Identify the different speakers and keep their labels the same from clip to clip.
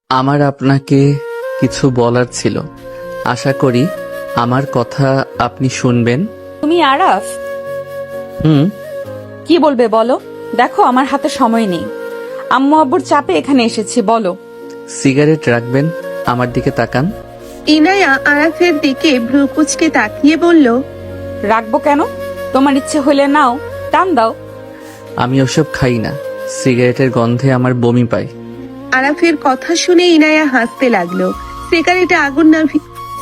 Speaker 1: আমার আপনাকে কিছু বলার ছিল। আশা করি আমার কথা আপনি শুনবেন।
Speaker 2: তুমি আরাফ?
Speaker 1: হুম।
Speaker 2: কি বলবে বলো। দেখো আমার হাতে সময় নেই, আম্মু আব্বুর চাপে এখানে এসেছি। বলো।
Speaker 1: সিগারেট রাখবেন? আমার দিকে তাকান।
Speaker 3: ইনায়া আরাফের দিকে ভ্রু কুঁচকে তাকিয়ে বলল,
Speaker 2: রাখবো কেন? তোমার ইচ্ছে হইলে নাও, টান দাও।
Speaker 1: আমি ওসব খাই না। সিগারেটের গন্ধে আমার বমি পায়।
Speaker 3: আরাফের কথা শুনে ইনায়া হাসতে লাগলো।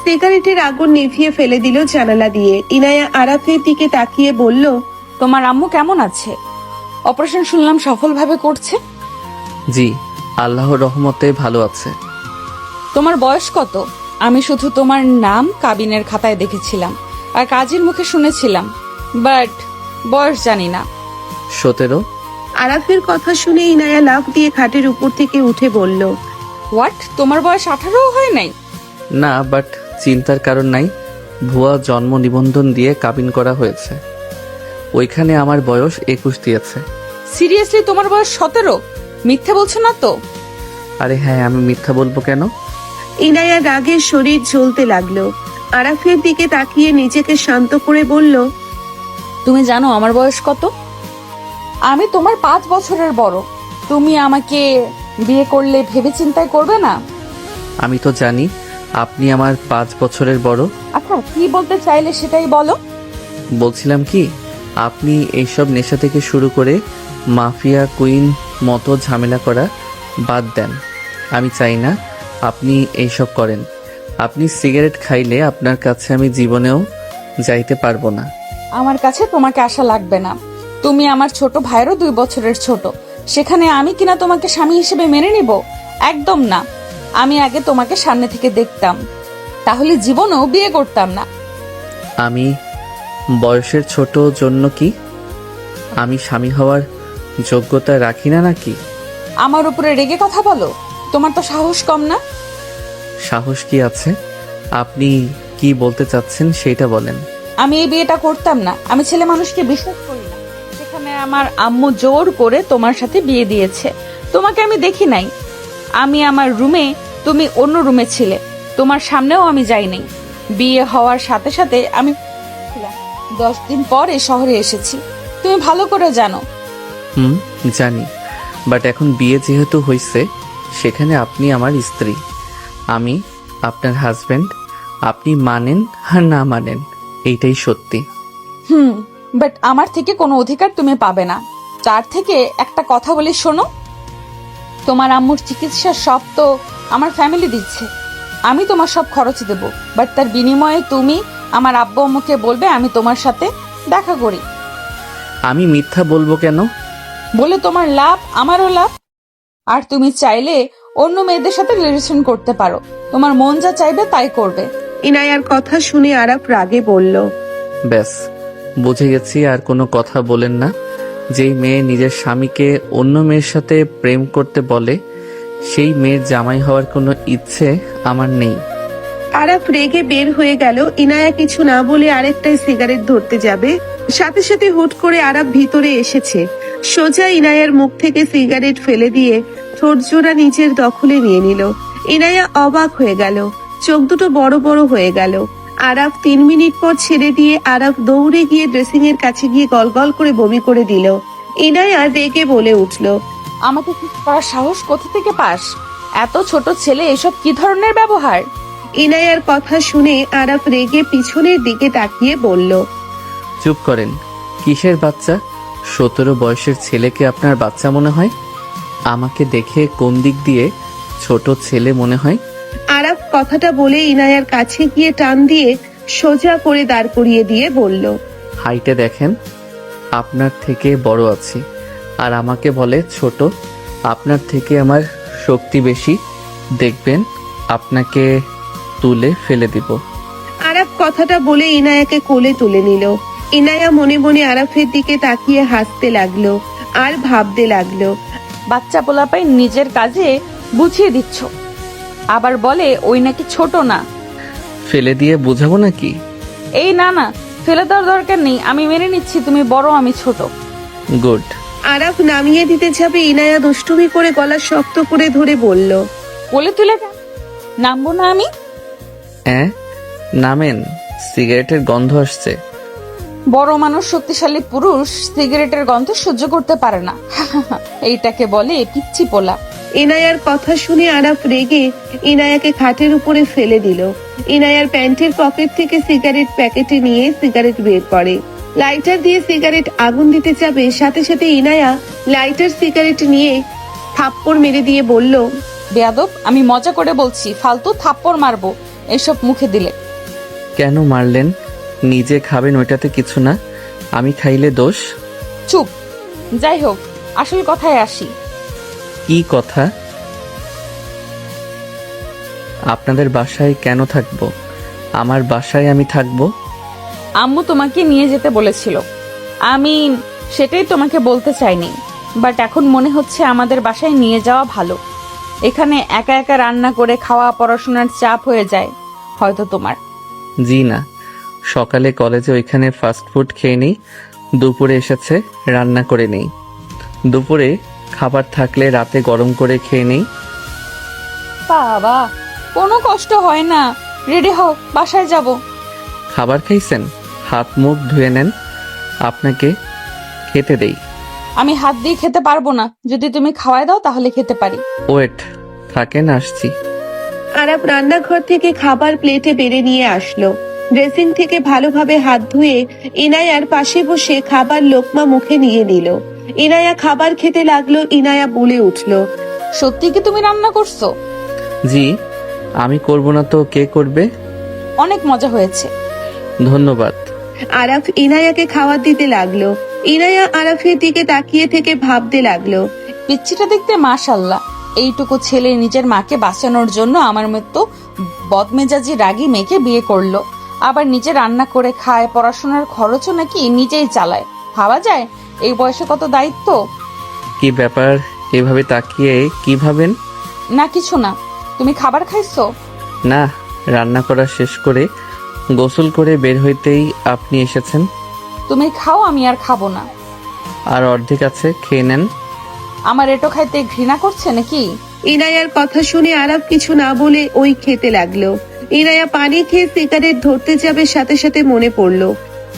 Speaker 3: সিগারেটের আগুন নিভিয়ে ফেলে দিল জানালা দিয়ে। ইনায়া আরাফের দিকে তাকিয়ে বলল,
Speaker 2: তোমার আম্মু কেমন আছে? অপারেশন শুনলাম সফলভাবে করছে।
Speaker 1: জি, আল্লাহর রহমতে ভালো আছে।
Speaker 2: তোমার বয়স কত? আমি শুধু তোমার নাম কাবিনের খাতায় দেখেছিলাম আর কাজীর মুখে শুনেছিলাম, বাট বয়স জানি না।
Speaker 1: 17।
Speaker 3: আরাফের কথা শুনে ইনায়া লাফ দিয়ে খাটের উপর থেকে উঠে বলল,
Speaker 2: হোয়াট? তোমার বয়স 18ও হয় নাই?
Speaker 1: না, বাট চিন্তার কারণ নাই। ভুয়া জন্ম নিবন্ধন দিয়ে কাবিন করা হয়েছে। ওইখানে আমার বয়স 21 দিয়েছে।
Speaker 2: সিরিয়াসলি তোমার বয়স 17? মিথ্যে বলছো না তো?
Speaker 1: আরে হ্যাঁ, আমি মিথ্যা বলবো কেন?
Speaker 3: ইনায়া রাগের শরীর জ্বলতে লাগলো। আরাফের দিকে তাকিয়ে নিজেকে শান্ত করে বলল,
Speaker 2: তুমি জানো আমার বয়স কত? আমি তোমার 5 বছরের বড়। তুমি আমাকে বিয়ে করলে ভেবে চিন্তায় করবে না?
Speaker 1: আমি তো জানি আপনি আমার 5 বছরের বড়।
Speaker 2: আচ্ছা, কি বলতে চাইলে সেটাই বলো।
Speaker 1: বলছিলাম কি, আপনি এইসব নেশা থেকে শুরু করে মাফিয়া কুইন মতো ঝামেলা করা বাদ দেন। আমি চাই না আপনি এইসব করেন। আপনি সিগারেট খাইলে আপনার কাছে আমি জীবনেও যাইতে পারবো না।
Speaker 2: আমার কাছে তোমাকে আশা লাগবে না। তুমি আমার ছোট ভাইয়েরও 2 বছরের ছোট। সেখানে আমি কিনা তোমাকে স্বামী হিসেবে মেনে নিব? একদম না। আমি আগে তোমাকে সামনে থেকে দেখতাম, তাহলে জীবনেও বিয়ে করতাম না।
Speaker 1: আমি বয়সের ছোট জন্য কি আমি স্বামী হওয়ার যোগ্যতা রাখি না নাকি?
Speaker 2: আমার উপরে রেগে কথা বলো? তোমার তো সাহস কম না?
Speaker 1: সাহস কি আছে? আপনি কি বলতে চাচ্ছেন সেটা বলেন।
Speaker 2: আমি এই বিয়েটা করতাম না। আমি ছেলে মানুষকে বিশ্বাস করি না। সেখানে আমার আম্মু জোর করে তোমার সাথে বিয়ে দিয়েছে। তোমাকে আমি দেখি নাই। আমি আমার রুমে, তুমি অন্য রুমে ছিলে। তোমার সামনেও আমি যাইনি। বিয়ে হওয়ার সাথে সাথে আমি 10 দিন পর এই শহরে এসেছি। তুমি ভালো করে জানো।
Speaker 1: হুম, জানি। বাট এখন বিয়ে যেহেতু হয়েছে, সেখানে আপনি আমার স্ত্রী, আমি আপনার হাজবেন্ড। আপনি মানেন আর না মানেন, এইটাই সত্যি।
Speaker 2: বাট আমার থেকে কোনো অধিকার তুমি পাবে না। তার থেকে একটা কথা বলি শোনো। তোমার আম্মুর চিকিৎসার সব তো আমার ফ্যামিলি দিচ্ছে। আমি তোমার সব খরচ দেব, বাট তার বিনিময়ে তুমি আমার আব্বু আম্মুকে বলবে আমি তোমার সাথে দেখা করি।
Speaker 1: আমি মিথ্যা বলবো কেন?
Speaker 2: বলে তোমার লাভ, আমারও লাভ। আর তুমি চাইলে অন্য মেয়েদের সাথে রিলেশন করতে পারো। তোমার মন যা চাইবে তাই করবে।
Speaker 3: ইনায়ার কথা শুনে আরাফ রাগে বলল,
Speaker 1: ব্যাস, বুঝে গেছি। আর কোনো কথা বলেন না। যেই মেয়ে নিজের স্বামীকে অন্য মেয়ের সাথে প্রেম করতে বলে, সেই মেয়ের জামাই হওয়ার কোনো ইচ্ছে আমার নেই।
Speaker 3: আরাফ রেগে বের হয়ে গেল। ইনায়া কিছু না বলে আরেকটা সিগারেট ধরতে যাবে, সাথে সাথে হুট করে আরাফ ভিতরে এসেছে। সোজা ইনায়ার মুখ থেকে সিগারেট ফেলে দিয়ে ঠোঁট জোড়া নিজের দখলে নিয়ে নিল। ইনায়া অবাক হয়ে গেল, চোখ দুটো বড় বড় হয়ে গেল। আরাফ 3 মিনিট পর ছেড়ে দিয়ে আরাফ দৌড়ে গিয়ে ড্রেসিং এর কাছে গিয়ে গলগল করে বমি করে দিল। ইনায়া রেগে বলে উঠল,
Speaker 2: আমাকে কি করার সাহস কোথা থেকে পাস? এত ছোট ছেলে, এসব কি ধরনের ব্যবহার?
Speaker 3: ইনায়ার কথা শুনে আরাফ রেগে পিছনের দিকে তাকিয়ে বলল,
Speaker 1: চুপ করেন। কিসের বাচ্চা? 17 বয়সের ছেলেকে আপনার বাচ্চা মনে হয়? আমাকে দেখে কোন দিক দিয়ে ছোট ছেলে মনে হয়?
Speaker 3: আরাফ কথাটা বলে ইনায়ার কাছে গিয়ে টান দিয়ে সোজা করে দাঁড় করিয়ে দিয়ে বলল,
Speaker 1: হাইটে দেখেন, আপনার থেকে বড় আছি, আর আমাকে বলে ছোট। আপনার থেকে আমার শক্তি বেশি। দেখবেন আপনাকে তুলে ফেলে দিব।
Speaker 3: আরাফ কথাটা বলে ইনায়াকে কোলে তুলে নিল। ইনায়া মনে মনে আরাফের দিকে তাকিয়ে হাসতে লাগলো আর ভাবতে লাগলো,
Speaker 2: বাচ্চা পোলাপাই নিজের কাজে বুঝিয়ে দিচ্ছ, আবার বলে ওই নাকি ছোট না।
Speaker 1: ফেলে দিয়ে বোঝাবো নাকি?
Speaker 2: এই না না, ফেলে দেওয়ার দরকার নেই। আমি মেনে নিচ্ছি তুমি বড়, আমি ছোট।
Speaker 1: গুড।
Speaker 3: আরাফ নামিয়ে দিতে যাবে, ইনায়া দুষ্টুমি করে গলা শক্ত করে ধরে বলল,
Speaker 2: কোলে তুলে কেন? নামবো না আমি?
Speaker 1: হ্যাঁ, নামেন, সিগারেটের গন্ধ আসছে।
Speaker 2: বড় মানুষ, শক্তিশালী পুরুষ সিগারেটের গন্ধ সহ্য করতে পারে না। এইটাকে বলে পিচ্ছি পোলা।
Speaker 3: ইনায়ার কথা শুনে আরাফ রেগে ইনায়াকে খাটের উপরে ফেলে দিল। ইনায়ার প্যান্টের পকেট থেকে সিগারেট প্যাকেটে নিয়ে সিগারেট বের করে। লাইটার দিয়ে সিগারেট আগুন দিতে যাবে, সাথে সাথে ইনায়া লাইটার সিগারেট নিয়ে থাপ্পড় মেরে দিয়ে বলল,
Speaker 2: বেয়াদব, আমি মজা করে বলছি, ফালতু থাপ্পড় মারবো এসব মুখে দিলে।
Speaker 1: কেন মারলেন? নিজে খাবেন, ওইটাতে কিছু না। আমি খাইলে দোষ?
Speaker 2: চুপ। যাই হোক, আসল কথায় আসি।
Speaker 1: কি কথা? আপনাদের বাসায় কেন থাকবো? আমার বাসায় আমি থাকবো?
Speaker 2: আম্মু তোমাকে নিয়ে যেতে বলেছিল, আমি সেটাই তোমাকে বলতে চাইনি, বাট এখন মনে হচ্ছে আমাদের বাসায় নিয়ে যাওয়া ভালো। এখানে একা একা রান্না করে খাওয়া পড়াশোনার চাপ হয়ে যায় হয়তো তোমার।
Speaker 1: জি না, সকালে কলেজে ওইখানে ফাস্ট ফুড খেয়ে নেই, দুপুরে এসেছে রান্না করে নেই, দুপুরে খাবার থাকলে রাতে গরম করে খেয়ে নেই।
Speaker 2: বাবা, কোনো কষ্ট হয় না। রেডি হও, বাসায় যাব।
Speaker 1: খাবার খাইছেন? হাত মুখ ধুয়ে নেন, আপনাকে খেতে দেই।
Speaker 2: আমি হাত দিয়ে খেতে পারবো না, যদি তুমি খাওয়াই দাও তাহলে খেতে পারি।
Speaker 1: ওয়েট, থাকেন, আসছি।
Speaker 3: আরাফ রান্নাঘর থেকে খাবার প্লেটে বেড়ে নিয়ে আসলো। ড্রেসিং থেকে ভালোভাবে হাত ধুয়ে ইনায়ার পাশে বসে খাবার লোকমা মুখে নিয়ে নিল। ইনায়া খাবার খেতে লাগলো। ইনায়া বলে উঠলো,
Speaker 2: সত্যি কি তুমি রান্না করছো?
Speaker 1: জি, আমি করব না তো কে করবে?
Speaker 2: অনেক মজা হয়েছে।
Speaker 1: ধন্যবাদ।
Speaker 3: আরাফ ইনায়াকে খাবার দিতে লাগলো। ইনায়া আরাফের দিকে তাকিয়ে থেকে ভাবতে লাগলো,
Speaker 2: পিচ্ছিটা দেখতে মাশাল্লাহ। এইটুকু ছেলে নিজের মাকে বাঁচানোর জন্য আমার মতো বদমেজাজি রাগী মেয়েকে বিয়ে করলো, আবার নিজে রান্না করে খায়, পড়াশোনার খরচও নাকি নিজেই চালায়। ভাবা যায় এই বয়সে কত দায়িত্ব।
Speaker 1: কি ব্যাপার, এভাবে তাকিয়ে কি ভাবেন?
Speaker 2: না কিছু না। তুমি খাবার খাইছো?
Speaker 1: না, রান্না করা শেষ করে গোসল করে বের হইতেই আপনি এসেছেন।
Speaker 2: তুমি খাও, আমি আর খাবো না।
Speaker 1: আর অর্ধেক আছে, খেয়ে নেন।
Speaker 2: আমার এটো খাইতে ঘৃণা করছে নাকি?
Speaker 3: ইনায়ার কথা শুনে আরাফ কিছু না বলে ওই খেতে লাগলো। ইনায়া পানি খেয়ে সিগারেট ধরতে যাবে, সাথে সাথে মনে পড়লো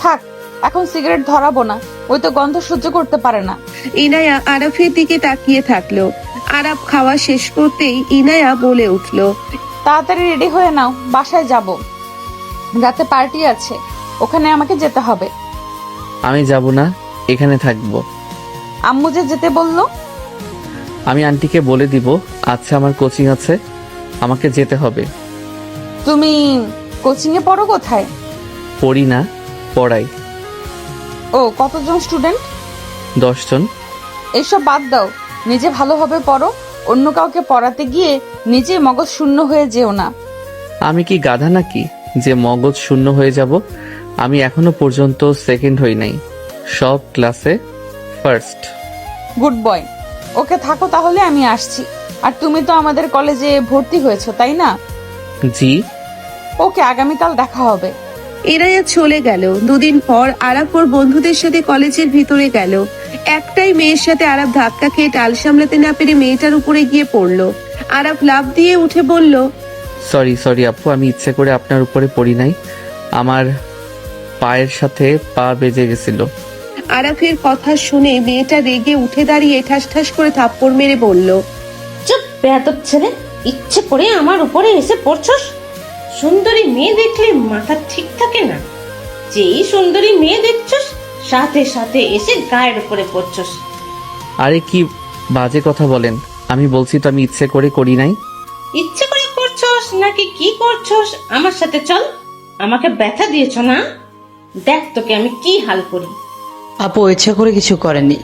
Speaker 2: থাক, এখন সিগারেট ধরাবো না, ওই তো গন্ধ সহ্য করতে পারে না।
Speaker 3: ইনায়া আরাফের দিকে তাকিয়ে থাকলো। আরাফ খাওয়া শেষ করতেই ইনায়া বলে উঠলো,
Speaker 2: তাড়াতাড়ি রেডি হয়ে নাও, বাসায় যাব। রাতে পার্টি আছে, ওখানে আমাকে যেতে হবে।
Speaker 1: আমি যাব না, এখানে থাকবো।
Speaker 2: আম্মু যে যেতে বললো।
Speaker 1: আমি আন্টিকে বলে দিব, আচ্ছা আমার কোচিং আছে, আমাকে যেতে হবে।
Speaker 2: তুমি কোচিং এ পড়ো কোথায়?
Speaker 1: পড়ি না, পড়াই।
Speaker 2: ও, কতজন স্টুডেন্ট?
Speaker 1: 10 জন।
Speaker 2: এইসব বাদ দাও, নিজে ভালোভাবে পড়ো। অন্য কাউকে পড়াতে গিয়ে নিজে মগজ শূন্য হয়ে যেও না।
Speaker 1: আমি কি গাধা নাকি যে মগজ শূন্য হয়ে যাব? আমি এখনো পর্যন্ত সেকেন্ড হই নাই, সব ক্লাসে ফার্স্ট।
Speaker 2: Good boy. ওকে, থাকো তাহলে, আমি আসছি। আর তুমি তো আমাদের কলেজে ভর্তি হয়েছো, তাই না?
Speaker 1: জি।
Speaker 2: ওকে, আগামীকাল দেখা হবে।
Speaker 3: ইনায়া চলে গেল। দুদিন পর আরাফ ওর বন্ধুদের সাথে কলেজের ভিতরে গেল। একটাই মেয়ের সাথে আরাফ ধাক্কা খেয়ে টাল সামলাতে না পেরে মেয়েটার উপরে গিয়ে পড়লো। আরাফ লাফ দিয়ে উঠে বলল,
Speaker 1: সরি আপু, আমি ইচ্ছে করে আপনার উপরে পড়ি নাই, আমার পায়ের সাথে পা বেজে গেছিল।
Speaker 3: আরাফের কথা শুনে মেয়েটা রেগে উঠে দাঁড়িয়ে ঠাস ঠাস করে থাপ্পড় মেরে বলল,
Speaker 4: চুপ বেয়াদব ছেলে, ইচ্ছে করে আমার উপরে এসে পড়ছস? সুন্দরী মেয়ে দেখলে মাথা ঠিক থাকে না? যেই সুন্দরী মেয়ে দেখছস সাথে সাথে এসে গায়ের উপরে পড়ছস।
Speaker 1: আরে কি বাজে কথা বলেন, আমি বলছি তো আমি ইচ্ছে করে করি নাই।
Speaker 4: ইচ্ছে করে করছস নাকি কি করছস? আমার সাথে চল, আমাকে ব্যথা দিয়েছ না? দেখ তোকে আমি কি হাল করি।
Speaker 5: আপু ইচ্ছে করে কিছু করেনি।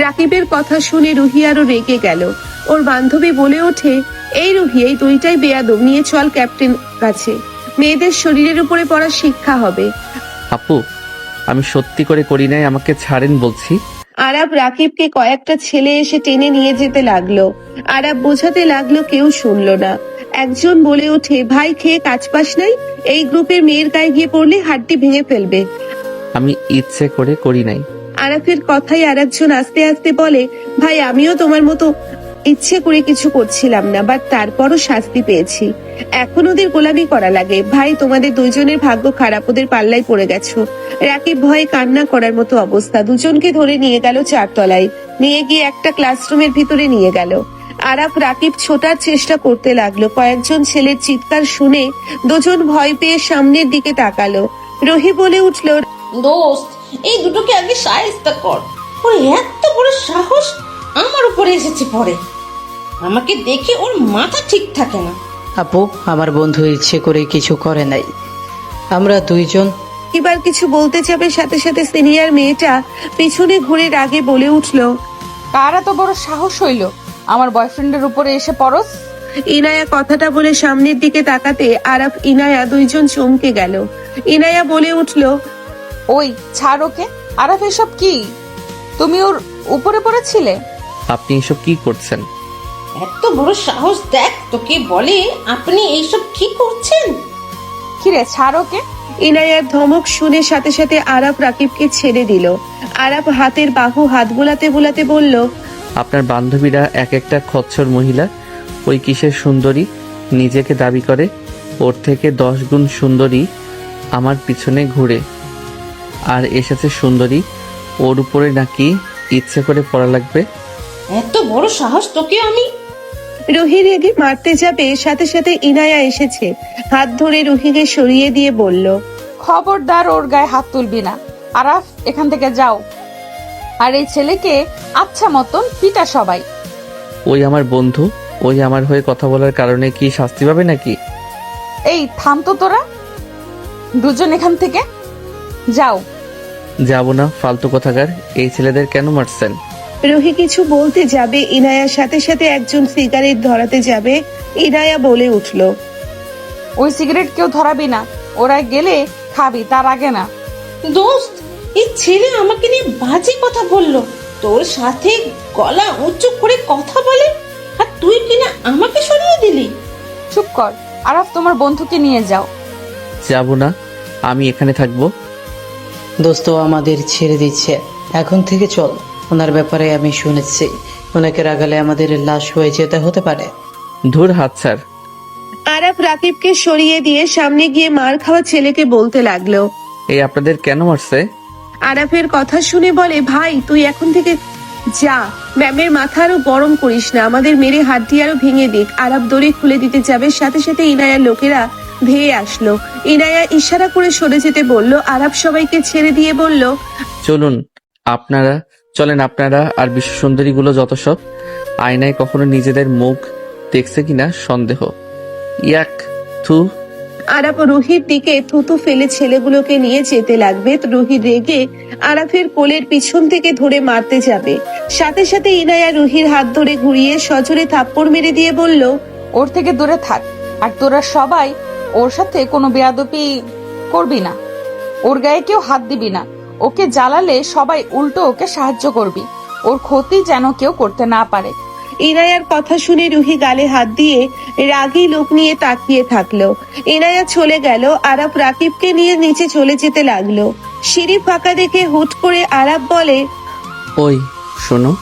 Speaker 3: রাকিবের কথা শুনে রুহি আরো রেগে গেল। ওর বান্ধবী বলে ওঠে, এই রুহি, এই দুইটাই বেয়াদব, নিয়ে চল ক্যাপ্টেন কাছে, মেয়েদের শরীরের উপরে পড়া শিক্ষা হবে।
Speaker 1: আপু, আমি সত্যি করে করি নাই, আমাকে ছাড়েন বলছি।
Speaker 3: আরাব রাকিবকে কয়েকটা ছেলে এসে টেনে নিয়ে যেতে লাগলো। আরাব বোঝাতে লাগলো, কেউ শুনলো না। একজন বলে ওঠে, ভাই খেয়ে কাজ পাস নাই? এই গ্রুপের মেয়ের গায়ে গিয়ে পড়লে হাড্ডি ভেঙে ফেলবে।
Speaker 1: আমি ইচ্ছে করে করি নাই।
Speaker 3: আরাফের কথাই আরেকজন আস্তে আস্তে বলে, ভাই আমিও তোমার মতো ইচ্ছে করে কিছু করছিলাম না, বাট তারপরও শাস্তি পেয়েছি। এখন ওদের গোলামি করা লাগে। ভাই, তোমাদের দুইজনের ভাগ্য খারাপ, ওদের পাল্লায় পড়ে গেছো। রাকিব ভয়ে কান্না করার মতো অবস্থা। দুজনকে ধরে নিয়ে গেল 4 তলায়, নিয়ে গিয়ে একটা ক্লাসরুমের ভিতরে নিয়ে গেল। আরাফ রাকিব ছোটার চেষ্টা করতে লাগলো। কয়েকজন ছেলের চিৎকার শুনে দুজন ভয় পেয়ে সামনের দিকে তাকালো। রুহি বলে উঠল,
Speaker 4: দোস্ত, এই দুটোকে আগে সায়স্তা কর। ওর এত বড় সাহস আমার উপরে এসেছে পরে। আমাকে দেখে ওর মাথা ঠিক থাকে না।
Speaker 5: আপু, আমার বন্ধু ইচ্ছে করে কিছু করে নাই। আমরা দুইজন
Speaker 3: এবার কিছু বলতে যাবে, সাথে সাথে সিনিয়র মেয়েটা পিছনে ঘুরে রাগে বলে উঠল,
Speaker 2: কার এত বড় সাহস হইল আমার বয়ফ্রেন্ডের উপরে এসে পরস?
Speaker 3: ইনায়া কথাটা বলে সামনের দিকে তাকাতে আরাফ ইনায়া দুইজন চমকে গেল। ইনায়া বলে উঠল,
Speaker 2: ওই ছাড় ওকে। আরাফ, এসব কি? তুমি ওর উপরে পড়েছিলে?
Speaker 1: আপনি এসব কি করছেন?
Speaker 4: এত বড় সাহস, দেখ তোকে বলে আপনি এইসব কি করছেন?
Speaker 2: কিরে, ছাড় ওকে।
Speaker 3: ইনায়ার ধমক শুনে সাথে সাথে আরাফ রাকিবকে ছেড়ে দিল। আরাফ হাতের বাহু হাত বুলাতে বুলাতে বলল,
Speaker 1: আপনার বান্ধবীরা এক একটা খচ্চর মহিলা। ওই কিসের সুন্দরী নিজেকে দাবি করে, ওর থেকে 10 গুণ সুন্দরী আমার পিছনে ঘুরে আর এসেছে সুন্দরী, ওর উপরে নাকি ইচ্ছে করে পড়া লাগবে।
Speaker 4: এত বড় সাহস তোকে আমি।
Speaker 3: রুহি রেগে মারতে যাবে, সাথে সাথে ইনায়া এসেছে। হাত ধরে রুহিকে সরিয়ে দিয়ে বলল,
Speaker 2: খবরদার ওর গায়ে হাত তুলবি না। আরাফ, এখান থেকে যাও। আর এই ছেলেকে আচ্ছা মতন পিটা সবাই।
Speaker 1: ওই আমার বন্ধু, ওই আমার হয়ে কথা বলার কারণে কি শাস্তি পাবে নাকি?
Speaker 2: এই থাম তো তোরা দুজন, এখান থেকে যাও।
Speaker 1: যাব না, ফালতু কথাকার। এই ছেলেদের কেন মারছেন?
Speaker 3: রুহি কিছু বলতে যাবে, ইনায়ার সাথে সাথে একজন সিগারেট ধরাতে যাবে। ইনায়া বলে উঠল,
Speaker 2: ওই সিগারেট কেউ ধরাবি না, ওরা গেলে খাবি, তার আগে না।
Speaker 4: দোস্ত, এই ছেলে আমাকে নিয়ে বাজে কথা বললো। তোর সাথে গলা উঁচু করে কথা বলে, আর তুই কিনা আমাকে সরিয়ে দিলি।
Speaker 2: চুপ কর। আরাফ, তোমার বন্ধুকে নিয়ে যাও।
Speaker 1: যাব না, আমি এখানে থাকবো।
Speaker 5: দোস্ত আমাদের ছেড়ে দিচ্ছে, এখন থেকে চল। ওনার ব্যাপারে আমি শুনেছি, ওনাকে রাগালে আমাদের লাশ হয়ে যেতে হতে পারে।
Speaker 1: ধুর, হাত ছাড়।
Speaker 3: আরাফ রাকিবকে সরিয়ে দিয়ে সামনে গিয়ে মার খাওয়া ছেলেকে বলতে লাগলো।
Speaker 1: এই আপনাদের কেন মারছে?
Speaker 3: আরাফের কথা শুনে বলে, ভাই তুই এখন থেকে যা, ম্যামের মাথা আরো গরম করিস না, আমাদের মেরে হাড্ডি আরো ভেঙে দিক। আরাফ দড়ি খুলে দিতে যাবে, সাথে সাথে ইনায়ার লোকেরা ধেয়ে আসলো। ইনায়া ইশারা করে সরে যেতে বলল। আরাফ সবাইকে ছেড়ে দিয়ে বলল,
Speaker 1: চলুন চলেন আপনারা আর বিশ্ব সুন্দরীগুলো যত সব। আয়নায় কখনো নিজেদের মুখ দেখছে কিনা সন্দেহ। ইয়াক, থু।
Speaker 3: আরাফ রুহির দিকে থুতু ফেলে ছেলেগুলোকে নিয়ে যেতে লাগবে। রুহি রেগে আরাফের কোলের পিছন থেকে ধরে মারতে যাবে, সাথে সাথে ইনায়া রুহির হাত ধরে ঘুরিয়ে সজোরে থাপ্পড় মেরে দিয়ে বলল,
Speaker 2: ওর থেকে দূরে থাক। আর তোরা সবাই ওর সাথে কোনো বেয়াদবি করবি না, ওর গায়ে কেউ হাত দিবি না। ওকে জ্বালালে সবাই উল্টো ওকে সাহায্য করবি, ওর ক্ষতি যেন কেউ করতে না পারে।
Speaker 3: ইনায়ার কথা শুনে রুহি গালে হাত দিয়ে রাগী লোক নিয়ে তাকিয়ে থাকলো। ইনায়া চলে গেল। আরাফ রাকিবকে নিয়ে নিচে চলে যেতে লাগলো। সিঁড়ি ফাঁকা দেখে হুট করে আরাফ বলে,
Speaker 1: ওই শোনো।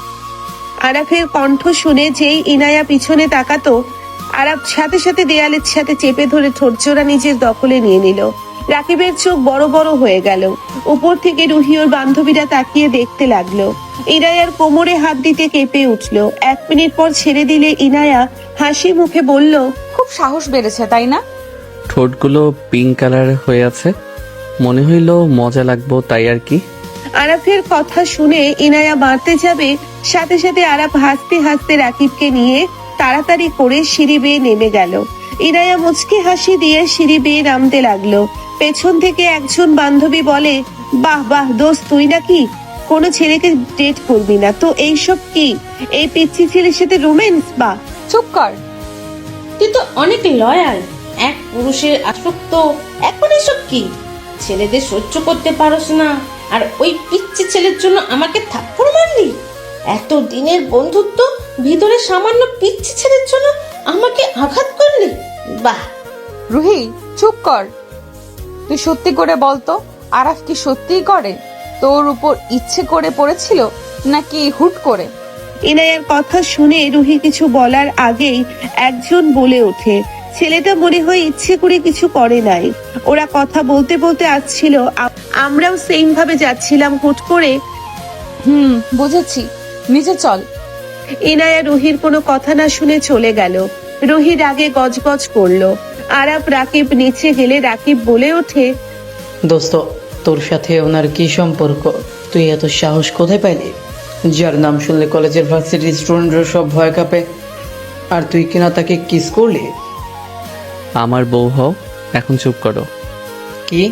Speaker 3: আরাফের কণ্ঠ শুনে যেই ইনায়া পিছনে তাকাতো, আরাফ সাথে সাথে দেয়ালের সাথে চেপে ধরে ঠোঁটজোড়া নিজের দখলে নিয়ে নিল। রাকিবের চোখ বড় বড় হয়ে গেল। উপর থেকে রুহি ওর বান্ধবীরা তাকিয়ে দেখতে লাগলো। ইনায়ার কোমরে হাত দিতে কেঁপে উঠলো। 1 মিনিট পর ছেড়ে দিলে ইনায়া হাসি মুখে বলল,
Speaker 2: খুব সাহস বেড়েছে, তাই না?
Speaker 1: ঠোঁটগুলো পিঙ্ক কালার হয়ে আছে, মনে হইল মজা লাগবো, তাই আর কি।
Speaker 3: আরাফের কথা শুনে ইনায়া মারতে যাবে, সাথে সাথে আরাফ হাসতে হাসতে রাকিবকে নিয়ে তাড়াতাড়ি করে সিঁড়ি বেয়ে নেমে গেল। ইনায়া মুচকি হাসি দিয়ে সিঁড়ি বেয়ে নামতে লাগলো। পেছন থেকে একজন বান্ধবী বলে, বাহ বাহ দোস্ত, তুই নাকি কোনো ছেলেকে ডেট করবি না তো? এইসব কি, এই পিচ্ছি ছেলের সাথে রোম্যান্স? বা
Speaker 2: চুপ কর।
Speaker 4: তুই তো অনেক লয়াল, এক পুরুষের আসক্ত, এখন এসব কি? ছেলেদের সহ্য করতে পারস না, আর ওই পিচ্ছি ছেলের জন্য আমাকে থাপ্পড় মারলি? এত দিনের বন্ধুত্ব ভিতরে সামান্য পিচ্ছি ছেলের জন্য আমাকে আঘাত করলি? বাহ।
Speaker 2: রুহি, চুপ কর। তুই সত্যি করে বলতো, আরাফ কি সত্যিই করে? তোর উপর ইচ্ছে করে পড়েছিল নাকি হুট করে?
Speaker 3: ইনায়ার কথা শুনে রুহি কিছু বলার আগেই একজন বলে ওঠে, ছেলেটা মনে হয় ইচ্ছে করে কিছু করে নাই। ওরা কথা বলতে বলতে আসছিল, আমরাও সেম ভাবে যাচ্ছিলাম। হুট করে
Speaker 2: বুঝেছি, নিচে চল।
Speaker 3: ইনায়া রুহির কোনো কথা না শুনে চলে গেল। রুহি রাগে গজগজ করলো। আরাব রাকিব নিচে গেলে রাকিব বলে ওঠে,
Speaker 5: দোস্ত, তোর সাথে ওনার কি সম্পর্ক? তুই এত সাহস কোথায় পাইলি? যার নাম শুনলে কলেজের ভার্সিটি স্টুডেন্টরা সব ভয় কাঁপে, আর তুই কিনা তাকে কিস করলি?
Speaker 1: আমার বউ হও, এখন চুপ করো।
Speaker 5: কি?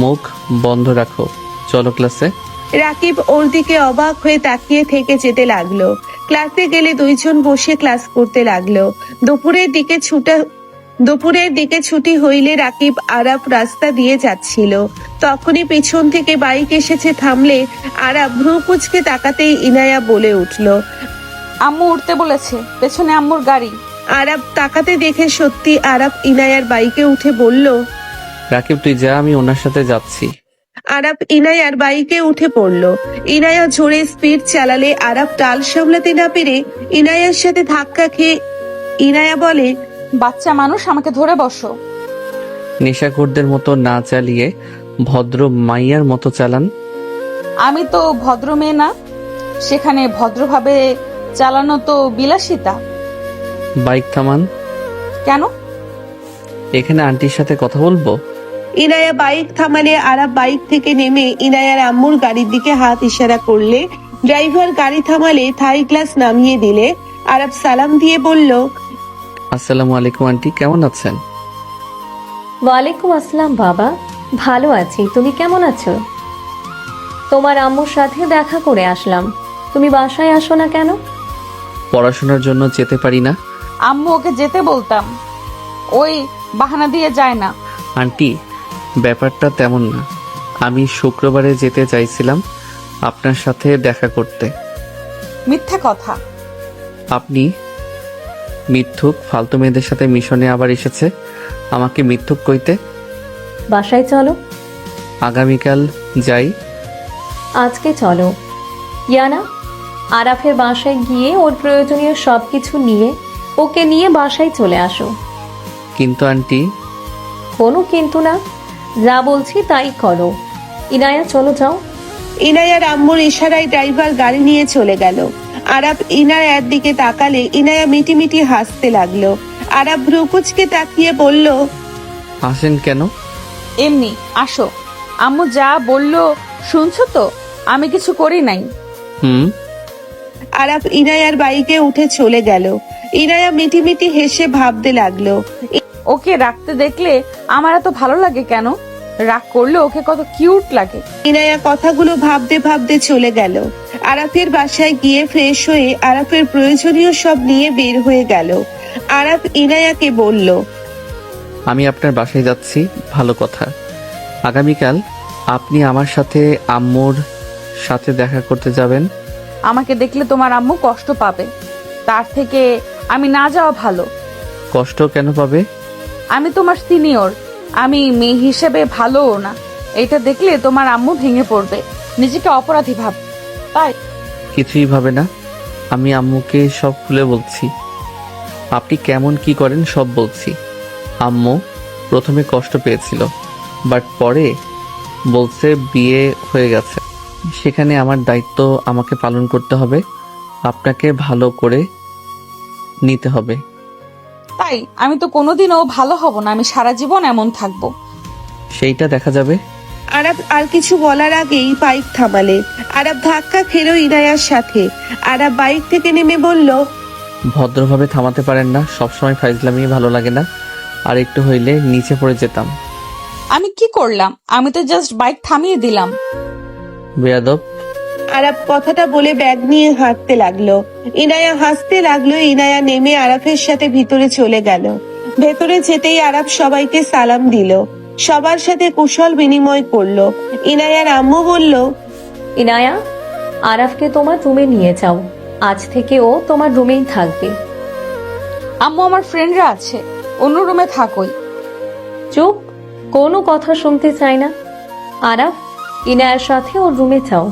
Speaker 1: মুখ বন্ধ রাখো, চলো ক্লাসে।
Speaker 3: রাকিব ওর দিকে অবাক হয়ে তাকিয়ে থেকে যেতে লাগলো। ক্লাসে গেলে দুইজন বসে ক্লাস করতে লাগলো। দুপুরের দিকে ছুটি হইলে রাকিব আরাব রাস্তা দিয়ে যাচ্ছিল। তখনই পিছন থেকে বাইক এসেছে। থামলে আরাব ভ্রু কুচকে তাকাতেই ইনায়া বলে উঠলো,
Speaker 2: আম্মু উঠতে বলেছে, পেছনে আম্মুর গাড়ি।
Speaker 3: আরাব তাকাতে দেখে সত্যি আরাব ইনায়ার বাইকে উঠে বলল,
Speaker 1: রাকিব তুই যা, আমি ওনার সাথে যাচ্ছি।
Speaker 3: আরাব ইনায়ার বাইকে উঠে পড়লো। ইনায়া জোরে স্পিড চালালে আরাব টাল সামলাতে না পেরে ইনায়ার সাথে ধাক্কা খেয়ে ইনায়া বলে,
Speaker 2: বাচ্চা মানুষ, আমাকে ধরে বসো।
Speaker 1: নেশাখোরদের মতো না চালিয়ে ভদ্র মাইয়ার মতো চালান।
Speaker 2: আমি তো ভদ্র মেয়ে না, সেখানে ভদ্রভাবে চালানো তো বিলাসিতা।
Speaker 1: বাইক থামান।
Speaker 2: কেন?
Speaker 1: এখানে আন্টির সাথে কথা বলবো।
Speaker 3: ইনায়া বাইক থামালে আরাব বাইক থেকে নেমে ইনায়ার আম্মুর গাড়ির দিকে হাত ইশারা করলে ড্রাইভার গাড়ি থামালে থাই গ্লাস নামিয়ে দিলে আরাব সালাম দিয়ে বলল,
Speaker 1: আসসালামু আলাইকুম আন্টি, কেমন আছেন?
Speaker 6: ওয়ালাইকুম আসসালাম বাবা, ভালো আছি। তুমি কেমন আছো? তোমার আম্মুর সাথে দেখা করে আসলাম। তুমি বাসায় আসো না কেন?
Speaker 1: পড়াশোনার জন্য যেতে পারি না।
Speaker 2: আম্মু ওকে যেতে বলতাম, ওই বাহানা দিয়ে যায় না।
Speaker 1: আন্টি, ব্যাপারটা তেমন না। আমি শুক্রবারে যেতে চাইছিলাম আপনার সাথে দেখা করতে।
Speaker 2: মিথ্যা কথা।
Speaker 1: আপনি মিথ্যুক, ফালতু মেয়েদের সাথে মিশনে আবার এসেছে আমাকে মিথ্যুক কইতে।
Speaker 6: বাসায় চলো।
Speaker 1: আগামীকাল যাই।
Speaker 6: আজকে চলো। ইয়ানা, আরাফের বাসায় গিয়ে ওর প্রয়োজনীয় সব কিছু নিয়ে ওকে নিয়ে বাসায় চলে আসো।
Speaker 1: কিন্তু আন্টি।
Speaker 6: কোনো কিন্তু না, যা বলছি তাই করো। ইনায়া চলো যাও।
Speaker 3: ইনায়ার আম্মুর ইশারায় ড্রাইভার গাড়ি নিয়ে চলে গেল। আরাব ইনায়ার দিকে তাকালে ইনায়া মিটিমিটি হাসতে লাগলো। আরাব ভ্রু কুচকে তাকিয়ে বলল,
Speaker 1: আসেন কেন?
Speaker 2: এমনি আসো। আম্মু যা বললো শুনছো তো, আমি কিছু করি নাই।
Speaker 3: আরাব ইনায়ার বাইকে উঠে চলে গেল। ইনায়া মিটিমিটি হেসে ভাবতে লাগলো,
Speaker 2: ওকে রাখতে দেখলে আমার এত ভালো লাগে কেন? রাগ করলে ওকে কত কিউট লাগে।
Speaker 3: ইনায়া কথাগুলো ভাবতে ভাবতে চলে গেল। আরাফের বাসায় গিয়ে ফ্রেশ হয়ে আরাফের প্রয়োজনীয় সব নিয়ে বের হয়ে গেল। আরাফ ইনায়াকে বলল,
Speaker 1: আমি আপনার বাসায় যাচ্ছি, ভালো কথা। আগামীকাল আপনি আমার সাথে আম্মুর সাথে দেখা করতে যাবেন।
Speaker 2: আমাকে দেখলে তোমার আম্মু কষ্ট পাবে, তার থেকে আমি না যাওয়া ভালো।
Speaker 1: কষ্ট কেন পাবে?
Speaker 2: আমি তোমার সিনিয়র, আমি মেয়ে হিসেবে ভালোও না। এটা দেখলে তোমার আম্মু ভেঙে পড়বে, নিজেকে অপরাধী ভাব। তাই
Speaker 1: কিছুই ভাবে না। আমি আম্মুকে সব খুলে বলছি, আপনি কেমন কি করেন সব বলছি। আম্মু প্রথমে কষ্ট পেয়েছিল, বাট পরে বলছে বিয়ে হয়ে গেছে, সেখানে আমার দায়িত্ব আমাকে পালন করতে হবে, আপনাকে ভালো করে নিতে হবে।
Speaker 2: তাই আমি তো কোনোদিনও ভালো হব না, আমি সারা জীবন এমন থাকবো।
Speaker 1: সেইটা দেখা যাবে।
Speaker 3: আরাব আর কিছু বলার আগেই বাইক থামালে। আরাব ধাক্কা খেলো ইনায়ার সাথে। আরাব বাইক থেকে নেমে বলল,
Speaker 1: ভদ্রভাবে থামাতে পারেন না? সবসময় ফাইজলামি ভালো লাগে না। আর একটু হইলে নিচে পড়ে যেতাম।
Speaker 2: আমি কি করলাম? আমি তো জাস্ট বাইক থামিয়ে দিলাম।
Speaker 1: বেয়াদব।
Speaker 3: আরাব কথাটা বলে ব্যাগ নিয়ে হাঁটতে লাগলো। ইনায়া হাসতে লাগলো। ইনায়া নেমে আরাফের সাথে ভিতরে চলে গেল। ভেতরে যেতেই আরাব সবাইকে সালাম দিল, সবার সাথে কুশল বিনিময় করলো। ইনায়ার আম্মু বলল,
Speaker 6: ইনায়া, আরাফকে তোমার রুমে নিয়ে যাও। আজ থেকে ও তোমার রুমেই থাকবে।
Speaker 2: আম্মু আমার ফ্রেন্ডরা আছে, অন্য রুমে থাকোই।
Speaker 6: চুপ, কোনো কথা শুনতে চাই না। আরাফ, ইনায়ার সাথে ওর রুমে যাও।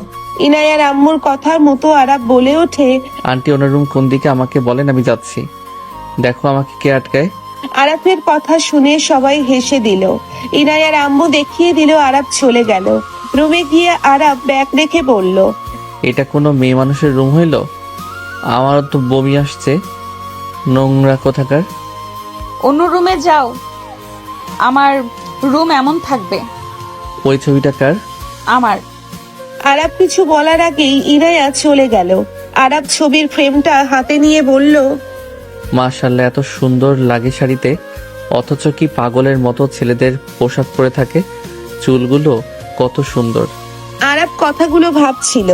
Speaker 3: ইনায়ার আম্মুর কথার মতো আরাব বলে ওঠে।
Speaker 1: আন্টি ওনার রুম কোন দিকে আমাকে বলেন, আমি যাচ্ছি। দেখো আমাকে কে আটকায়।
Speaker 3: আরাফের কথা শুনে সবাই হেসে দিল। ইনায়ার আম্মু দেখিয়ে দিল, আরাব চলে গেল। রুমে গিয়ে আরাব ব্যাগ রেখে বলল,
Speaker 1: এটা কোনো মেয়ে মানুষের রুম হইল? আমারও তো বমি আসছে, নোংরা কোথাকার।
Speaker 2: অন্য রুমে যাও, আমার রুম এমন থাকবে।
Speaker 1: ওই ছবিটা কার?
Speaker 2: আমার।
Speaker 3: আরাব কিছু বলার আগেই ইনায়া চলে গেল। আরাব ছবির ফ্রেমটা হাতে নিয়ে বলল,
Speaker 1: মাশাআল্লাহ, এত সুন্দর লাগে শাড়িতে, অথচ কি পাগলের মতো ছেলেদের পোশাক পরে থাকে। চুলগুলো কত সুন্দর।
Speaker 3: আরাব কথাগুলো ভাবছিল।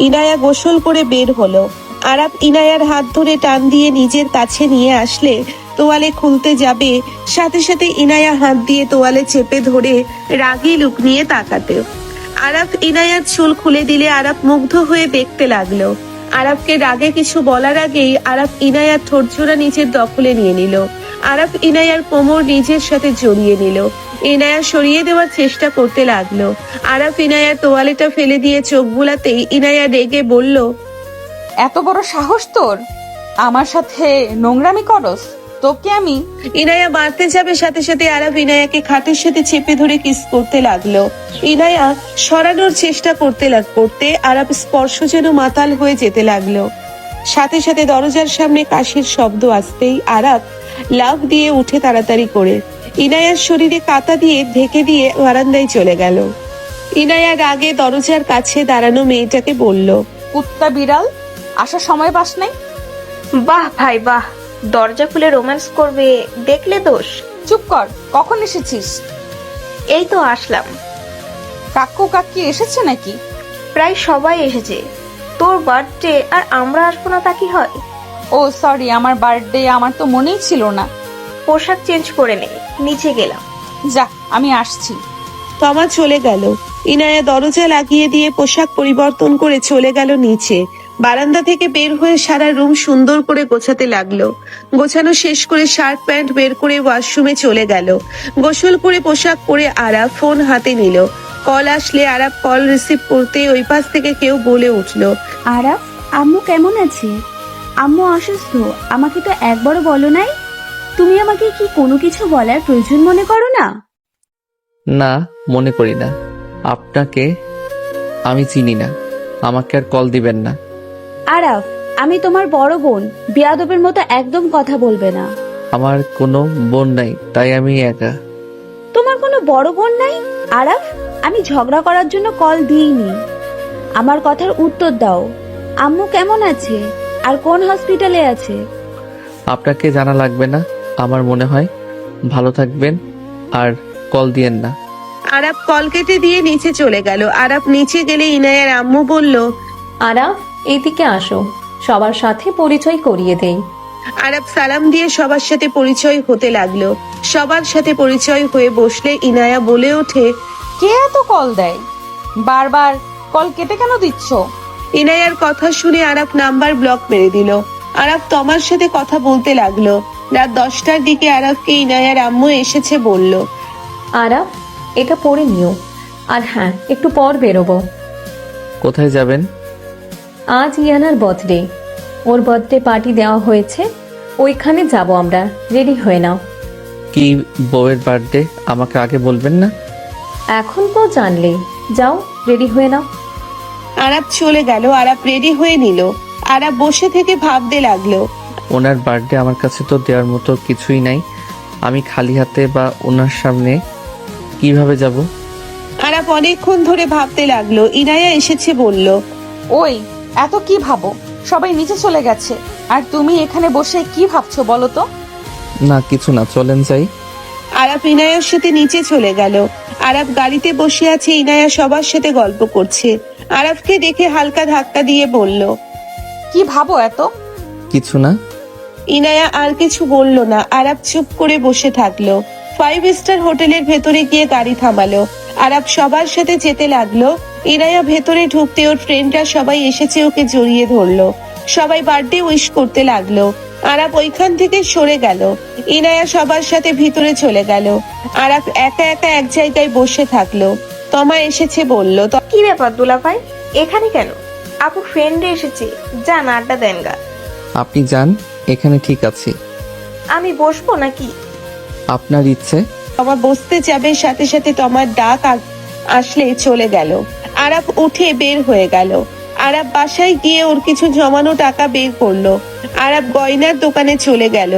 Speaker 3: ইনায়া গোসল করে বের হলো। আরাব ইনায়ার হাত ধরে টান দিয়ে নিজের কাছে নিয়ে আসলে তোয়ালে খুলতে যাবে, সাথে সাথে ইনায়া হাত দিয়ে তোয়ালে চেপে ধরে রাগী লুক নিয়ে তাকাতে। আরাব ইনায়ার চুল খুলে দিলে আরাব মুগ্ধ হয়ে দেখতে লাগলো। আরাবকে রাগে কিছু বলার আগেই আরাব ইনায়ার ঠোঁটজোড়া নিজের দখলে নিয়ে নিল। আরাব ইনায়ার কোমর নিজের সাথে জড়িয়ে নিল। ইনায়া সরিয়ে দেওয়ার চেষ্টা করতে লাগলো। আরাব ইনায়ার তোয়ালেটা ফেলে দিয়ে চোখ বুলাতেই ইনায়া রেগে বলল,
Speaker 2: এত বড় সাহস তোর, আমার সাথে নোংরামি করস? তোকে আমি।
Speaker 3: ইনায়া মারতে যাবে, সাথে সাথে আরাব ইনায়াকে খাটের সাথে চেপে ধরে কিস করতে লাগলো। ইনায়া সরানোর চেষ্টা করতে আরাব স্পর্শ যেন মাতাল হয়ে যেতে লাগলো। সাথে সাথে দরজার সামনে কাশির শব্দ আসতেই আরাব লাফ দিয়ে উঠে তাড়াতাড়ি করে ইনায়ার শরীরে কাঁথা দিয়ে ঢেকে দিয়ে বারান্দায় চলে গেল। ইনায়া রাগে দরজার কাছে দাঁড়ানো মেয়েটাকে বলল,
Speaker 2: কুত্তা বিড়াল, আসার সময় পাস নাই?
Speaker 7: বাহ ভাই বাহ, দরজা খুলে রোম্যান্স করবে দেখলে দোষ।
Speaker 2: চুপ কর, কখন এসেছিস?
Speaker 7: এই তো আসলাম।
Speaker 2: কাকু কাকি এসেছে নাকি?
Speaker 7: প্রায় সবাই এসেছে। তোর বার্থডে আর আমরা আসবো না তা কি হয়?
Speaker 2: ও সরি, আমার বার্থডে, আমার তো মনেই ছিল না।
Speaker 7: পোশাক চেঞ্জ করে নে, নিচে গেলাম।
Speaker 2: যা, আমি আসছি।
Speaker 3: তমা চলে গেল। ইনায়া দরজা লাগিয়ে দিয়ে পোশাক পরিবর্তন করে চলে গেল নিচে। বারান্দা থেকে বের হয়ে সারা রুম সুন্দর করে গোছাতে লাগলো। গোছানো শেষ করে শার্ট প্যান্ট বের করে ওয়াশরুমে চলে গেল। গোসল করে পোশাক পরে আরাব ফোন হাতে নিল। কল আসলে আরাব কল রিসিভ করতে ওই পাশ থেকে কেউ বলে উঠলো,
Speaker 8: আরাফ, আম্মু কেমন আছে? আম্মু অসুস্থ, আমাকে তো একবারও বলো নাই। তুমি আমাকে কি কোনো কিছু বলার প্রয়োজন মনে করো না?
Speaker 1: না, মনে করি না। আপনাকে আমি চিনি না, আমাকে আর কল দিবেন না।
Speaker 8: আরাফ, আমি তোমার বড় বোন, বেয়াদবের মতো একদম কথা বলবে না।
Speaker 1: আমার কোনো বোন নাই, তাই আমি একা।
Speaker 8: তোমার কোনো বড় বোন নাই? আরাফ, আমি ঝগড়া করার জন্য কল দিইনি। আমার কথার উত্তর দাও। আম্মু কেমন আছে আর কোন হসপিটালে আছে?
Speaker 1: আপনাকে জানা লাগবে না। আমার মনে হয় ভালো থাকবেন, আর কল দিয়েন না।
Speaker 3: আরাব কল কেটে দিয়ে নিচে চলে গেল। আরাব নিচে গেলে ইনায়ার আম্মু বলল,
Speaker 6: আরাফ, এইদিকে আসো, সবার সাথে পরিচয় করিয়ে দেই।
Speaker 3: আরাব সালাম দিয়ে সবার সাথে পরিচয় হতে লাগলো। সবার সাথে পরিচয় হয়ে বসলে ইনায়া বলে ওঠে,
Speaker 2: কে এত কল দেয়? বারবার কল কেটে কেন দিচ্ছ?
Speaker 3: ইনায়ার কথা শুনে আরাব নাম্বার ব্লক মেরে দিল। আরাব তমার সাথে কথা বলতে লাগলো। রাত 10টার দিকে আরাবকে ইনায়ার আম্মু এসেছে বলল,
Speaker 6: আরাফ, এটা পরে নিও। আর হ্যাঁ, একটু পর বেরোবো।
Speaker 1: কোথায় যাবেন?
Speaker 6: আজ ইয়ানার বার্থডে, ওর বার্থডে পার্টি দেওয়া হয়েছে, ওইখানে যাব আমরা। রেডি হয়ে নাও।
Speaker 1: কি বউয়ের বার্থডে, আমাকে আগে বলবেন না?
Speaker 6: এখন তো জানলে, যাও রেডি হয়ে নাও।
Speaker 3: আরাব চলে গেল। আরাব রেডি হয়ে নিল। আরাব বসে থেকে ভাবতে লাগলো,
Speaker 1: ওনার বার্থডে আমার কাছে তো দেওয়ার মতো কিছুই নাই। আমি খালি হাতে বা ওনার সামনে কিভাবে যাব?
Speaker 3: আরাব অনেকক্ষণ ধরে ভাবতে লাগলো। ইনায়া এসেছে বলল,
Speaker 2: ওই, এত কি ভাবো? সবাই নিচে চলে গেছে, আর তুমি এখানে বসে কি ভাবছো বলো তো?
Speaker 1: না, কিছু না, চলেন যাই।
Speaker 3: আরাব ইনায়ার সাথে নিচে চলে গেল। আরাব গাড়িতে বসে আছে, ইনায়া সবার সাথে গল্প করছে। আরাবকে দেখে হালকা ধাক্কা দিয়ে বলল,
Speaker 2: কি ভাবো এত?
Speaker 1: কিছু না।
Speaker 3: ইনায়া আর কিছু বলল না। আরাব চুপ করে বসে থাকলো। 5 স্টার হোটেলের ভেতরে গিয়ে গাড়ি থামালো। আরাব সবার সাথে যেতে লাগলো। ইনায়া ভেতরে ঢুকতে ওর ফ্রেন্ডরা সবাই এসেছে, ওকে জড়িয়ে ধরলো। সবাই বার্থডে উইশ করতে লাগলো। আরাব ওইখান থেকে সরে গেল। ইনায়া সবার সাথে ভিতরে চলে গেল। আরাব একা একা এক জায়গায় বসে থাকলো। তমা এসেছে বলল,
Speaker 7: কি ব্যাপার দুলা ভাই, এখানে কেন? আপু ফ্রেন্ডে এসেছে, যান আড্ডা দেন গা।
Speaker 1: আপনি যান, এখানে ঠিক আছি।
Speaker 7: আমি বসবো নাকি?
Speaker 1: আপনার ইচ্ছে।
Speaker 3: তমা বসতে যাবে, সাথে সাথে তমার ডাক আসলে চলে গেল। আরাফ উঠে বের হয়ে গেল। আরাফ বাসায় গিয়ে ওর কিছু জমানো টাকা বের করলো। আরাফ গয়নার দোকানে চলে গেল,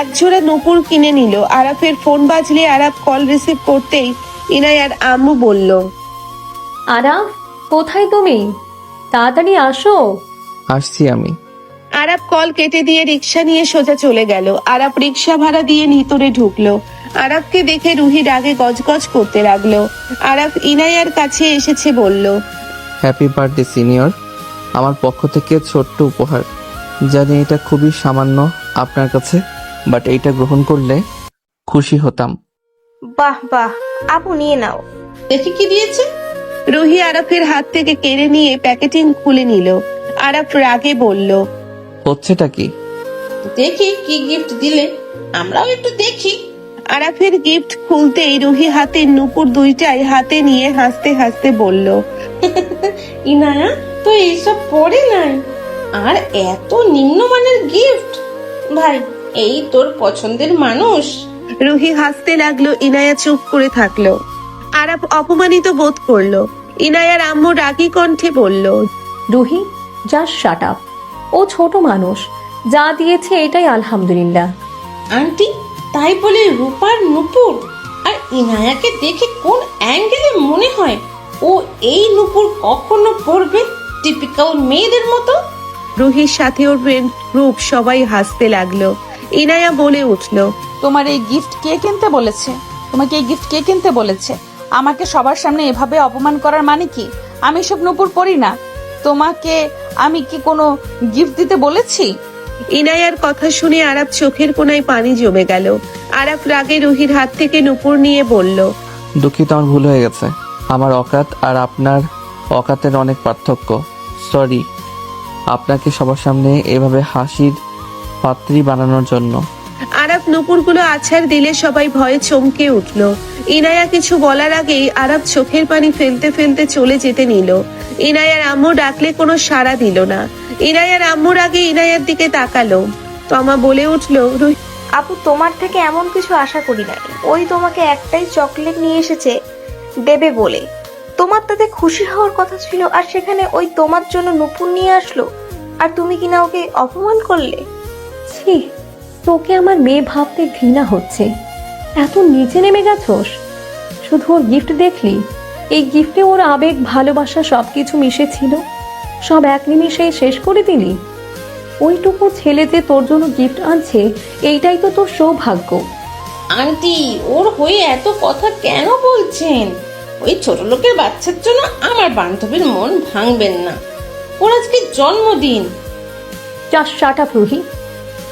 Speaker 3: একজোড়া নূপুর কিনে নিল। আরাফের ফোন বাজলে আরাফ কল রিসিভ করতেই ইনায়ার আম্মু বলল,
Speaker 6: আরাফ, কোথায় তুমি? তাড়াতাড়ি আসো।
Speaker 1: আসছি আমি।
Speaker 3: আরাফ কল কেটে দিয়ে রিক্সা নিয়ে সোজা চলে গেল। আরাফ রিক্সা ভাড়া দিয়ে ভিতরে ঢুকলো। আরাফকে দেখে রুহি রাগে গজগজ করতে লাগলো। আরাফ ইনায়ার কাছে এসেছে, বলল,
Speaker 1: হ্যাপি বার্থডে সিনিয়র। আমার পক্ষ থেকে ছোট্ট উপহার। জানি এটা খুবই সামান্য আপনার কাছে, বাট এইটা গ্রহণ করলে খুশি হতাম।
Speaker 7: বাহ বাহ, আপু নিয়ে নাও।
Speaker 4: দেখি কি দিয়েছে।
Speaker 3: রুহি আরাফের হাত থেকে কেড়ে নিয়ে প্যাকেটিং খুলে নিল। আরাফ রাগে বলল,
Speaker 1: হচ্ছেটা কি?
Speaker 4: দেখি কি গিফট দিলে, আমরাও একটু দেখি।
Speaker 3: আরাফের গিফট খুলতেই রুহি হাতের নূপুর দুইটাই হাতে নিয়ে হাসতে হাসতে বলল,
Speaker 4: ইনায়া তো এইসব পড়ে নাই, আর এত নিম্নমানের গিফট। ভাই, এই তোর পছন্দের মানুষ।
Speaker 3: রুহি হাসতে লাগলো। ইনায়া চুপ করে থাকলো। আরাফ অপমানিত বোধ করলো। ইনায়ার আম্মু রাগী কণ্ঠে বলল,
Speaker 6: রুহি, জাস্ট শাট আপ। ও ছোট মানুষ, যা দিয়েছে এটাই আলহামদুলিল্লাহ।
Speaker 4: আন্টি, তাই বলে রূপার নুপুর? আর ইনায়াকে দেখে কোন অ্যাঙ্গেলে মনে হয় ও এই নুপুর কখনো পরবে? টিপিক্যাল মেয়েদের মতো।
Speaker 3: রুহির সাথে ওর ফ্রেন্ড গ্রুপ সবাই হাসতে লাগলো। ইনায়া বলে উঠলো,
Speaker 2: তোমার এই গিফট কে কিনতে বলেছে? তোমাকে এই গিফট কে কিনতে বলেছে? আমাকে সবার সামনে এভাবে অপমান করার মানে কি? আমি সব নূপুর পরি না। তোমাকে আমি কি কোনো গিফট দিতে বলেছি?
Speaker 3: ইনায়ার কথা শুনে আরাফ চোখের কোনায় পানি জমে গেল। আরাফ রাগে রুহির হাত থেকে নূপুর নিয়ে বলল,
Speaker 1: দুঃখিত, আমার ভুল হয়ে গেছে। আমার অকাত আর আপনার অকাতের অনেক পার্থক্য। সরি আপনাকে সবার সামনে এভাবে হাসির পাত্রী বানানোর জন্য।
Speaker 3: আরাফ নূপুরগুলো আছাড় দিলে সবাই ভয়ে চমকে উঠলো। ইনায়া কিছু বলার আগেই আরাফ চোখের পানি ফেলতে ফেলতে চলে যেতে নিল। ইনায়ার আম্মু ডাকলে কোনো সাড়া দিল না। ইনায়ার আম্মুর আগে ইনায়ার দিকে তাকালো। তমা বলে উঠলো,
Speaker 7: আপু তোমার থেকে এমন কিছু আশা করি নাই। ওই তোমাকে একটাই চকলেট নিয়ে এসেছে দেবে বলে। তোমার তাতে খুশি হওয়ার কথা ছিল, আর সেখানে ওই তোমার জন্য নূপুর নিয়ে আসলো, আর তুমি কিনা ওকে অপমান করলে।
Speaker 6: ছি, তোকে আমার মেয়ে ভাবতে ঘৃণা হচ্ছে। এত নিচে নেমে গেছোস? শুধু ওর গিফট দেখলি? এই গিফটে ওর আবেগ, ভালোবাসা সবকিছু মিশেছিল, সব এক নিমিষেই শেষ করে দিলি। ওইটুকু ছেলে যে তোর জন্য গিফট আনছে, এইটাই তো তোর সৌভাগ্য।
Speaker 4: আন্টি, ওর হয়ে এত কথা কেন বলছেন? ওই ছোট লোকের বাচ্চার জন্য আমার বান্ধবীর মন ভাঙবেন না। ওর আজকে জন্মদিন।
Speaker 6: Just shut up Ruhi.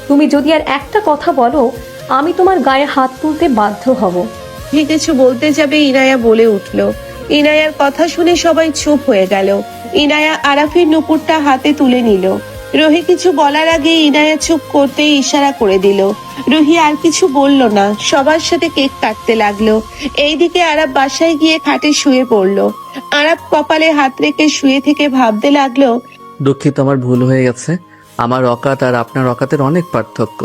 Speaker 6: তুমি যদি আর একটা কথা বলো, আমি তোমার গায়ে হাত তুলতে বাধ্য হব।
Speaker 3: কিছু বলতে যাবে ইনায়া বলে উঠলো। ইনায়ার কথা শুনে সবাই চুপ হয়ে গেল। ইনায়া আরাফের নূপুরটা হাতে তুলে নিল। রুহি কিছু বলার আগে ইনায়া চুপ করতে ইশারা করে দিল। রুহি আর কিছু বলল না, সবার সাথে কেক কাটতে লাগলো। এইদিকে আরাফ বাসায় গিয়ে খাটে শুয়ে পড়লো। আরাফ কপালে হাত রেখে শুয়ে থেকে ভাবতে লাগলো,
Speaker 1: দুঃখিত, আমার ভুল হয়ে গেছে। আমার অকাত আর আপনার অকাতের অনেক পার্থক্য।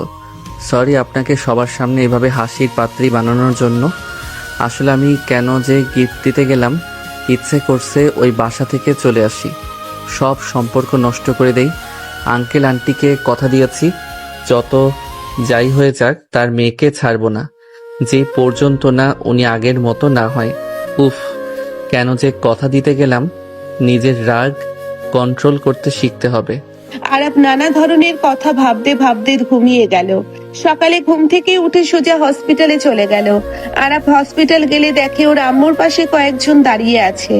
Speaker 1: সরি আপনাকে সবার সামনে এভাবে হাসির পাত্রী বানানোর জন্য। আসলে আমি কেন যে গিফট দিতে গেলাম, ইচ্ছে করছে ওই বাসা থেকে চলে আসি, সব সম্পর্ক নষ্ট করে দেই। আঙ্কেল আন্টিকে কথা দিয়েছি, যত যাই হয়ে যাক তার মেয়েকে ছাড়বো না, যে পর্যন্ত না উনি আগের মতো না হয়। উফ, কেন যে কথা দিতে গেলাম। নিজের রাগ কন্ট্রোল করতে শিখতে হবে।
Speaker 3: আরাফ নানা ধরনের কথা ভাবতে ভাবতে ঘুমিয়ে গেল। সকালে ঘুম থেকে উঠে সোজা হসপিটালে চলে গেল। আরাফ হসপিটাল গেলে দেখে ওর আম্মুর পাশে কয়েকজন দাঁড়িয়ে আছে।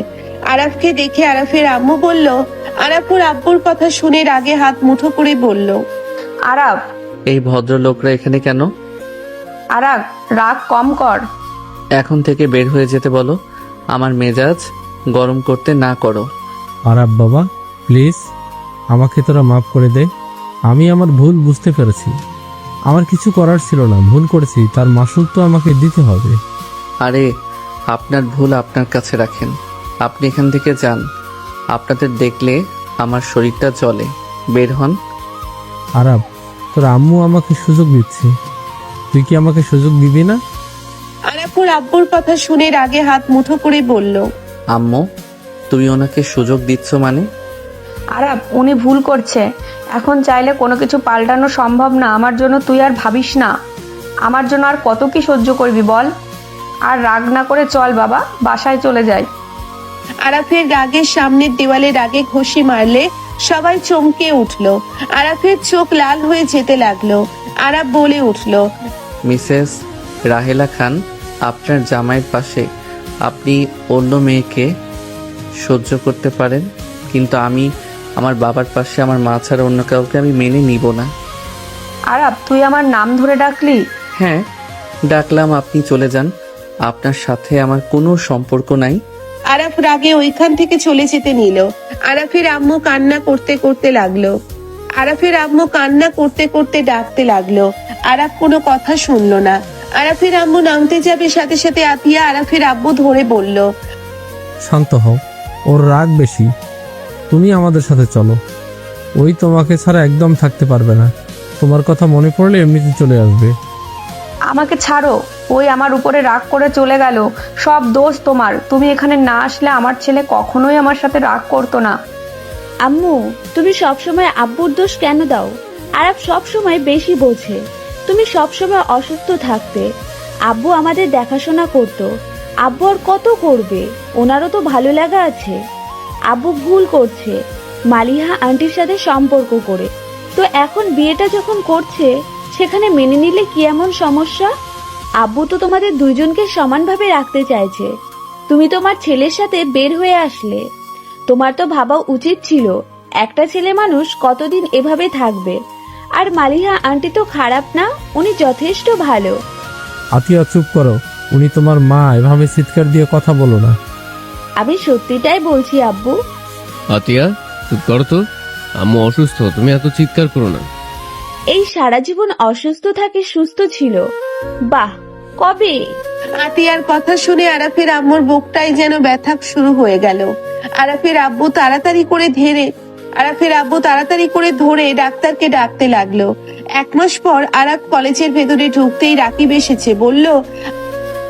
Speaker 3: আরাফকে দেখে আরাফের আম্মু বলল, আরাফ ওর আব্বুর কথা শুনে রাগে হাত মুঠো করে বলল,
Speaker 2: আরাফ,
Speaker 1: এই ভদ্রলোকরা এখানে কেন?
Speaker 2: আরাফ, রাগ কম কর।
Speaker 1: এখন থেকে বের হয়ে যেতে বলো। আমার মেজাজ গরম করতে না করো।
Speaker 9: আরাব বাবা, প্লিজ আমাকে তোরা মাফ করে দে। আমি আমার ভুল বুঝতে পেরেছি। আমার কিছু করার ছিল না, ভুল করেছি, তার মাসুল তো আমাকে দিতে হবে।
Speaker 1: আরে আপনার ভুল আপনার কাছে রাখেন, আপনি এখান থেকে যান। আপনাদের দেখলে আমার শরীরটা জ্বলে। বের হন।
Speaker 9: আরাব, তোর আম্মু আমাকে সুযোগ দিচ্ছে, তুই কি আমাকে সুযোগ দিবি না?
Speaker 3: আরাব ওর আব্বুর কথা শুনে রাগে হাত মুঠো করে বলল,
Speaker 1: আম্মু, তুমি ওনাকে সুযোগ দিচ্ছ মানে?
Speaker 7: আরাব, উনি ভুল করছে। এখন চাইলে কোনো কিছু পাল্টানো সম্ভব না। আমার জন্য তুই আর ভাবিস না। আমার জন্য আর কত কি সহ্য করবি বল। আর রাগ না করে চল বাবা, বাসায় চলে যাই।
Speaker 3: আরাফের রাগের সামনের দেওয়ালে রাগে ঘষি মারলে সবাই চমকে উঠল। আরাফের চোখ লাল হয়ে যেতে লাগলো। আরাব বলে উঠল,
Speaker 1: মিসেস রাহেলা খান, আপনার জামাইয়ের পাশে আপনি অন্য মেয়েকে সহ্য করতে পারেন, কিন্তু আমি আমার বাবার পাশে আমার মা ছাড়া অন্য কাউকে আমি মেনে নিব না।
Speaker 7: আরাব, তুই আমার নাম ধরে ডাকলি?
Speaker 1: হ্যাঁ, ডাকলাম। আপনি চলে যান, আপনার সাথে আমার কোনো সম্পর্ক নাই।
Speaker 3: আরাফ রাগে ওইখান থেকে চলে যেতে নিল। আরাফের আম্মু কান্না করতে করতে লাগলো। আরাফের আম্মু কান্না করতে করতে ডাকতে লাগলো। আরাফ কোনো কথা শুনলো না। আরাফের আম্মু নামতে যাবে, সাথে সাথে আতিয়া আরাফের আব্বু ধরে বলল,
Speaker 9: শান্ত হও, ওর রাগ বেশি। তুমি আমাদের সাথে চলো, ওই তোমাকে ছাড়া একদম থাকতে পারবে না। তোমার কথা মনে পড়লে এমনিতে চলে আসবে।
Speaker 7: আমাকে ছাড়ো। ওই আমার উপরে রাগ করে চলে গেল। সব দোষ তোমার। তুমি এখানে না আসলে আমার ছেলে কখনোই আমার সাথে রাগ করতো না।
Speaker 8: আম্মু, তুমি সবসময় আব্বুর দোষ কেন দাও? আরাব সবসময় বেশি বোঝে। তুমি সবসময় অসুস্থ থাকতে, আব্বু আমাদের দেখাশোনা করতো। আব্বু আর কত করবে? ওনারও তো ভালো লাগা আছে। আব্বু ভুল করছে মালিহা আন্টির সাথে সম্পর্ক করে। তো এখন বিয়েটা যখন করছে, সেখানে মেনে নিলে কি এমন সমস্যা? আব্বু তো তোমাদের দুইজনকে সমানভাবে রাখতে চাইছে। তুমি তোমার ছেলের সাথে বের হয়ে আসলে। তোমার তো ভাবা উচিত ছিল একটা ছেলে মানুষ কতদিন এভাবে থাকবে। আর মালিহা আন্টি তো খারাপ না, উনি যথেষ্ট ভালো।
Speaker 9: আতিয়া, চুপ করো। উনি তোমার মা, এভাবে চিৎকার দিয়ে কথা বলো না।
Speaker 8: আমি সত্যিটাই বলছি আব্বু।
Speaker 10: আতিয়া, চুপ করো তো। আম্মু অসুস্থ, তুমি এত চিৎকার করো না।
Speaker 8: এই সারা জীবন অসুস্থ থাকে সুস্থ ছিল। বাহ, কবে?
Speaker 3: আতিয়ার কথা শুনে আরাফের আম্মুর বুকটাই যেন ব্যথা শুরু হয়ে গেল। আরাফের আব্বু তাড়াতাড়ি করে ধরে ডাক্তারকে ডাকতে লাগলো। 1 মাস পর আরাফ কলেজের ভেতরে ঢুকতেই রাকিব এসেছে, বলল,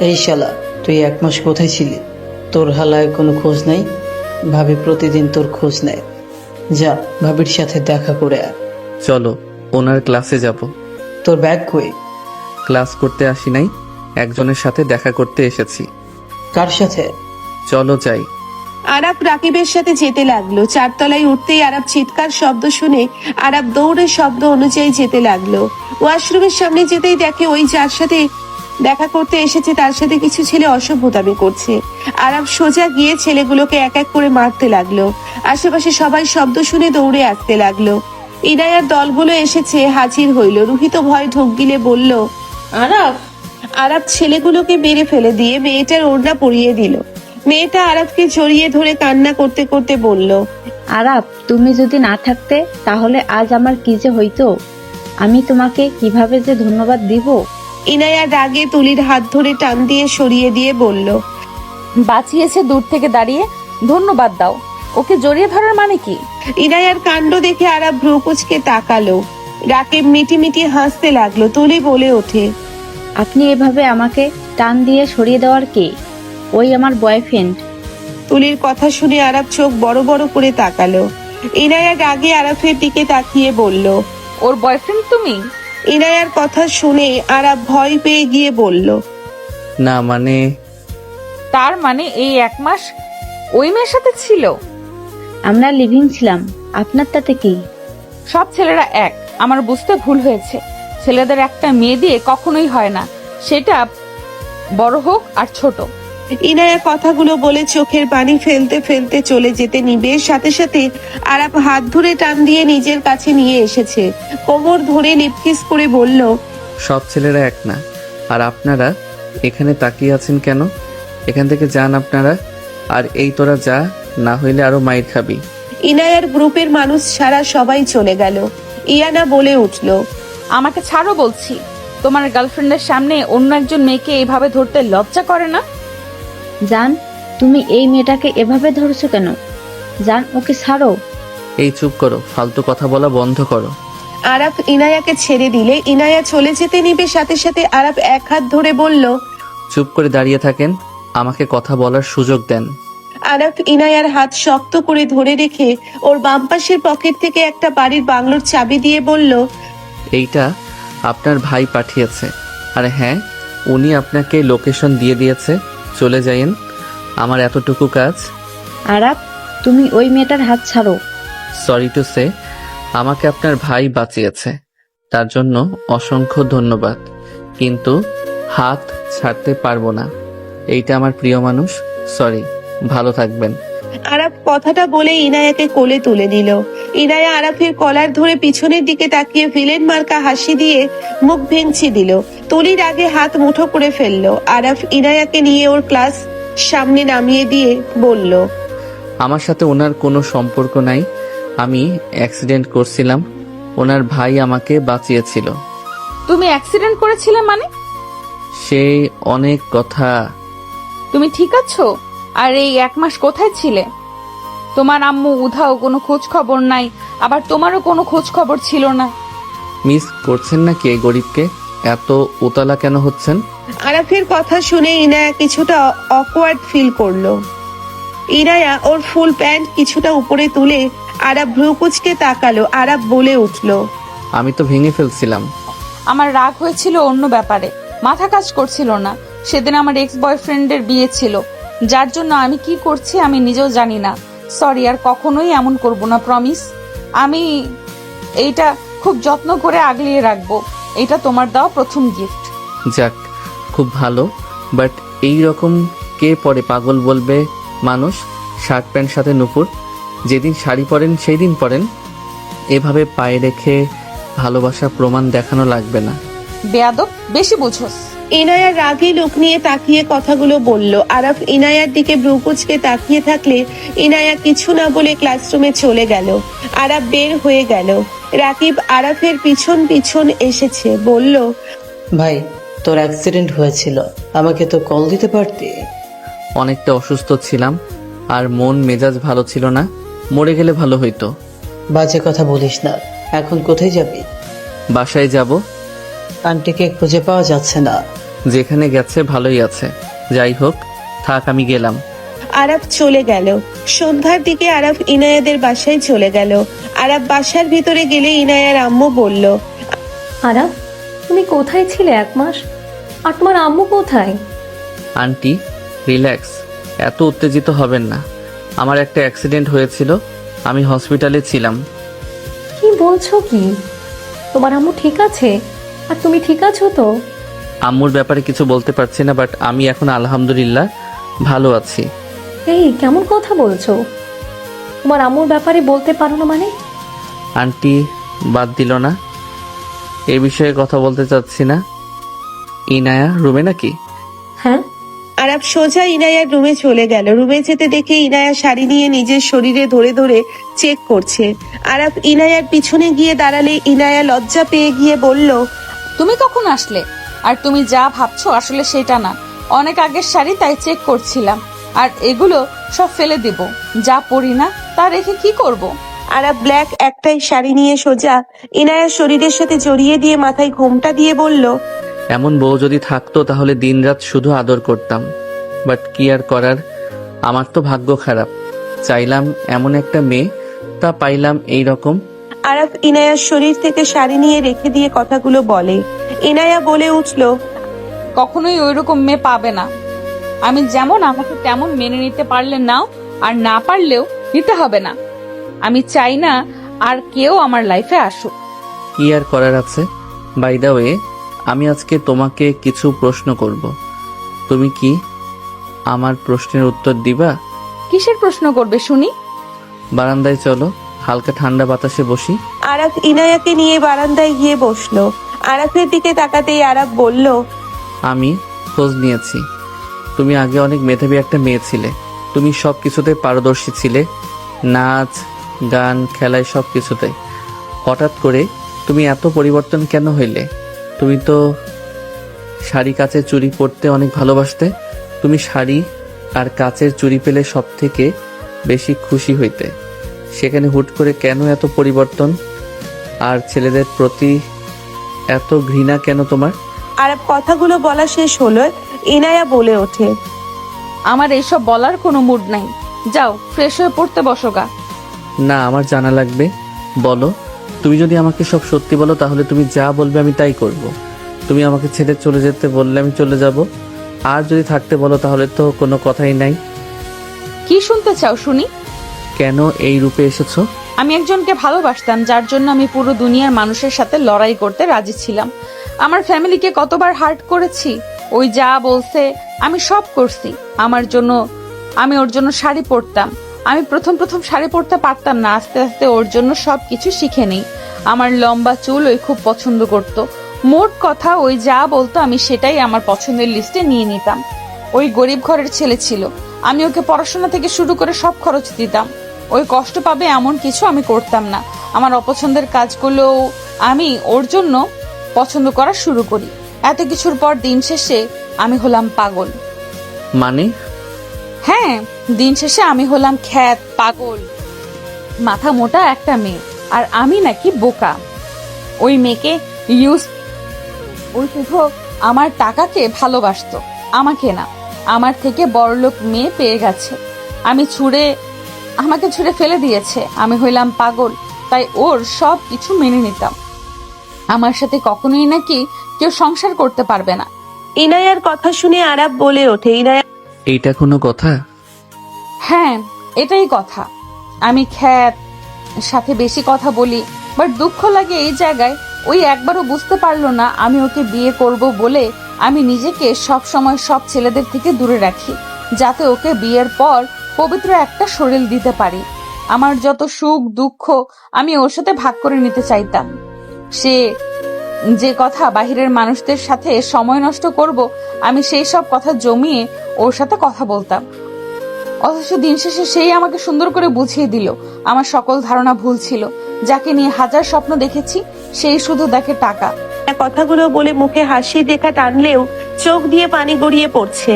Speaker 5: এই শালা, তুই 1 মাস কোথায় ছিলি? তোর হালায় কোনো খোঁজ নাই? ভাবি প্রতিদিন তোর খোঁজ নেয়। যা, ভাবির সাথে দেখা করে আয়।
Speaker 1: চলো, ওনার ক্লাসে যাব।
Speaker 5: তোর ব্যাগ কই?
Speaker 1: ক্লাস করতে আসি নাই, একজনের সাথে দেখা করতে এসেছি।
Speaker 5: কার সাথে?
Speaker 1: চলো যাই।
Speaker 3: আরাফ রাকিবের সাথে যেতে লাগলো। 4 তলায় উঠতেই আরাফ চিৎকার শব্দ শুনে আরাফ দৌড়ে শব্দ অনুযায়ী যেতে লাগলো। ওয়াশরুমের সামনে যেতেই দেখে ওই যার সাথে দেখা করতে এসেছে তার সাথে কিছু ছেলে অসভ্যতামি করছে। আরাফ সোজা গিয়ে ছেলেগুলোকে এক এক করে মারতে লাগলো। আশেপাশে সবাই শব্দ শুনে দৌড়ে আসতে লাগলো। ইনায়ার দলগুলো এসেছে, হাজির হইল। রুহিত ভয় ঢোক গিলে বলল,
Speaker 4: আরাফ,
Speaker 3: আরাফ ছেলেগুলোকে মেরে ফেলে দিয়ে মেয়েটার ওড়না পরিয়ে দিল। মেয়েটা আরাফকে জড়িয়ে ধরে কান্না করতে করতে বলল,
Speaker 8: আরাব, তুমি যদি না থাকতে তাহলে আজ আমার কি যে হইতো? আমি তোমাকে কিভাবে যে ধন্যবাদ দিব।
Speaker 3: ইনায়া রাগে তুলির হাত ধরে টান দিয়ে সরিয়ে দিয়ে বলল,
Speaker 2: বাঁচিয়েছে দূর থেকে দাঁড়িয়ে, ধন্যবাদ দাও। ওকে জড়িয়ে ধরার মানে কি?
Speaker 3: ইনায়ার কাণ্ড দেখে আরাফ ভ্রু কুঁচকে তাকালো। রাকিব মিটি হাসতে লাগলো। তুলি বলে ওঠে,
Speaker 8: আপনি এভাবে আমাকে টান দিয়ে সরিয়ে দেওয়ার কে? ওই আমার বয়ফ্রেন্ড।
Speaker 3: তুলির কথা শুনে আরাফ চোখ বড় বড় করে তাকালো। ইনায়া রাগে আরাফের দিকে তাকিয়ে বলল,
Speaker 2: ওর বয়ফ্রেন্ড তুমি?
Speaker 3: ইনায়ার কথা শুনে আরাফ ভয় পেয়ে গিয়ে বলল,
Speaker 1: না মানে?
Speaker 2: তার মানে এই 1 মাস ওই মেয়ের সাথে ছিল?
Speaker 8: আমরা লিভিং ছিলাম, আপনার তাতে কি?
Speaker 2: সব ছেলেরা এক। আমার বুঝতে ভুল হয়েছে। ছেলেদের একটা মেয়ে দিয়ে কখনোই হয় না, সেটা বড় হোক আর ছোট।
Speaker 3: ইনায়া কথাগুলো বলে চোখের পানি ফেলতে ফেলতে চলে যেতে নিবে, সাথে সাথে আরাফ হাত ধরে টান দিয়ে নিজের কাছে নিয়ে এসেছে। কোমর ধরে লিপকিস করে বলল,
Speaker 1: সব ছেলেরা এক না। আর আপনারা এখানে তাকিয়ে আছেন কেন? এখান থেকে যান আপনারা। আর এই তোরা যা, না হইলে আরো মাইর খাবি।
Speaker 3: ইনায়ার গ্রুপের মানুষ ছাড়া সবাই চলে গেল। ইয়ানা বলে উঠল,
Speaker 2: আমাকে ছাড়ো বলছি। তোমার গার্লফ্রেন্ডের সামনে অন্য একজন মেয়েকে এইভাবে ধরতে লজ্জা করে না?
Speaker 8: জান, তুমি এই মেয়েটাকে এভাবে ধরছো কেন? জান ওকে ছাড়ো।
Speaker 1: এই চুপ করো, ফালতু কথা বলা বন্ধ করো।
Speaker 3: আরাফ ইনায়াকে ছেড়ে দিলে ইনায়া চলে যেতে নিবে, সাথে সাথে আরাফ এক হাত ধরে বলল।
Speaker 1: চুপ করে দাঁড়িয়ে থাকেন, আমাকে কথা বলার সুযোগ দেন।
Speaker 3: আরাফ ইনায়ার হাত শক্ত করে ধরে রেখে ওর বাম পাশের পকেট থেকে একটা বাড়ির বাংলোর চাবি দিয়ে বলল।
Speaker 1: এইটা আপনার ভাই পাঠিয়েছে। আর হ্যাঁ, উনি আপনাকে লোকেশন দিয়ে দিয়েছে, চলে যাইন, আমার এতটুকু কাজ।
Speaker 8: আরাপ, তুমি ওই মেয়েটার হাত ছাড়ো।
Speaker 1: সরি টু সে, আমাকে আপনার ভাই বাঁচিয়েছে, তার জন্য অসংখ্য ধন্যবাদ, কিন্তু হাত ছাড়তে পারবো না। এইটা আমার প্রিয় মানুষ, সরি, ভালো থাকবেন।
Speaker 3: আরাফ কথাটা বলে ইনায়াকে কোলে তুলে নিল। ইনায়া আরাফের কলার ধরে পিছনের দিকে তাকিয়ে ভিলেন মার্কা হাসি দিয়ে মুখ ভেঙচি দিল। তুলির আগে হাত মুঠো করে ফেললো। আরাফ ইনায়াকে নিয়ে ওর ক্লাস সামনে নামিয়ে দিয়ে বলল।
Speaker 1: আমার সাথে ওনার কোনো সম্পর্ক নাই, আমি অ্যাক্সিডেন্ট করছিলাম, ওনার ভাই আমাকে বাঁচিয়েছিল।
Speaker 2: তুমি অ্যাক্সিডেন্ট করেছিলে মানে?
Speaker 1: সেই অনেক কথা।
Speaker 2: তুমি ঠিক আছো? আর এই 1 মাস কোথায় ছিলে? তোমার আম্মু উধাও, কোনো খোঁজ খবর নাই, আবার তোমারও কোনো খোঁজ খবর ছিল না।
Speaker 1: মিস করছেন নাকি এই গরিবকে? এত উতলা কেন হচ্ছেন?
Speaker 3: আরাফের কথা শুনে ইনায়া কিছুটা অকওয়ার্ড ফিল করলো। ইনায়া ওর ফুল প্যান্ট কিছুটা উপরে তুলে আরাফ ভ্রুকুচকে তাকালো। আরাফ বলে উঠলো।
Speaker 1: আমি তো ভেঙে ফেলছিলাম।
Speaker 2: আমার রাগ হয়েছিল অন্য ব্যাপারে, মাথা কাজ করছিল না। সেদিন আমার এক্স বয়ফ্রেন্ডের বিয়ে ছিল, যার জন্য আমি কি করছি আমি নিজেও জানি না। সরি, আর কখনোই এমন করব না, প্রমিস। আমি এইটা খুব যত্ন করে আগলিয়ে রাখবো। এটা তোমার দেওয়া প্রথম গিফট।
Speaker 1: যাক, খুব ভালো, বাট এই রকম কে পরে পাগল বলবে মানুষ? শার্ট প্যান্ট সাথে নুপুর, যেদিন শাড়ি পরেন সেই দিন পরেন, এভাবে পায়ে রেখে ভালোবাসা প্রমাণ দেখানো লাগবে না।
Speaker 2: বেয়াদব, বেশি বুঝোস।
Speaker 3: ইনায়া রাগী লোক নিয়ে তাকিয়ে কথাগুলো বলল। আরাফ ইনায়ার দিকে ভ্রুকুচকে তাকিয়ে থাকলে ইনায়া কিছু না বলে ক্লাসরুমে চলে গেল। আরাফ বের হয়ে গেল। রাকিব আরাফের পিছন পিছন এসেছে, বলল।
Speaker 5: ভাই, তোর অ্যাক্সিডেন্ট হয়েছিল, আমাকে তো কল দিতে পারতি।
Speaker 1: অনেকটা অসুস্থ ছিলাম, আর মন মেজাজ ভালো ছিল না, মরে গেলে ভালো হইতো।
Speaker 5: বাজে কথা বলিস না। এখন কোথায় যাবি?
Speaker 1: বাসায় যাব।
Speaker 5: আন্টিকে খুঁজে পাওয়া যাচ্ছে না।
Speaker 1: যেখানে গেছে ভালোই আছে, যাই হোক, থাক, আমি গেলাম।
Speaker 3: আরাফ চলে গেল। সন্ধ্যার দিকে আরাফ ইনায়াদের বাসায় চলে গেল। আরাফ বাসার ভিতরে গেলে ইনায়ার আম্মু বলল।
Speaker 6: আরাফ, তুমি কোথায় ছিলে 1 মাস? আর তোমার আম্মু কোথায়?
Speaker 1: আন্টি, রিল্যাক্স, এত উত্তেজিত হবেন না। আমার একটা অ্যাক্সিডেন্ট হয়েছিল, আমি হসপিটালে ছিলাম।
Speaker 6: কি বলছো কি? তোমার আম্মু ঠিক আছে? আর তুমি ঠিক আছো তো?
Speaker 1: আম্মুর ব্যাপারে কিছু বলতে পারছি না, বাট আমি এখন আলহামদুলিল্লাহ ভালো আছি।
Speaker 6: এই কেমন কথা বলছো? তোমার আম্মুর ব্যাপারে বলতে পারো না মানে?
Speaker 1: আন্টি বাদ দিল না, এ বিষয়ে কথা বলতে চাচ্ছি না। ইনায়া রুমে নাকি?
Speaker 6: হ্যাঁ।
Speaker 3: আরাফ সোজা ইনায়ার রুমে চলে গেল। রুমে যেতে দেখে ইনায়া শাড়ি নিয়ে নিজের শরীরে ধরে ধরে চেক করছে। আরাফ ইনায়ার পিছনে গিয়ে দাঁড়ালে ইনায়া লজ্জা পেয়ে গিয়ে বলল।
Speaker 2: তুমি কখন আসলে? আর তুমি যা ভাবছো আসলে সেটা না, অনেক আগের শাড়ি, তাই চেক করছিলাম। আর এগুলো সব ফেলে দেব, যা পরি না তা রেখে কি করব?
Speaker 3: আরাফ ব্ল্যাক একটাই শাড়ি নিয়ে সোজা ইনায়ার শরীরের সাথে জড়িয়ে দিয়ে মাথায় ঘোমটা দিয়ে বলল।
Speaker 1: এমন বউ যদি থাকতো তাহলে দিনরাত শুধু আদর করতাম, বাট কি আর করার, আমার তো ভাগ্য খারাপ। চাইলাম এমন একটা মেয়ে, তা পাইলাম এই রকম।
Speaker 3: আরাফ ইনায়ার শরীর থেকে শাড়ি নিয়ে রেখে দিয়ে কথাগুলো বলে। ইনায়া বলে উঠল।
Speaker 2: কখনোই ওইরকম মেয়ে পাবে না। আমি যেমন, আমাকে তেমন মেনে নিতে পারলে নাও, আর না পারলেও নিতে হবে না। আমি চাই না আর কেউ আমার লাইফে আসুক।
Speaker 1: কি আর করার আছে। বাই দ্য ওয়ে, আমি আজকে তোমাকে কিছু প্রশ্ন করব, তুমি কি আমার প্রশ্নের উত্তর দিবা?
Speaker 2: কিসের প্রশ্ন করবে শুনি?
Speaker 1: বারান্দায় চলো, হালকা ঠান্ডা বাতাসে বসি।
Speaker 3: আরাফ ইনায়াকে নিয়ে বারান্দায় গিয়ে বসলো। আরাফের দিকে তাকাতেই আরাফ বলল।
Speaker 1: আমি খোঁজ নিয়েছি, তুমি আগে অনেক মেধাবী একটা মেয়ে ছিলে, তুমি সব কিছুতে পারদর্শী ছিলে, নাচ গান খেলায় সব কিছুতে। হঠাৎ করে তুমি এত পরিবর্তন কেন হইলে? তুমি তো শাড়ি কাচের চুড়ি পরতে অনেক ভালোবাসতে, তুমি শাড়ি আর কাচের চুড়ি পেলে সব থেকে বেশি খুশি হইতে। সেখানে হুট করে কেন এত পরিবর্তন? আর ছেলেদের প্রতি এত ঘৃণা কেন তোমার?
Speaker 3: আরব কথাগুলো বলা শেষ হলো, ইনায়া বলে ওঠে,
Speaker 2: আমার এইসব বলার কোনো মুড নাই। যাও ফ্রেশ হয়ে পড়তে বসো গা।
Speaker 1: না, আমার জানা লাগবে। বলো, তুমি যদি আমাকে সব সত্যি বলো তাহলে তুমি যা বলবে আমি তাই করব। তুমি আমাকে ছেড়ে চলে যেতে বললে আমি চলে যাব, আর যদি থাকতে বলো তাহলে তো কোনো কথাই নাই।
Speaker 2: কি শুনতে চাও শুনি?
Speaker 1: কেন এই রূপে এসেছো?
Speaker 2: আমি একজনকে ভালোবাসতাম, যার জন্য আমি পুরো দুনিয়ার মানুষের সাথে লড়াই করতে রাজি ছিলাম। আমার ফ্যামিলিকে কতবার হার্ট করেছি, ওই যা বলছে আমি সব করছি আমার জন্য। আমি ওর জন্য শাড়ি পরতাম। আমি প্রথম শাড়ি পরতে পারতাম না, আস্তে আস্তে ওর জন্য সবকিছু শিখে নেই। আমার লম্বা চুল ওই খুব পছন্দ করত। মোট কথা ওই যা বলতো আমি সেটাই আমার পছন্দের লিস্টে নিয়ে নিতাম। ওই গরিব ঘরের ছেলে ছিল, আমি ওকে পড়াশোনা থেকে শুরু করে সব খরচ দিতাম। ওই কষ্ট পাবে এমন কিছু আমি করতাম না। আমার অপছন্দের কাজগুলো আমি ওর জন্য পছন্দ করা শুরু করি। এত কিছুর পর দিন শেষে আমি হলাম পাগল।
Speaker 1: মানে?
Speaker 2: হ্যাঁ, দিন শেষে আমি হলাম খ্যাত পাগল, মাথা মোটা একটা মেয়ে। আর আমি নাকি বোকা। ওই মেয়েকে ওই শুধু আমার টাকাকে ভালোবাসতো, আমাকে না। আমার থেকে বড়লোক মেয়ে পেয়ে গেছে, আমাকে ছুঁড়ে ফেলে দিয়েছে। আমি হইলাম পাগল, তাই ওর সব কিছু মেনে নিতাম। আমার সাথে কখনোই নাকি কেউ সংসার করতে পারবে না।
Speaker 3: ইনায়ার কথা শুনে আরব বলে ওঠে, ইনায়া
Speaker 1: এইটা কোনো কথা?
Speaker 2: হ্যাঁ, এটাই কথা। আমি খ্যাত সাথে বেশি কথা বলি, বাট দুঃখ লাগে এই জায়গায় ওই একবারও বুঝতে পারলো না আমি ওকে বিয়ে করব বলে আমি নিজেকে সব সময় সব ছেলেদের থেকে দূরে রাখি, যাতে ওকে বিয়ের পর পবিত্র একটা শরীর দিতে পারি। আমার যত সুখ দুঃখ আমি ওর সাথে ভাগ করে নিতে চাইতাম। সে যে কথা বাহিরের মানুষদের সাথে সময় নষ্ট করব, আমি সেই সব কথা জমিয়ে ওর সাথে কথা বলতাম। অথচ দিন শেষে সেই আমাকে সুন্দর করে বুঝিয়ে দিল আমার সকল ধারণা ভুল ছিল। যাকে নিয়ে হাজার স্বপ্ন দেখেছি সেই শুধু দেখে টাকা।
Speaker 3: কথাগুলো বলে মুখে হাসি দেখা টানলেও চোখ দিয়ে পানি গড়িয়ে পড়ছে।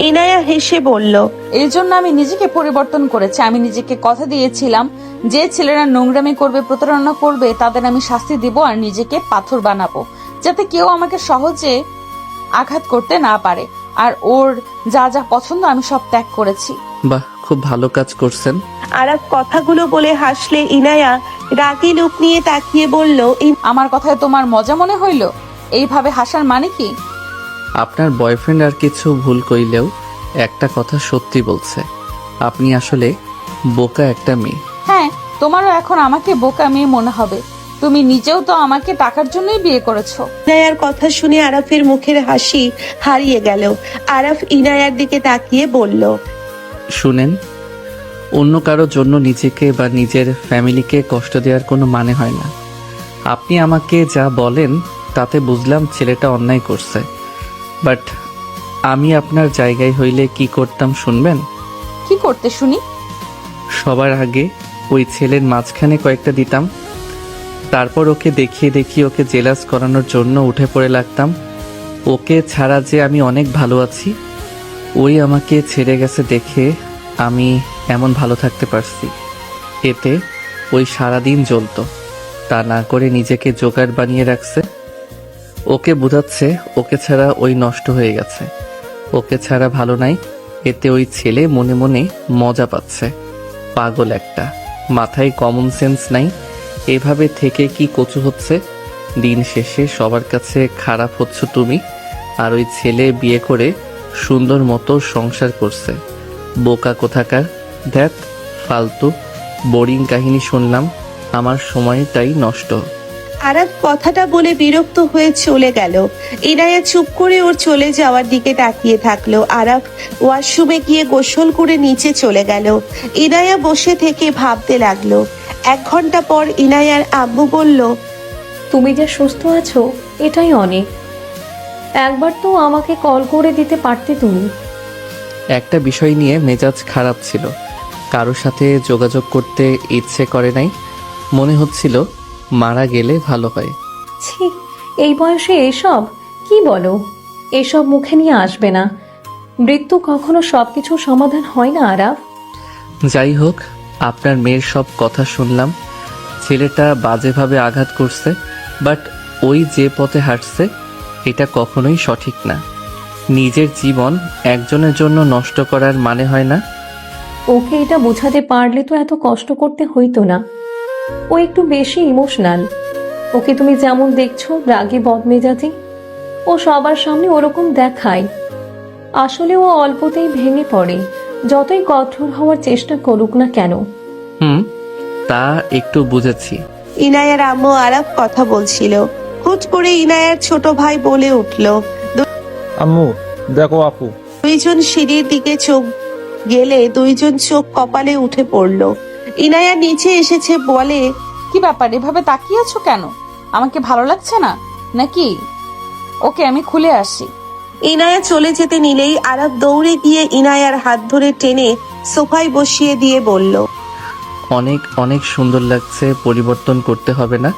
Speaker 3: ইনায়া হেসে বলল,
Speaker 2: এই জন্য আমি নিজেকে পরিবর্তন করেছি। আমি নিজেকে কথা দিয়েছিলাম যে ছেলেরা নোংরামি করবে, প্রতারণা করবে, তাদের আমি শাস্তি দিব আর নিজেকে পাথর বানাবো, যাতে কেউ আমাকে সহজে আঘাত করতে না পারে। আর ওর যা যা পছন্দ আমি সব ত্যাগ করেছি।
Speaker 1: বাহ, খুব ভালো কাজ করছেন।
Speaker 3: আরব কথাগুলো বলে হাসলে ইনায়া রাগী লোক নিয়ে তাকিয়ে বলল,
Speaker 2: আমার কথায় তোমার মজা মনে হইল? এইভাবে হাসার মানে কি?
Speaker 1: আপনার বয়ফ্রেন্ড আর কিছু ভুল কইলেও একটা কথা সত্যি বলছে, আপনি আসলে বোকা একটা মেয়ে।
Speaker 2: হ্যাঁ, তোমারও এখন আমাকে বোকা মেয়ে মনে হবে। তুমি নিজেও তো আমাকে টাকার জন্যই বিয়ে করেছো।
Speaker 3: ইনায়ার কথা শুনে আরফের মুখের হাসি হারিয়ে গেল। আরফ ইনায়ার দিকে তাকিয়ে বলল,
Speaker 1: শুনেন, অন্য কারো জন্য নিজেকে বা নিজের ফ্যামিলিকে কষ্ট দেওয়ার কোনো মানে হয় না। আপনি আমাকে যা বলেন তাতে বুঝলাম ছেলেটা অন্যায় করছে, বাট আমি আপনার জায়গায় হইলে কি করতাম শুনবেন?
Speaker 2: কি করতে শুনি?
Speaker 1: সবার আগে ওই ছেলের মাঝখানে কয়েকটা দিতাম, তারপর ওকে দেখিয়ে দেখিয়ে ওকে জেলাস করানোর জন্য উঠে পড়ে লাগতাম। ওকে ছাড়া যে আমি অনেক ভালো আছি, ওই আমাকে ছেড়ে গেছে দেখে আমি এমন ভালো থাকতে পারছি। এতে ওই সারাদিন জ্বলতো, তা না করে নিজেকে জোগাড় বানিয়ে রাখছে। ওকে বোঝাচ্ছে ওকে ছাড়া ওই নষ্ট হয়ে গেছে, ওকে ছাড়া ভালো নাই। এতে ওই ছেলে মনে মনে মজা পাচ্ছে। পাগল একটা, মাথায় কমন সেন্স নাই। এভাবে থেকে কি কচু হচ্ছে? দিন শেষে সবার কাছে খারাপ হচ্ছ তুমি, আর ওই ছেলে বিয়ে করে সুন্দর মতো সংসার করছে। বোকা কোথাকার! ধ্যাত, ফালতু বোরিং কাহিনী শুনলাম, আমার সময়টাই নষ্ট।
Speaker 3: আরব কথাটা বলে বিরক্ত হয়ে চলে গেল। ইনায়া চুপ করে ওর চলে যাওয়ার দিকে তাকিয়ে থাকলো। আরব ওয়াশরুমে গিয়ে গোসল করে নিচে চলে গেল। ইনায়া বসে থেকে ভাবতে লাগলো। 1 ঘন্টা পর ইনায়ার আব্বু বলল,
Speaker 6: তুমি যে সুস্থ আছো এটাই অনেক। একবার তো আমাকে কল করে দিতে পারতে তুমি।
Speaker 1: একটা বিষয় নিয়ে মেজাজ খারাপ ছিল, কারোর সাথে যোগাযোগ করতে ইচ্ছে করে নাই। মনে হচ্ছিল মারা গেলে ভালো হয়।
Speaker 6: ছি, এই বয়সে এসব কি বলো? এসব মুখে নিয়ে আসবে না। মৃত্যু কখনো সবকিছু সমাধান হয় না আরাফ।
Speaker 1: যাই হোক, আপনার মেয়ের সব কথা শুনলাম। ছেলেটা বাজেভাবে আঘাত করছে, বাট ওই যে পথে হাঁটছে এটা কখনোই সঠিক না। নিজের জীবন একজনের জন্য নষ্ট করার মানে হয় না।
Speaker 6: ওকে এটা বোঝাতে পারলে তো এত কষ্ট করতে হইতো না। ও একটু বেশি ইমোশনাল। ওকে তুমি যেমন দেখছো রাগে বদমেজাজি, ও সবার সামনে ওরকম দেখায়। আসলে ও অল্পতেই ভেঙে পড়ে, যতই কঠোর হওয়ার চেষ্টা করুক না কেন।
Speaker 1: তা একটু বুঝেছি।
Speaker 3: ইনায়ার আম্মু আরাফ কথা বলছিল। হুট করে ইনায়ার ছোট ভাই বলে উঠল।
Speaker 11: আম্মু দেখো আপু।
Speaker 3: দুইজন সিঁড়ির দিকে চোখ গেলে দুইজন চোখ কপালে উঠে পড়ল। ইনায়া নিচে এসেছে বলে,
Speaker 2: কি ব্যাপার, এভাবে তাকিয়ে আছো কেন? আমাকে ভালো লাগছে না নাকি? ওকে, আমি খুলে আসি।
Speaker 3: ইনায়া চলে যেতে নিলেই আরাফ দৌড়ে গিয়ে ইনায়ার হাত ধরে টেনে সোফায় বসিয়ে দিয়ে বলল,
Speaker 1: অনেক অনেক সুন্দর লাগছে, পরিবর্তন করতে হবে না।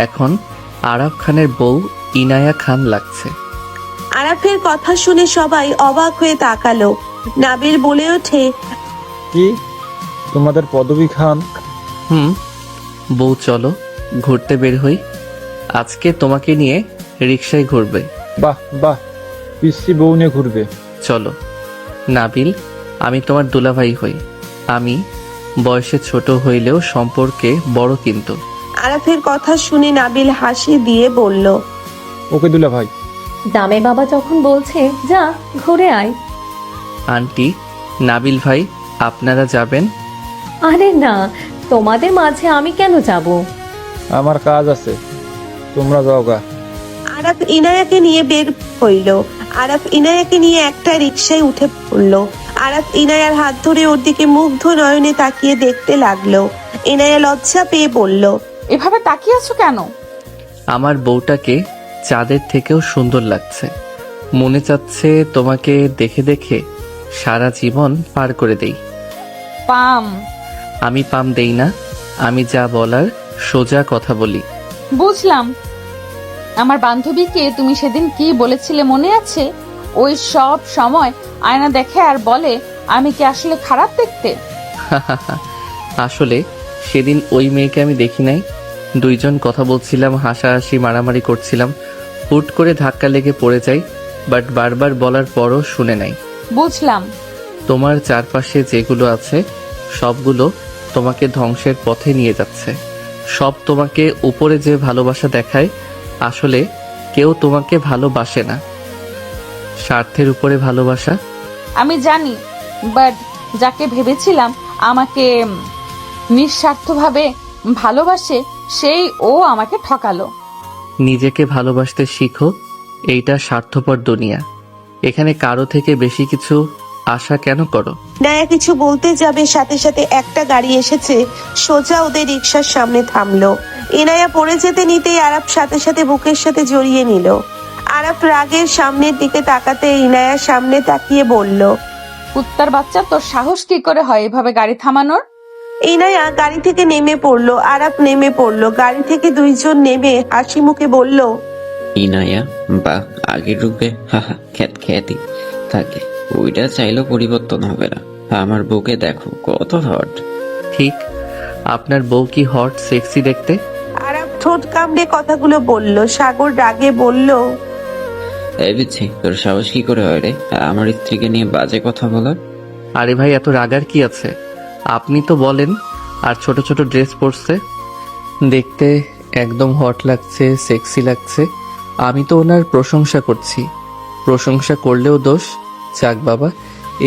Speaker 1: এখন আরাফ খানের বউ ইনায়া খান লাগছে।
Speaker 3: আরাফের কথা শুনে সবাই অবাক হয়ে তাকালো। নাবিল বলে ওঠে,
Speaker 11: কি তোমাদের পদবী খান?
Speaker 1: বউ চলো ঘুরতে বের হই। আজকে তোমাকে নিয়ে রিকশায় ঘুরবে।
Speaker 11: বাহ বাহ, পিসি বউ নিয়ে ঘুরবে।
Speaker 1: চলো। নাবিল, আমি তোমার দুলাভাই হই। আমি বয়সে ছোট হইলেও সম্পর্কে বড় কিন্তু।
Speaker 3: আরাফের কথা শুনে নাবিল হাসি দিয়ে বলল,
Speaker 11: ওকে দুলা ভাই।
Speaker 6: দামে বাবা যখন বলছে যা ঘুরে আয়।
Speaker 1: আন্টি, নাবিল ভাই আপনারা যাবেন?
Speaker 6: আরে না, তোমাদের মাঝে আমি কেন যাব?
Speaker 11: আমার কাজ আছে, তোমরা যাও গা।
Speaker 3: আরাফ ইনায়াকে নিয়ে বের হইল। আরাফ ইনায়াকে নিয়ে একটা রিকশায় উঠে পড়লো। আরাফ ইনায়ার হাত ধরে ওর দিকে মুগ্ধ নয়নে তাকিয়ে দেখতে লাগলো। ইনায়া লজ্জা পেয়ে বলল,
Speaker 2: এভাবে তাকিয়ে আছো কেন?
Speaker 1: আমার বউটাকে চাঁদের থেকেও সুন্দর লাগছে। মনে চাচ্ছে তোমাকে দেখে দেখে সারা জীবন পার করে দেই।
Speaker 2: পাম।
Speaker 1: আমি পাম দেই না, আমি যা বলার সোজা কথা বলি।
Speaker 2: বুঝলাম। আমার বান্ধবীকে তুমি সেদিন কি বলেছিলে মনে আছে? ওই সব সময় আয়না দেখে আর বলে আমি কি আসলে খারাপ দেখতে?
Speaker 1: আসলে সেদিন ওই মেয়েকে আমি দেখি নাই। দুইজন কথা বলছিলাম, হাসাহাসি মারামারি করছিলাম। হুট করে ধাক্কা লেগে পড়ে যাই, বাট বারবার বলার পরও শুনে নাই।
Speaker 2: বুঝলাম।
Speaker 1: তোমার চারপাশে যেগুলো আছে সবগুলো তোমাকে ধ্বংসের পথে নিয়ে যাচ্ছে। সব তোমাকে উপরে যে ভালোবাসা দেখায়, আসলে কেউ তোমাকে ভালোবাসে না। স্বার্থের উপরে ভালোবাসা।
Speaker 2: আমি জানি, বাট যাকে ভেবেছিলাম আমাকে নিঃস্বার্থভাবে ভালোবাসে, সেই ও আমাকে ঠকালো।
Speaker 1: নিজেকে ভালোবাসতে শিখো। এইটা স্বার্থপর দুনিয়া। এখানে কারো থেকে বেশি কিছু আশা কেন করো?
Speaker 3: ইনায়া কিছু বলতে যাবে, সাথে সাথে একটা গাড়ি এসেছে সোজা ওদের রিকশার সামনে থামলো। ইনায়া পড়ে যেতে নিতেই আরাফ সাথে সাথে বুকের সাথে জড়িয়ে নিল। আরাফ রাগের সামনের দিকে তাকাতে ইনায়া সামনে তাকিয়ে বলল,
Speaker 2: কুত্তার বাচ্চা, তোর সাহস কি করে হয় এভাবে গাড়ি থামানোর?
Speaker 3: ইনায়া গাড়ি থেকে নেমে পড়লো। আরাফ নেমে পড়লো। গাড়ি থেকে দুইজন নেমে হাসি মুখে বলল,
Speaker 12: ইনায়া বা আগে রূপে হাহা খ্যাত খ্যাতি থাকে, ওইটা চাইলেও পরিবর্তন হবে না। আমার বউকে দেখো কত হট।
Speaker 1: ঠিক, আপনার বউ কি হট সেক্সি দেখতে?
Speaker 3: আরাফ ঠোঁট কামড়ে কথাগুলো বলল। সাগর রাগে বলল,
Speaker 12: এই বিচ্ছি, তোর সাহস কি করে হয় রে আমার স্ত্রীকে নিয়ে বাজে কথা বলার?
Speaker 1: আরে ভাই, এত রাগার কি আছে? আপনি তো বলেন। আর ছোট ছোট ড্রেস পরছে, দেখতে একদম হট লাগছে, সেক্সি লাগছে। আমি তো ওনার প্রশংসা করছি। প্রশংসা করলেও দোষ? যাক বাবা,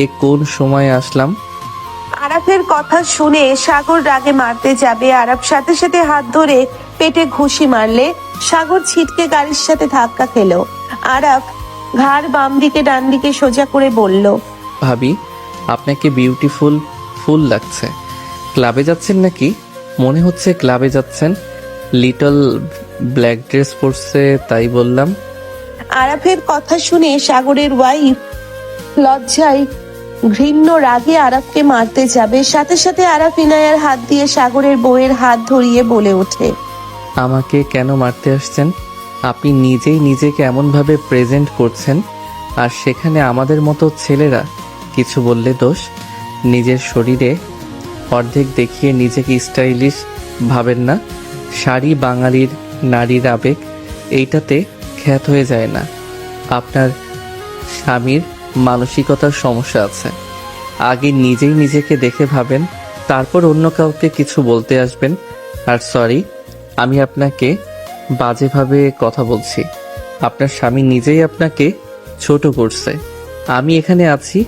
Speaker 1: এ কোন সময় আসলাম।
Speaker 3: আরাফের কথা শুনে সাগর রাগে মারতে যাবে। আরাফ সাথে সাথে হাত ধরে পেটে ঘুষি মারলে সাগর ছিটকে গাড়ির সাথে ধাক্কা খেলো। আরাফ ঘাড় বাম দিকে ডান দিকে সোজা করে বলল,
Speaker 1: ভাবি, আপনাকে বিউটিফুল ফুল লাগছে। ক্লাবে যাচ্ছেন নাকি? মনে হচ্ছে ক্লাবে যাচ্ছেন। লিটল ব্ল্যাক ড্রেস পরছে তাই বললাম।
Speaker 3: আরাফের কথা শুনে সাগরের ওয়াইফ লজ্জায় ঘৃণ্য রাগে আরাফকে মারতে যাবে। সাথে সাথে আরাফ ইনায়ার হাত দিয়ে সাগরের বউয়ের হাত ধরিয়ে বলে ওঠে,
Speaker 1: আমাকে কেন মারতে আসছেন? আপনি নিজেই নিজেকে এমনভাবে প্রেজেন্ট করছেন, আর সেখানে আমাদের মতো ছেলেরা কিছু বললে দোষ। নিজের শরীরে অর্ধেক দেখিয়ে নিজেকে স্টাইলিশ ভাবেন না? শাড়ি বাঙালির নারীর আবেগ, এইটাতে খ্যাত হয়ে যায় না। আপনার স্বামীর মানসিকতার সমস্যা আছে। আগে নিজেই নিজেকে দেখে ভাবেন, তারপর অন্য কাউকে কিছু বলতে আসবেন। আর সরি, আমি আপনাকে বাজেভাবে কথা বলছি। আপনার স্বামী নিজেই আপনাকে ছোট করছে। আমি এখানে আছি,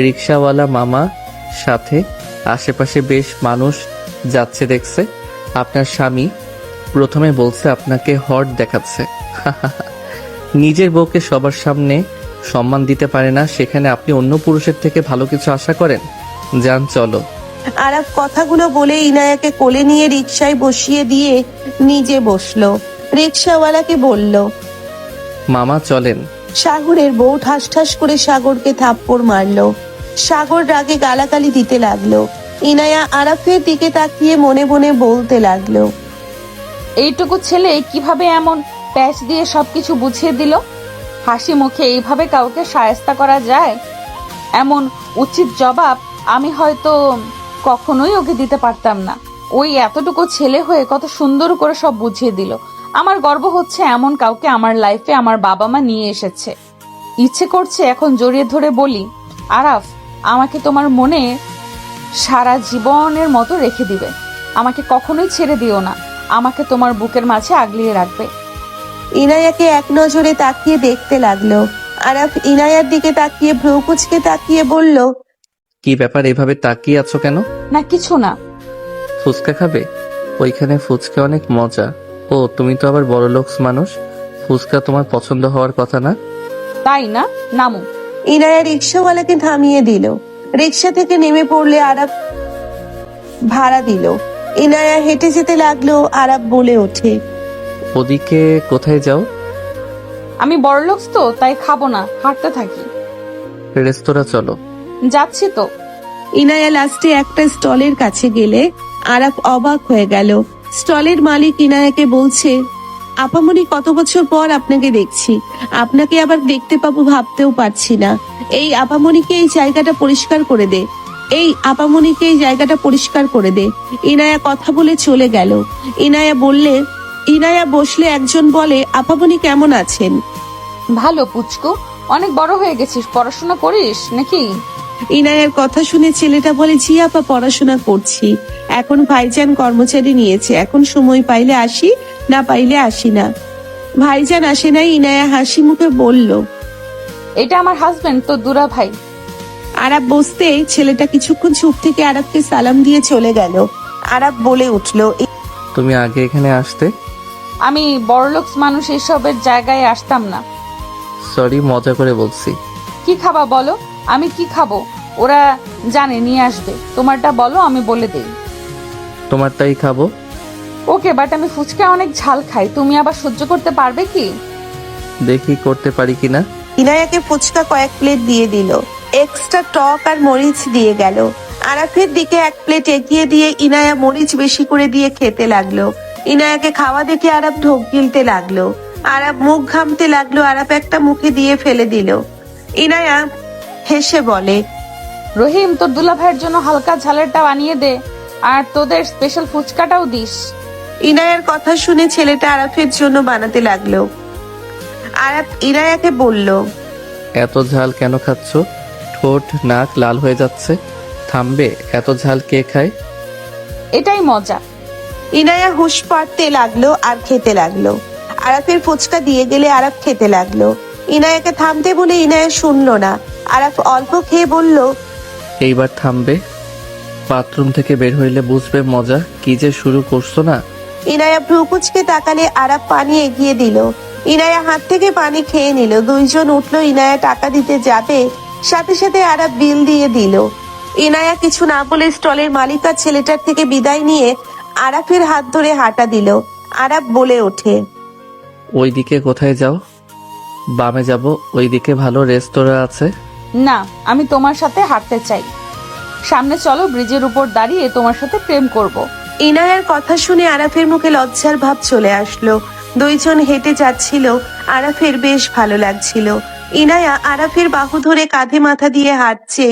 Speaker 1: রিক্সাওয়ালা মামা সাথে আশেপাশে বেশ মানুষ যাচ্ছে দেখছে। আপনার স্বামী প্রথমে বলছে আপনাকে হট দেখাচ্ছে। নিজের বউকে সবার সামনে সম্মান দিতে পারে না, সেখানে আপনি অন্য পুরুষের থেকে ভালো কিছু আশা করেন? যান, চলো।
Speaker 3: আরাফ কথাগুলো বলে ইনায়াকে কোলে নিয়ে রিকশায় বসিয়ে দিয়ে নিজে বসলো। রিকশাওয়ালাকে বলল,
Speaker 1: মামা চলেন।
Speaker 3: সাগরের বউ ঠাস ঠাস করে সাগরকে থাপ্পড় মারলো। সাগর রাগে গালাগালি দিতে লাগলো। ইনায়া আরাফের দিকে তাকিয়ে মনে মনে বলতে লাগলো,
Speaker 2: এইটুকু ছেলে কিভাবে এমন প্যাচ দিয়ে সবকিছু বুঝিয়ে দিল? হাসি মুখে এইভাবে কাউকে শায়েস্তা করা যায়? এমন উচিত জবাব আমি হয়তো কখনোই ওকে দিতে পারতাম না। ওই এতটুকু ছেলে হয়ে কত সুন্দর করে সব বুঝিয়ে দিল। আমার গর্ব হচ্ছে এমন কাউকে আমার লাইফে আমার বাবা মা নিয়ে এসেছে। ইচ্ছে করছে এখন জড়িয়ে ধরে বলি, আরাফ, আমাকে তোমার মনে সারা জীবনের মতো রেখে দিবে। আমাকে কখনোই ছেড়ে দিও না। আমাকে তোমার বুকের মাঝে আগলিয়ে রাখবে।
Speaker 3: ইনায়াকে এক নজরে তাকিয়ে দেখতে লাগলো। আরাফ ইনায়ার দিকে তাকিয়ে ভ্রু কুঁচকে তাকিয়ে বলল,
Speaker 1: কি ব্যাপার, এভাবে তাকিয়ে আছো কেন?
Speaker 2: না কিছু না।
Speaker 1: ফুচকা খাবে? ওইখানে ফুচকা অনেক মজা। ও, তুমি তো আবার বড়লোকস মানুষ, ফুচকা তোমার পছন্দ হওয়ার কথা না?
Speaker 2: তাই না? নামো।
Speaker 3: ইনায়া রিক্সাওয়ালাকে থামিয়ে দিল। রিক্সা থেকে নেমে পড়লে আরাফ ভাড়া দিল। ইনায়া হেঁটে যেতে লাগলো। আরাফ বলে ওঠে,
Speaker 1: ওদিকে কোথায় যাও?
Speaker 2: আমি বড়লোকস তো, তাই খাবো না, হাঁটতে থাকি।
Speaker 1: রেস্তোরাঁ চলো।
Speaker 2: যাচ্ছি তো।
Speaker 3: ইনায়া লাস্টে একটা স্টলের কাছে গেলে আরাফ অবাক হয়ে গেল। স্টলের মালিক ইনায়াকে বলছে, আপামনি, কত বছর পর আপনাকে দেখছি। আপনাকে আবার দেখতে পাবো ভাবতেও পারছি না। এই আপামনিকে এই জায়গাটা পরিষ্কার করে দে। এই আপামনিকে এই জায়গাটা পরিষ্কার করে দে। ইনায়া কথা বলে চলে গেল। ইনায়া বসলে একজন বলে, আপামনি কেমন আছেন?
Speaker 2: ভালো পুচকু, অনেক বড় হয়ে গেছিস, পড়াশোনা করিস নাকি?
Speaker 3: ইনায়ার কথা শুনে ছেলেটা বলে, জি আপা, পড়াশোনা করছি। এখন ভাইজান কর্মচারী নিয়েছে, এখন সময় পাইলে আসি, না পাইলে আসি না। ভাইজান আসে নাই? ইনায়া হাসি মুখে বলল।
Speaker 2: এটা আমার হাজবেন্ড, তো দুরা ভাই।
Speaker 3: আরাফ বসতে ছেলেটা কিছুক্ষণ চুপ থেকে আরাফকে সালাম দিয়ে চলে গেল। আরাফ বলে উঠল,
Speaker 1: তুমি আগে এখানে আসতে।
Speaker 2: আমি বড়লোকস মানুষ, এসবের জায়গায় আসতাম না।
Speaker 1: সরি, মজা করে বলছি।
Speaker 2: কি খাবা বলো? আমি কি খাবো ওরা জানে, নিয়ে আসবে। তোমারটা বলো, আমি বলে দেই।
Speaker 1: তোমারটাই খাবো।
Speaker 2: ওকে, বাট আমি ফুচকা অনেক ঝাল খাই, তুমি আবার সহ্য করতে পারবে কি?
Speaker 1: দেখি করতে পারি কিনা।
Speaker 3: ইনায়াকে ফুচকা কয়েক প্লেট দিয়ে দিল। এক্সট্রা টক আর মরিচ দিয়ে গেল। আরাফের দিকে এক প্লেট এগিয়ে দিয়ে ইনায়া মরিচ বেশি করে দিয়ে খেতে লাগলো। ইনায়াকে খাওয়া দেখে আরাফ ঢোক গিলতে লাগলো। আরাফ মুখ ঘামতে লাগলো। আরাফ একটা মুখে দিয়ে ফেলে দিল। ইনায়া হেসে বলে,
Speaker 2: রহিম, তোর দুলা ভাইয়ের জন্য হালকা ঝালেরটা বানিয়ে দে, আর তোদের স্পেশাল ফুচকাটাও দিস।
Speaker 3: ইনায়ার কথা শুনে ছেলেটা আরাফের জন্য বানাতে লাগলো। আরাফ ইনায়াকে বলল,
Speaker 1: এত ঝাল কেন খাচ্ছ? ঠোঁট নাক লাল হয়ে যাচ্ছে। থামবে? এত ঝাল কে খায়?
Speaker 2: এটাই মজা।
Speaker 3: ইনায়া হুঁশ পাড়তে লাগলো আর খেতে লাগলো। আরাফের ফুচকা দিয়ে গেলে আরাফ খেতে লাগলো। ইনায়াকে থামতে বলে ইনায়া শুনলো না। আরাফ অল্প খেয়ে বলল,
Speaker 1: এইবার থামবে? বাথরুম থেকে বের হইলে বুঝবে মজা। কি যে শুরু করছো না।
Speaker 3: ইনায়া ভ্রুকুচকে তাকালে আরাফ পানি এগিয়ে দিল। ইনায়া হাত থেকে পানি খেয়ে নিল। দুইজন উঠলো। ইনায়া টাকা দিতে যাবে, সাথে সাথে আরাফ বিল দিয়ে দিল। ইনায়া কিছু না বলে স্টলের মালিক আর ছেলেটার থেকে বিদায় নিয়ে আরাফের হাত ধরে হাঁটা দিল। আরাফ বলে ওঠে,
Speaker 1: ওইদিকে কোথায় যাও? বামে যাব, ওইদিকে ভালো রেস্তোরাঁ আছে।
Speaker 2: না, আমি তোমার সাথে হাঁটতে চাই। সামনে চলো, ব্রিজের উপর দাঁড়িয়ে তোমার সাথে প্রেম করব।
Speaker 3: ইনায়ার কথা শুনে আরাফের মুখে লজ্জার ভাব চলে আসলো। দুইজন হেঁটে যাচ্ছিল। আরাফের বেশ ভালো লাগছিল। ইনায়া আরাফের বাহু ধরে কাঁধে মাথা দিয়ে হাঁটছে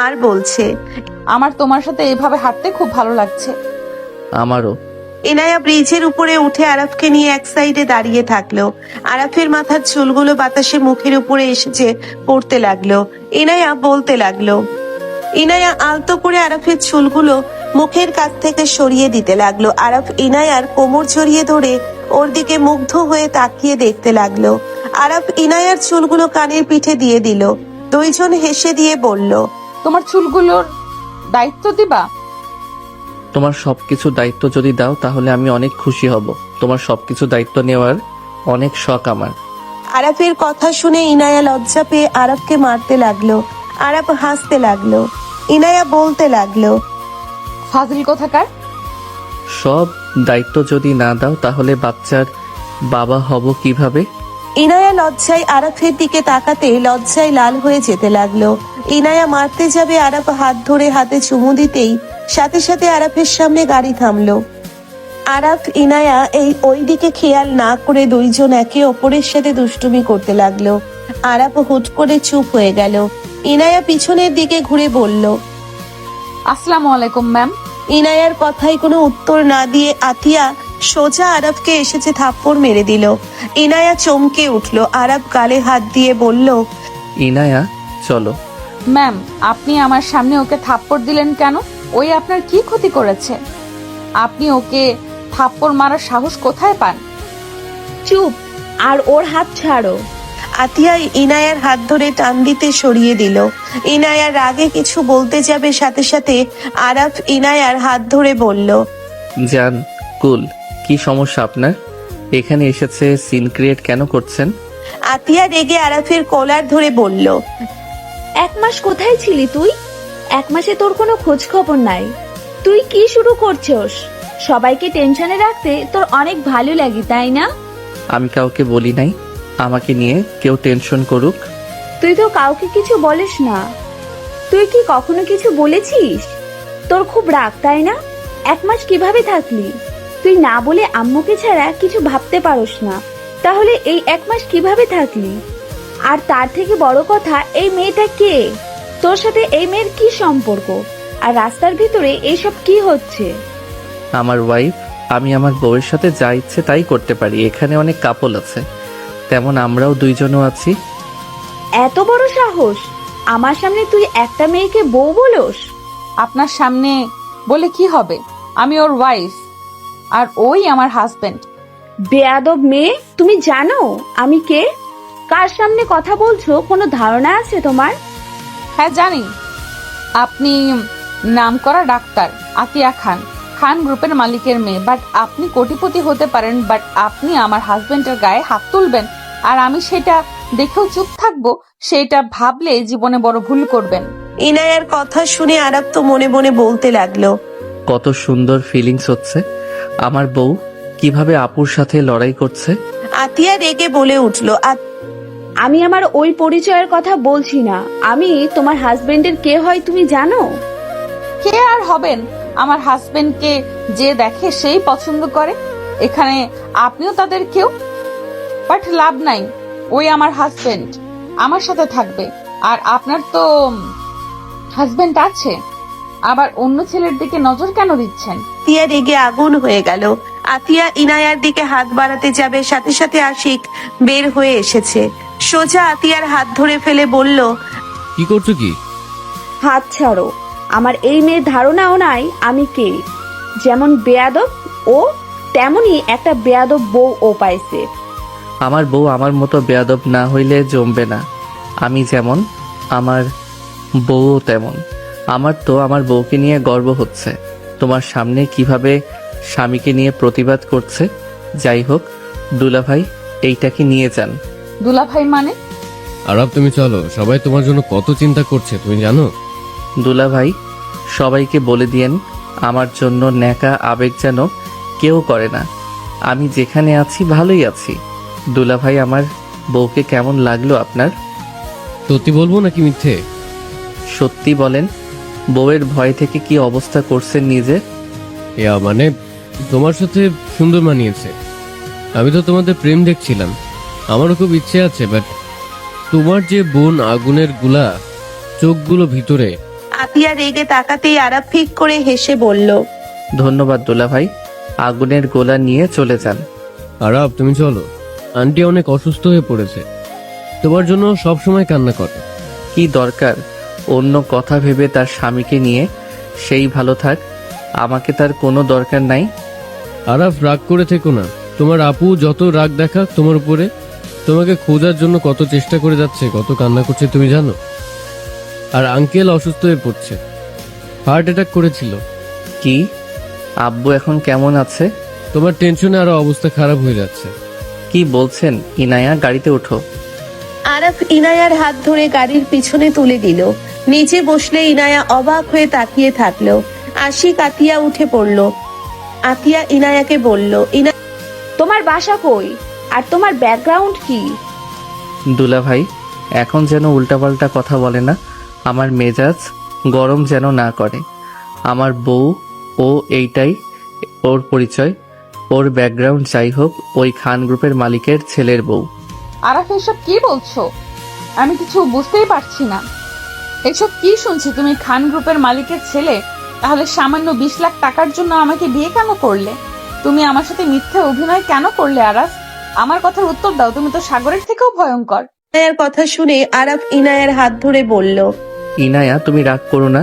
Speaker 3: আর বলছে,
Speaker 2: আমার তোমার সাথে এভাবে হাঁটতে খুব ভালো লাগছে।
Speaker 1: আমারও।
Speaker 3: ইনায়া ব্রিজের উপরে উঠে আরাফকে নিয়ে এক সাইডে দাঁড়িয়ে থাকলো। আরাফের মাথার চুলগুলো বাতাসে মুখের উপরে এসেছে পড়তে লাগলো। ইনায়া বলতে লাগলো। ইনায়া আলতো করে আরাফের চুলগুলো মুখের কাছ থেকে সরিয়ে দিতে লাগলো। আরাফ ইনায়ার কোমর জড়িয়ে ধরে ওর দিকে মুগ্ধ হয়ে তাকিয়ে দেখতে লাগলো। আরাফ ইনায়ার চুলগুলো কানের পিঠে দিয়ে দিল। দুইজন হেসে দিয়ে বলল,
Speaker 2: তোমার চুলগুলোর দায়িত্ব দিবা?
Speaker 1: তোমার সবকিছু দায়িত্ব যদি দাও তাহলে আমি অনেক খুশি হব। তোমার সবকিছু দায়িত্ব নেওয়ার অনেক শখ আমার।
Speaker 3: আরাফের কথা শুনে ইনায়া লজ্জা পেয়ে আরাফকে মারতে লাগলো। আরাফ হাসতে লাগলো। ইনায়া বলতে লাগলো,
Speaker 2: ফাজিল কোথাকার।
Speaker 1: সব দায়িত্ব যদি না দাও তাহলে বাচ্চার বাবা হব কিভাবে?
Speaker 3: ইনায়া লজ্জায় আরাফের দিকে তাকাতে লজ্জায় লাল হয়ে যেতে লাগলো। ইনায়া মারতে যাবে, আরাফ হাত ধরে হাতে চুমু দিতেই সাথে সাথে আরাফের সামনে গাড়ি থামলো। আরাফ ইনায়া ওই দিকে খেয়াল না করে দুইজন একে অপরের সাথে দুষ্টুমি করতে লাগলো। আরাফ হুট করে চুপ হয়ে গেল। ইনায়া পিছনের দিকে ঘুরে বলল,
Speaker 2: আসসালামু আলাইকুম ম্যাম।
Speaker 3: ইনায়ার কথায় কোনো উত্তর না দিয়ে আতিয়া সোজা আরাফকে এসেছে থাপ্পড় মেরে দিল। ইনায়া চমকে উঠলো। আরাফ গালে হাত দিয়ে বলল,
Speaker 1: ইনায়া চলো।
Speaker 2: ম্যাম, আপনি আমার সামনে ওকে থাপ্পড় দিলেন কেন? ওই আপনার কি ক্ষতি করেছে? আপনি ওকে থাপ্পড় মারার সাহস কোথায় পান?
Speaker 8: চুপ, আর ওর হাত ছাড়ো।
Speaker 3: আতিয়া ইনায়ার হাত ধরে টান দিতে সরিয়ে দিল। ইনায়ার রাগে কিছু বলতে যাবে, সাথে সাথে আরাফ ইনায়ার হাত ধরে বলল,
Speaker 1: জান কুল, কি সমস্যা আপনার? এখানে এসেছে সিন ক্রিয়েট কেন করছেন?
Speaker 3: আতিয়া রেগে আরাফের কলার ধরে বলল,
Speaker 8: 1 মাস কোথায় ছিলি তুই? 1 মাসে তোর কোনো খোঁজ খবর নাই। তুই কি শুরু করছস? সবাইকে টেনশনে রাখতে তোর অনেক ভালো লাগে, তাই না?
Speaker 1: আমি কাউকে বলি নাই আমাকে নিয়ে কেউ টেনশন করুক।
Speaker 8: তুই তো কাউকে কিছু বলিস না। তুই কি কখনো কিছু বলেছিস? তোর খুব রাগ, তাই না? 1 মাস কিভাবে থাকলি? তুই না বলে আম্মুকে ছাড়া কিছু ভাবতে পারোস না। তাহলে এই 1 মাস কিভাবে থাকলি? আর তার থেকে বড় কথা, এই মেয়েটা কে? তোর সাথে এই মেয়ের কি সম্পর্ক? আর রাস্তার ভিতরে এইসব কি হচ্ছে?
Speaker 1: আমার ওয়াইফ, আমি আমার বউয়ের সাথে যা ইচ্ছে তাই করতে পারি। এখানে অনেক কাপল আছে, তেমন আমরাও দুইজনও আছি।
Speaker 8: এত বড় সাহস! আমার সামনে তুই একটা মেয়েকে বউ বলোস?
Speaker 2: আপনার সামনে বলে কি হবে? আমি ওর ওয়াইফ আর ওই আমার হাজবেন্ড।
Speaker 8: বেয়াদব মেয়ে, তুমি জানো আমি কে? কার সামনে কথা বলছো কোনো ধারণা আছে তোমার?
Speaker 2: হ্যাঁ জানি, আপনি নামকরা ডাক্তার আতিয়া খান, খান গ্রুপের মালিকের মেয়ে। বাট আপনি কোটিপতি হতে পারেন, বাট আপনি আমার হাজবেন্ডের গায়ে হাত তুলবেন আর আমি সেটা দেখেও চুপ থাকবো, সেটা ভাবলে জীবনে বড় ভুল করবেন।
Speaker 3: ইনায়ার কথা শুনে আরাফ তো মনে মনে বলতে লাগলো,
Speaker 1: কত সুন্দর ফিলিংস হচ্ছে। আমার বউ কিভাবে আপুর সাথে লড়াই করছে।
Speaker 3: আতিয়া রেগে বলে উঠলো,
Speaker 8: আমি আমার ওই পরিচয়ের কথা বলছি না। আমি তোমার হাজবেন্ডের কে হয় তুমি জানো?
Speaker 2: কে আর হবেন? আমার হাজবেন্ডকে যে দেখে সেই পছন্দ করে। এখানে আপনিও তাদের কেউ, বাট লাভ নাই। ওই আমার হাজবেন্ড আমার সাথে থাকবে, আর আপনার তো হাজবেন্ড আছে, আবার অন্য ছেলের দিকে নজর কেন দিচ্ছেন?
Speaker 3: আতিয়া রেগে আগুন হয়ে গেল। আতিয়া ইনায়ার দিকে হাত বাড়াতে যাবে, সাথে সাথে আশিক বের হয়ে এসেছে। সোজা আতিয়ার হাত ধরে ফেলে বলল,
Speaker 10: কি করছো কি?
Speaker 8: হাত ছাড়ো। আমার এই মেয়ের ধারণাও নাই আমি কে। যেমন বেয়াদব ও, তেমনি একটা বেয়াদব বউ ও পাইছে।
Speaker 1: আমার বউ আমার মতো বেয়াদব না হইলে জমবে না। আমি যেমন আমার বউও তেমন। আমার তো আমার বউকে নিয়ে গর্ব হচ্ছে। তোমার সামনে কিভাবে স্বামীকে নিয়ে প্রতিবাদ করছে। যাই হোক দুলাভাই, এইটাকে নিয়ে যান।
Speaker 2: দুলাভাই মানে?
Speaker 10: আরাব তুমি চলো, সবাই তোমার জন্য কত চিন্তা করছে তুমি জানো?
Speaker 1: দুলাভাই, সবাইকে বলে দিয়েন আমার জন্য ন্যাকা আবেগ যেন কেউ করে না। আমি যেখানে আছি ভালোই আছি। দুলাভাই, আমার বউকে কেমন লাগলো আপনার?
Speaker 10: সত্যি বলবো নাকি মিথ্যে?
Speaker 1: সত্যি বলেন। বউয়ের ভয় থেকে কি অবস্থা করছেন নিজে?
Speaker 10: মানে তোমার সাথে সুন্দর মানিয়েছে। আমি তো তোমাদের প্রেম দেখছিলাম, আমারও খুব ইচ্ছে আছে, বাট তোমার যে বোন আগুনের গুলা, চোখগুলো ভিতরে।
Speaker 3: আতিয়া রেগে তাকাতেই আরাফ ফিক করে হেসে বলল,
Speaker 1: ধন্যবাদ দুলা ভাই, আগুনের গোলা নিয়ে চলে যান।
Speaker 10: আরাব তুমি চলো, আন্টি অনেক অসুস্থ হয়ে পড়েছে, তোমার জন্য সব সময় কান্না করে।
Speaker 1: কি দরকার অন্য কথা ভেবে তার স্বামীকে নিয়ে, সেই ভালো থাক, আমাকে তার কোনো দরকার নাই।
Speaker 10: আরাফ রাগ করে থেকো না, তোমার আপু যত রাগ দেখাক তোমার উপরে, তোমাকে খোঁজার জন্য কত চেষ্টা করে যাচ্ছে, কত কান্না করছে তুমি জানো। আর আঙ্কেল অসুস্থ হয়ে পড়ছে, হার্ট অ্যাটাক করেছিল।
Speaker 1: কি আব্বু এখন কেমন আছে?
Speaker 10: তোমার টেনশনে আরো অবস্থা খারাপ হয়ে যাচ্ছে।
Speaker 1: কি বলছেন? ইনায়া গাড়িতে ওঠো।
Speaker 3: আরাফ ইনায়ার হাত ধরে গাড়ির পিছনে তুলে দিল। নিচে বসলে ইনায়া অবাক হয়ে তাকিয়ে থাকলো। আশিক আতিয়া উঠে পড়ল। আতিয়া ইনায়াকে বলল,
Speaker 8: তোমার বাসা কই আর তোমার ব্যাকগ্রাউন্ড কি?
Speaker 1: দুলা ভাই এখন যেন উল্টাপাল্টা কথা বলে না, আমার মেজাজ গরম যেন না করে। আমার বউ, ও এইটাই ওর পরিচয়, ওর ব্যাকগ্রাউন্ড যাই হোক, ওই খান গ্রুপের মালিকের ছেলের বউ।
Speaker 2: আরাফ এসব কি বলছো? আমি কিছু বুঝতেই পারছি না। এসব কি শুনছি? তুমি খান গ্রুপের মালিকের ছেলে, তাহলে সামান্য 20 লাখ টাকার জন্য আমাকে বিয়ে কেন করলে? তুমি আমার সাথে মিথ্যে অভিনয় কেন করলে আরাফ? আমার কথার উত্তর দাও, তুমি তো সাগরের থেকেও ভয়ঙ্কর।
Speaker 3: ইনায়ার কথা শুনে আরাফ ইনায়ার হাত ধরে বলল,
Speaker 1: ইনায়া তুমি রাগ করো না,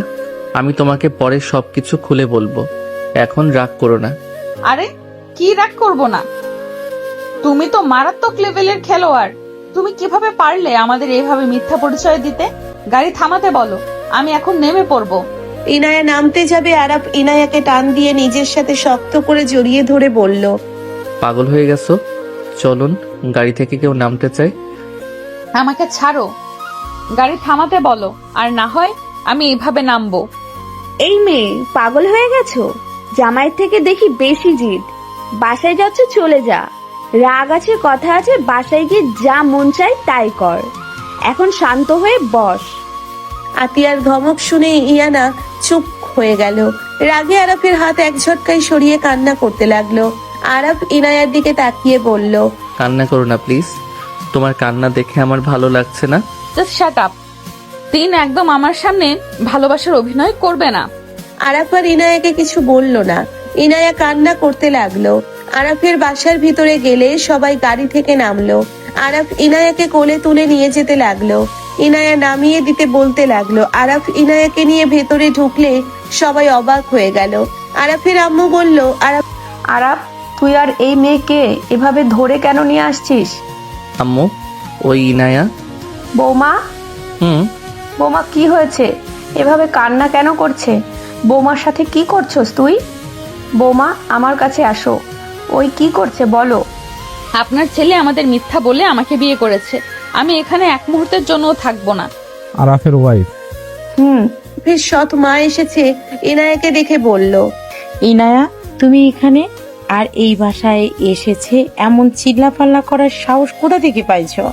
Speaker 1: আমি তোমাকে পরে সবকিছু খুলে বলবো, এখন রাগ করো না।
Speaker 2: আরে কি রাগ করবো না? তুমি তো মারাত্মক লেভেলের খেলোয়াড়। তুমি কিভাবে পারলে আমাদের এইভাবে মিথ্যা পরিচয় দিতে? গাড়ি থামাতে বলো, আমি এখন নেমে পড়বো।
Speaker 3: ইনায়া নামতে যাবে, আরাফ ইনায়াকে টান দিয়ে নিজের সাথে শক্ত করে জড়িয়ে ধরে বলল,
Speaker 1: পাগল হয়ে গেছো? চলুন, গাড়ি থেকে কেউ নামতে চাই?
Speaker 2: আমাকে ছাড়ো, গাড়ি থামাতে বলো, আর না হয় আমি এভাবে নামবো।
Speaker 8: এই মেয়ে পাগল হয়ে গেছো? জামাইয়ের থেকে দেখি বেশি জিদ। বাসায় যাচ্ছ চলে যা, রাগ আছে কথা আছে, বাসায় গিয়ে যা মন চাই তাই কর। এখন শান্ত হয়ে বস।
Speaker 3: আতিয়ার ধমক শুনে ইয়ানা চুপ হয়ে গেল। রাগে আরাফের হাত এক ঝটকায় সরিয়ে কান্না করতে লাগলো। আরাফ ইনায়ার দিকে তাকিয়ে বলল,
Speaker 1: কান্না করো না প্লিজ, তোমার কান্না দেখে আমার ভালো লাগছে না।
Speaker 2: Just shut up. তিন একদম আমার সামনে ভালোবাসার অভিনয় করবে না।
Speaker 3: আরাফ আর ইনায়াকে কিছু বলল না। ইনায়া কান্না করতে লাগলো। আরাফের বাসার ভিতরে গেলে সবাই গাড়ি থেকে নামলো। আরাফ ইনায়াকে কোলে তুলে নিয়ে যেতে লাগলো। ইনায়া নামিয়ে দিতে বলতে লাগলো। আরাফ ইনায়াকে নিয়ে ভেতরে ঢুকলে সবাই অবাক হয়ে গেল। আরাফের আম্মু বলল,
Speaker 6: আরাফ, তুই আর এই মেয়েকে এভাবে ধরে কেন নিয়ে আসছিস?
Speaker 1: আম্মু, ওই ইনায়া।
Speaker 6: বৌমা, বৌমা কি হয়েছে? এভাবে কান্না কেন করছে? বৌমার সাথে কি করছস তুই? বৌমা, আমার কাছে আসো। ওই কি করছে বলো।
Speaker 2: আপনার ছেলে আমাদের মিথ্যা বলে আমাকে বিয়ে করেছে। আমি এখানে এক মুহূর্তের জন্যও থাকবো না।
Speaker 9: আরাফের ওয়াইফ।
Speaker 3: ফির সৎ মা এসেছে, ইনায়াকে দেখে বলল,
Speaker 4: ইনায়া, তুমি এখানে আর এই বাসায় এসেছে এমন চিল্লাপাল্লা করার সাহস কোথা থেকে পাইছো?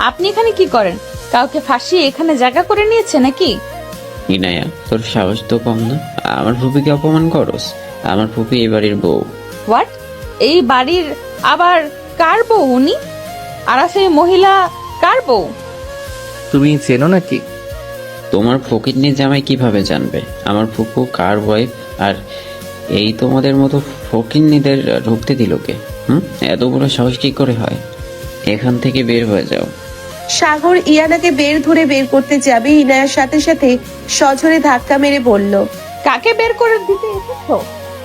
Speaker 2: আপনি এখানে কি করেন? কাউকে ফাঁসিয়ে এখানে জায়গা করে নিয়েছে নাকি?
Speaker 12: ইনায়া, তোর সাহস তো কম না, আমার ফুপিকে অপমান করস। আমার ফুপি এই বাড়ির বউ।
Speaker 2: হোয়াট? এই বাড়ির আবার কার বউ উনি? আরাফে মহিলা কার বউ?
Speaker 1: তুমি চেনো নাকি?
Speaker 12: তোমার ফকিরনি জামাই কিভাবে জানবে আমার ফুপু কার ওয়াইফ? আর এই তোমাদের মতো ফকিরনিদের ঢুকতে দিল কে? এত বড় সাহস কি করে হয়? এখান থেকে বের হয়ে যাও।
Speaker 3: সাগর ইয়ানাকে বের করতে যাবে, ইনায়ার সাথে সাথে সজোরে ধাক্কা মেরে বলল,
Speaker 2: কাকে বের করে দিতে এসেছো?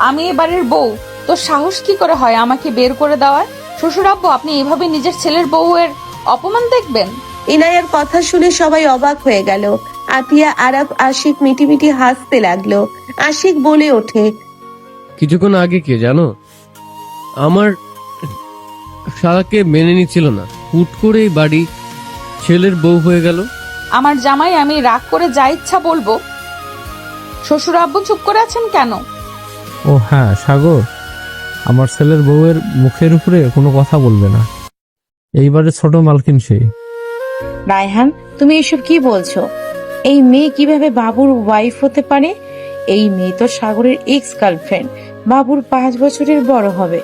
Speaker 2: আমি এবারের বউ, তো সাহস কি করে হয় আমাকে বের করে দেওয়ার? শ্বশুর আব্বু, আপনি এভাবে নিজের ছেলের বউয়ের অপমান দেখবেন?
Speaker 3: ইনায়ার কথা শুনে সবাই অবাক হয়ে গেল। আতিয়া, আরাফ, আশিক মিটিমিটি হাসতে লাগলো। আশিক বলে ওঠে,
Speaker 10: কিছুক্ষণ আগে কে জানো আমার শালাকে মেনে নিচ্ছিল না, হুট করে এই বাড়ি ছেলের বউ হয়ে গেল।
Speaker 2: আমার জামাই, আমি রাগ করে যা ইচ্ছা বলবো। শ্বশুর আব্বু চুপ করে আছেন কেন?
Speaker 9: ও হ্যাঁ সাগর, আমার ছেলের বউয়ের মুখের উপরে কোনো কথা বলবে না। এইবারে ছোট মালকিন সেই।
Speaker 4: রায়হান, তুমি এসব কি বলছো? এই মেয়ে কিভাবে বাবুর ওয়াইফ হতে পারে? এই মেয়ে তো সাগরের এক্স গার্লফ্রেন্ড, বাবুর 5 বছরের বড় হবে।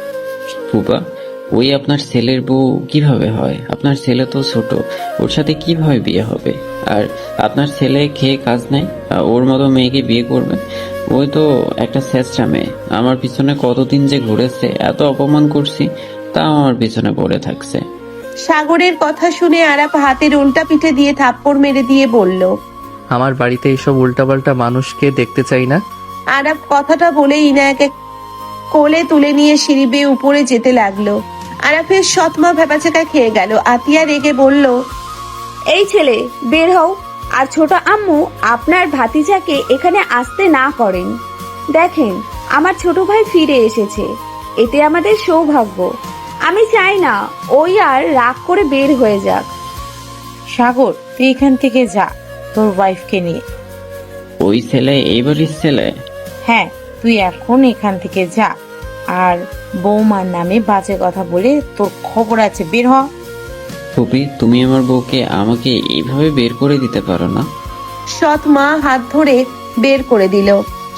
Speaker 12: ফুপা, ওই আপনার ছেলের বউ কিভাবে হয়? আপনার ছেলে তো ছোট, ওর সাথে কিভাবে বিয়ে হবে? আর আপনার ছেলে খেয়ে কাজ নেই, ওর মতো মেয়েকে বিয়ে করবে? ওই তো একটা ছেঁচড়া মেয়ে, আমার পিছনে কতদিন যে ঘুরেছে, এত অপমান করছি তাও আমার পিছনে পড়ে থাকছে।
Speaker 3: সাগরের কথা শুনে আরাপ হাতের উল্টা পিঠে দিয়ে থাপ্পড় মেরে দিয়ে বলল।
Speaker 1: আমার বাড়িতে এইসব উল্টাপাল্টা মানুষকে দেখতে চাই না।
Speaker 3: আরাপ কথাটা বলে ইনায়াকে কোলে তুলে নিয়ে সিঁড়ি বেয়ে উপরে যেতে লাগলো। আরাফের সৎমা ভেবাচাকা খেয়ে গেল। আতিয়া রেগে বলল,
Speaker 8: এই ছেলে বের হও, আর ছোট আম্মু আপনার ভাতিজাকে এখানে আসতে না করেন। দেখেন আমার ছোট ভাই ফিরে এসেছে, এতে আমাদের সৌভাগ্য। আমি চাই না ওই আর রাগ করে বের হয়ে যাক।
Speaker 13: সাগর, তুই এখান থেকে যা তোর ওয়াইফকে নিয়ে।
Speaker 12: ওই ছেলে এই বাড়ির ছেলে?
Speaker 13: হ্যাঁ, তুই এখন এখান থেকে যা, আর বৌমার নামে বাজে কথা বলে তোর খবর আছে, বের হ।
Speaker 12: ফুপি, তুমি আমার বউকে আমাকে এইভাবে বের করে দিতে পারো না?
Speaker 3: সৎ মা হাত ধরে বের করে দিল।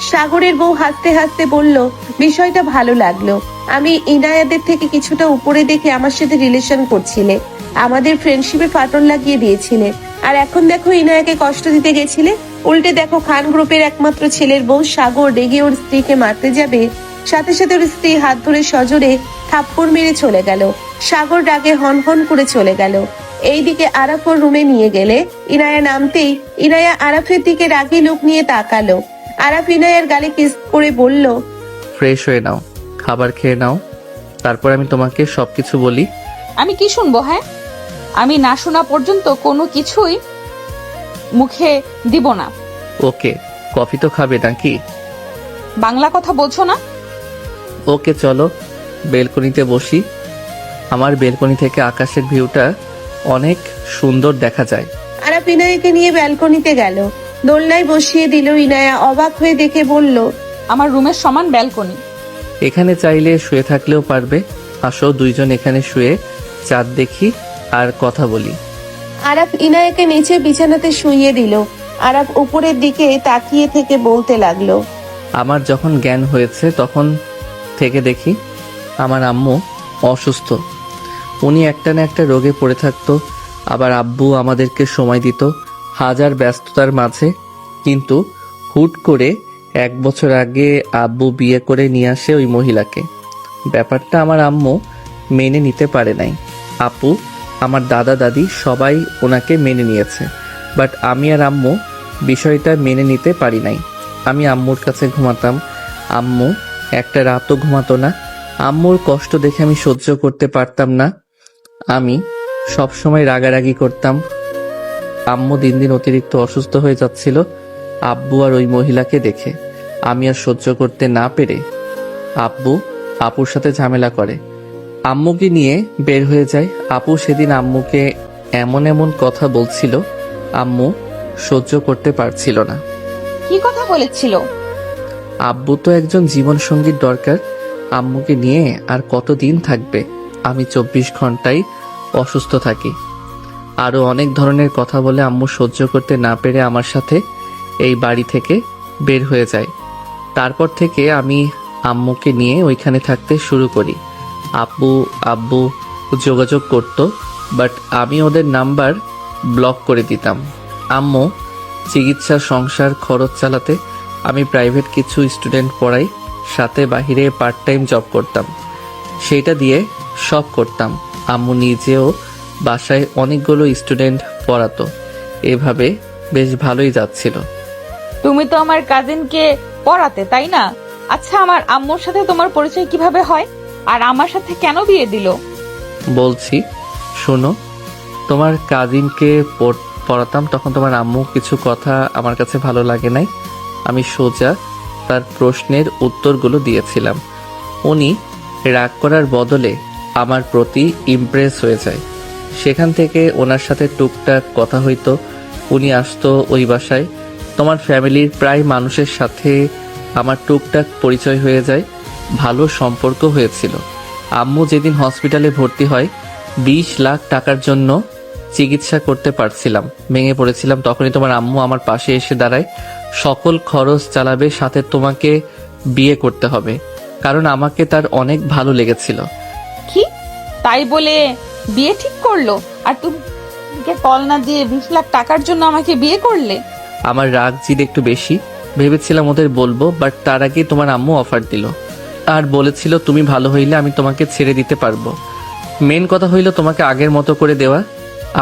Speaker 3: সাগরের বউ হাসতে হাসতে বলল, বিষয়টা ভালো লাগলো। আমি ইনায়াদের থেকে কিছুটা উপরে দেখে আমার সাথে রিলেশন করছিলে, আমাদের ফ্রেন্ডশিপে ফাটল লাগিয়ে দিয়েছিলে, আর এখন দেখো ইনায়াকে কষ্ট দিতে গেছিলে। উল্টে দেখো খান গ্রুপের একমাত্র ছেলের বউ সাগর রেগে ওর স্ত্রীকে মারতে যাবে, সাথে সাথে ওর স্ত্রী হাত ধরে সজোরে থাপ্পড় মেরে চলে গেল। সাগর রাগে হন হন করে চলে গেল। এইদিকে আরাফ ওর রুমে নিয়ে গেলে ইনায়া নামতেই ইনায়া আরাফের দিকে রাগী লোক নিয়ে তাকালো। আরাফ ইনায়ার গালে কিস করে বলল,
Speaker 1: ফ্রেশ হয়ে নাও, খাবার খেয়ে নাও, তারপর আমি তোমাকে সবকিছু বলি।
Speaker 2: আমি কি শুনবো? হ্যাঁ, আমি না শোনা পর্যন্ত কোনো কিছুই মুখে দিব না।
Speaker 1: ওকে, কফি তো খাবে নাকি?
Speaker 2: বাংলা কথা বলছো না?
Speaker 1: ওকে, চলো বেলকনিতে বসি। আমার বেলকনি থেকে আকাশের ভিউটা অনেক সুন্দর দেখা যায়।
Speaker 3: আরাফ ইনায়াকে নিয়ে ব্যালকনিতে গেল, দোলনায় বসিয়ে দিল। ইনায়া অবাক হয়ে দেখে বলল,
Speaker 2: আমার রুমের সমান ব্যালকনি।
Speaker 1: এখানে চাইলে শুয়ে থাকলেও পারবে। আসো দুইজন এখানে শুয়ে চাঁদ দেখি আর কথা বলি।
Speaker 3: আরাফ ইনায়াকে নিচে বিছানাতে শুইয়ে দিল। আরাফ উপরের দিকে তাকিয়ে থেকে বলতে লাগলো,
Speaker 1: আমার যখন জ্ঞান হয়েছে তখন থেকে দেখি আমার আম্মু অসুস্থ। উনি একটা না একটা রোগে পড়ে থাকতো, আবার আব্বু আমাদেরকে সময় দিত হাজার ব্যস্ততার মাঝে। কিন্তু হুট করে 1 বছর আগে আব্বু বিয়ে করে নিয়ে আসে ওই মহিলাকে। ব্যাপারটা আমার আম্মু মেনে নিতে পারে নাই। আপু, আমার দাদা দাদি সবাই ওনাকে মেনে নিয়েছে, বাট আমি আর আম্মু বিষয়টা মেনে নিতে পারি নাই। আমি আম্মুর কাছে ঘুমাতাম, আম্মু একটা রাতও ঘুমাতো না। আম্মুর কষ্ট দেখে আমি সহ্য করতে পারতাম না। আমি সব সময় রাগারাগি করতাম। আম্মু দিন দিন অতিরিক্ত অসুস্থ হয়ে যাচ্ছিল আব্বু আর ওই মহিলাকে দেখে। আমি আর সহ্য করতে না পেরে আব্বু আপুর সাথে ঝামেলা করে, আম্মুকে নিয়ে বের হয়ে যায়। আপু সেদিন আম্মুকে এমন এমন কথা বলছিল, আম্মু সহ্য করতে পারছিল না।
Speaker 2: কি কথা বলেছিল?
Speaker 1: আব্বু তো একজন জীবন সঙ্গীর দরকার, আম্মুকে নিয়ে আর কতদিন থাকবে? আমি 24 ঘন্টাই অসুস্থ থাকি। আরো অনেক ধরনের কথা বলে আম্মু সহ্য করতে না পেরে আমার সাথে এই বাড়ি থেকে বের হয়ে যায়। তারপর থেকে আমি আম্মুকে নিয়ে ওইখানে থাকতে শুরু করি। আব্বু যোগাযোগ করত, বাট আমি ওদের নাম্বার ব্লক করে দিতাম। আম্মু চিকিৎসা সংসার খরচ চালাতে আমি প্রাইভেট কিছু স্টুডেন্ট পড়াই, সাথে বাহিরে পার্ট টাইম জব করতাম, সেইটা দিয়ে সব করতাম। আম্মু নিজেও বাসায় অনেকগুলো স্টুডেন্ট পড়াতো। এভাবে বেশ ভালোই যাচ্ছিল।
Speaker 2: তুমি তো আমার কাজিনকে পড়াতে, তাই না? আচ্ছা, আমার আম্মুর সাথে তোমার পরিচয় কিভাবে হয়, আর আমার সাথে কেন বিয়ে দিল?
Speaker 1: বলছি, শোনো। তোমার কাজিনকে পড়াতাম, তখন তোমার আম্মু কিছু কথা আমার কাছে ভালো লাগে নাই। আমি সোজা তার প্রশ্নের উত্তরগুলো দিয়েছিলাম। উনি রাগ করার বদলে আমার প্রতি ইমপ্রেস হয়ে যায়। সেখান থেকে ওনার সাথে টুকটাক কথা হইতো। উনি আসতো ওই বাসায়। তোমার ফ্যামিলির প্রায় মানুষের সাথে আমার টুকটাক পরিচয় হয়ে যায়, ভালো সম্পর্ক হয়েছিল। আম্মু যেদিন হসপিটালে ভর্তি হয় 20 লাখ টাকার জন্য চিকিৎসা করতে পারছিলাম, ভেঙে পড়েছিলাম, তখনই তোমার আম্মু আমার পাশে এসে দাঁড়ায়। সকল খরচ চালাবে, সাথে তোমাকে বিয়ে করতে হবে, কারণ আমাকে তার অনেক ভালো লেগেছিল।
Speaker 2: কি তাই বলে বিয়ে ঠিক করলো? আর তুমি ব্যাংকে কল না দিয়ে 20 লাখ টাকার জন্য আমাকে বিয়ে করলে?
Speaker 1: আমার রাগ জিদ একটু বেশি, ভেবেছিলাম ওদের বলবো, বাট তার আগে তোমার আম্মু অফার দিল আর বলেছিল তুমি ভালো হইলে আমি তোমাকে ছেড়ে দিতে পারবো। মেন কথা হইল তোমাকে আগের মতো করে দেওয়া।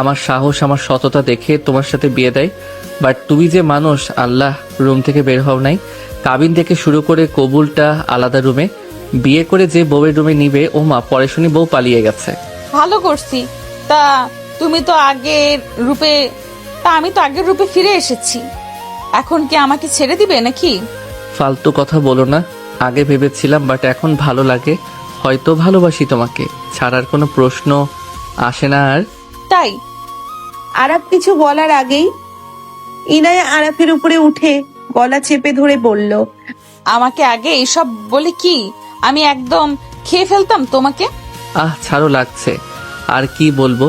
Speaker 1: আমার সাহস, আমার সততা দেখে তোমার সাথে বিয়ে দেয়। বাট তুমি যে মানুষ, আল্লাহ, রুম থেকে বের হও নাই। কাবিন থেকে শুরু করে কবুলটা আলাদা রুমে, বিয়ে করে যে বউয়ের রুমে নিবে, ও মা, পরে শুনি বউ পালিয়ে গেছে।
Speaker 2: ভালো করছি। তা তুমি তো আগের রূপে, আমি তো আগের রূপে ফিরে এসেছি। এখন কি আমাকে ছেড়ে দিবে নাকি?
Speaker 1: ফালতু কথা বলো না। আগে ভেবেছিলাম, বাট এখন ভালো লাগে। হয়তো ভালোবাসি তোমাকে, ছাড়ার কোনো প্রশ্ন আসে না আর।
Speaker 2: তাই?
Speaker 3: আরাফ কিছু বলার আগেই ইনায়া আরাফের উপরে উঠে গলা চেপে ধরে বলল,
Speaker 2: আমাকে আগে এইসব বলে কি আমি একদম খেয়ে ফেলতাম তোমাকে?
Speaker 1: ছাড়ো, লাগছে। আর কি বলবো,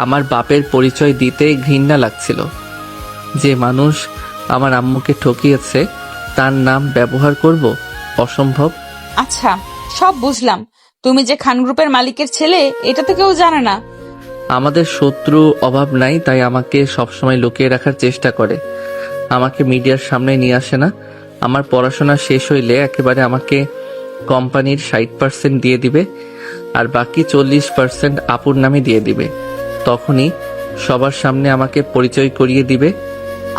Speaker 1: আমার বাপের পরিচয় দিতে ঘৃণা লাগছিল। যে মানুষ আমার আম্মুকে ঠকিয়েছে তার নাম ব্যবহার করব, অসম্ভব।
Speaker 2: আচ্ছা, সব বুঝলাম। তুমি যে খান গ্রুপের মালিকের ছেলে, এটা তো কেউ জানে না।
Speaker 1: আমাদের শত্রু অভাব নাই, তাই আমাকে সবসময় লুকিয়ে রাখার চেষ্টা করে। আমাকে মিডিয়ার সামনে নিয়ে আসে না। আমার পড়াশোনা শেষ হইলে একেবারে আমাকে কোম্পানির 60% দিয়ে দিবে, আর বাকি 40% আপুর নামে দিয়ে দিবে। তখনই সবার সামনে আমাকে পরিচয় করিয়ে দিবে।